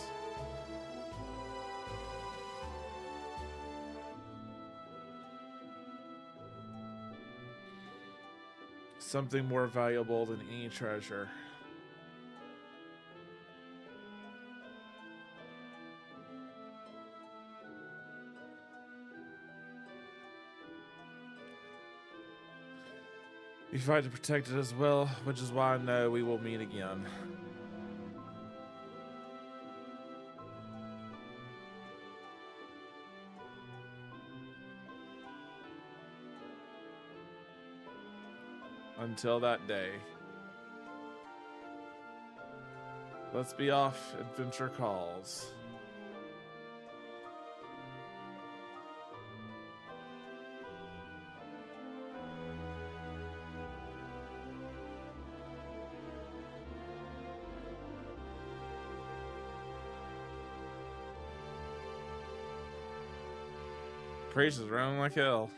Something more valuable than any treasure. You fight to protect it as well, which is why I know we will meet again. Until that day. Let's be off, adventure calls. Priest is running like hell.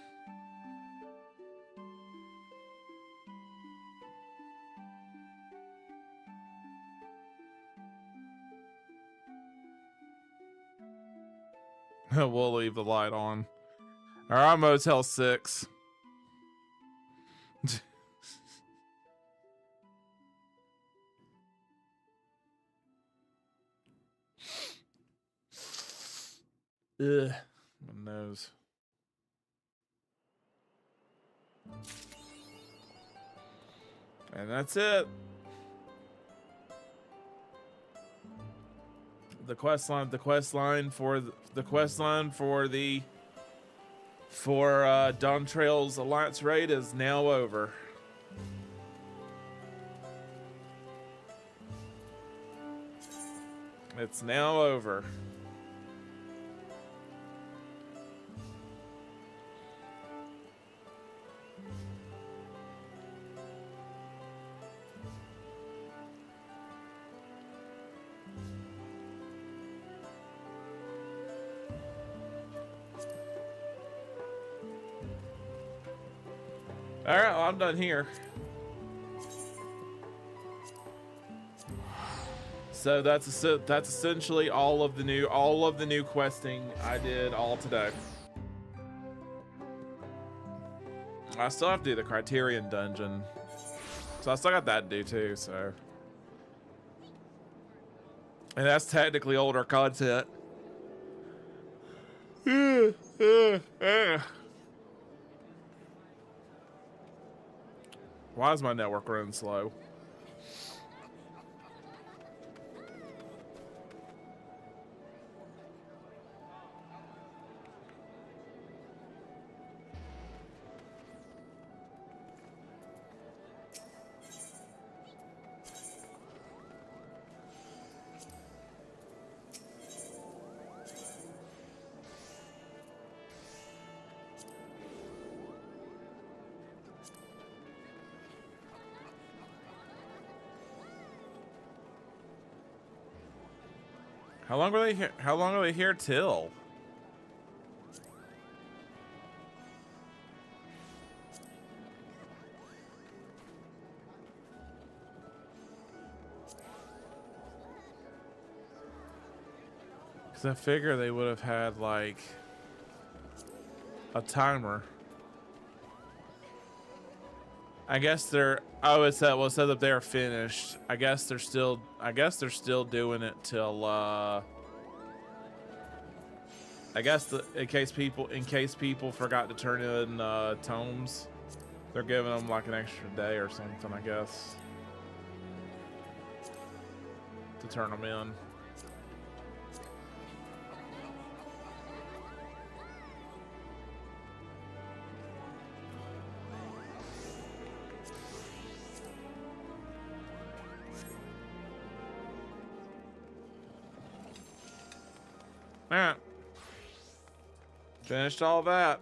We'll leave the light on. All right, Motel 6. Ugh, my nose. And that's it. The quest line for Dawn Trail's Alliance raid is now over. It's now over. All right, well, I'm done here. So that's essentially all of the new questing I did all today. I still have to do the Criterion dungeon. So I still got that to do too, so. And that's technically older content. Why is my network running slow? How long were they here? How long are they here till? Because I figure they would have had like a timer. I guess they're. Oh, it said. Well, it says that they're finished. I guess they're still doing it till. I guess in case people forgot to turn in tomes, they're giving them like an extra day or something. I guess to turn them in. Alright. Finished all that.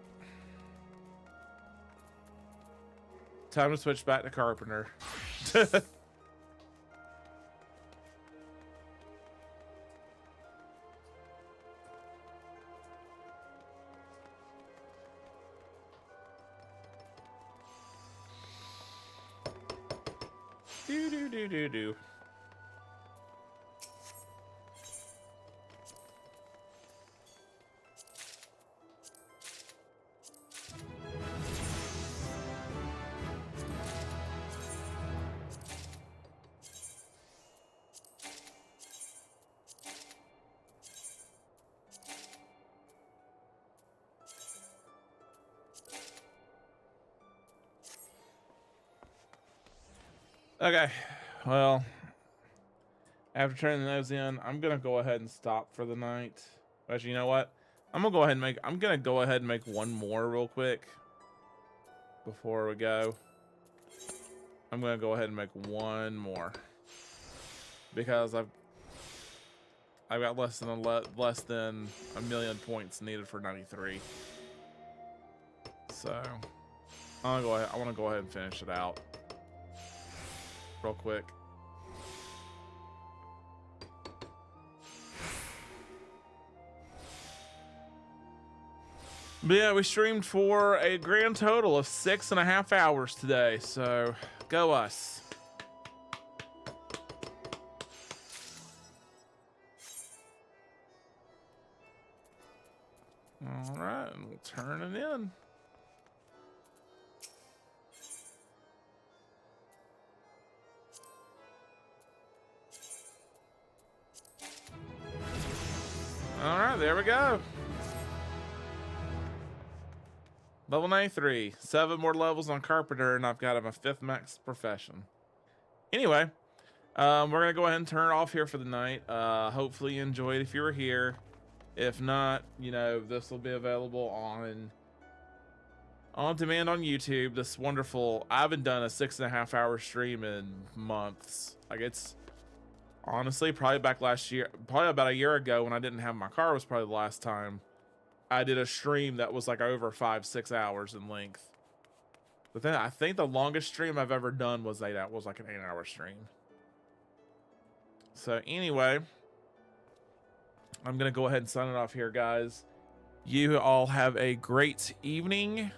Time to switch back to Carpenter. Do. Okay, well, after turning those in, I'm gonna go ahead and stop for the night. Actually, you know what? I'm gonna go ahead and make one more real quick before we go. I'm gonna go ahead and make one more because I've got less than a million points needed for 93. So I want to go ahead and finish it out real quick. But yeah, we streamed for a grand total of 6.5 hours today, so go us. All right, and we'll turn it in. All right, there we go. Level 93, 7 more levels on Carpenter, and I've got him a 5th max profession. Anyway, we're gonna go ahead and turn it off here for the night. Hopefully you enjoyed if you were here. If not, you know, this will be available on demand on YouTube. This wonderful, I haven't done a 6.5 hour stream in months. Like, it's honestly probably back last year, probably about a year ago when I didn't have my car was probably the last time I did a stream that was like over 5-6 hours in length. But then I think the longest stream I've ever done was like an 8-hour stream. So anyway, I'm gonna go ahead and sign it off here, guys. You all have a great evening.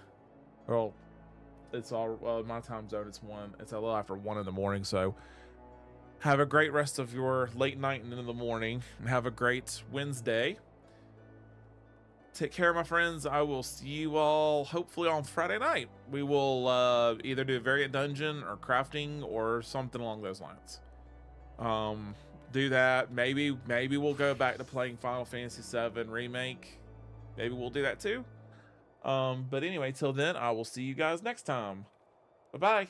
Well, it's all my time zone. It's a little after 1 in the morning. So have a great rest of your late night and into the morning, and have a great Wednesday. Take care, my friends. I will see you all hopefully on Friday night. We will either do a variant dungeon or crafting or something along those lines. Do that. Maybe we'll go back to playing Final Fantasy VII Remake. Maybe we'll do that too. But anyway, till then, I will see you guys next time. Bye-bye.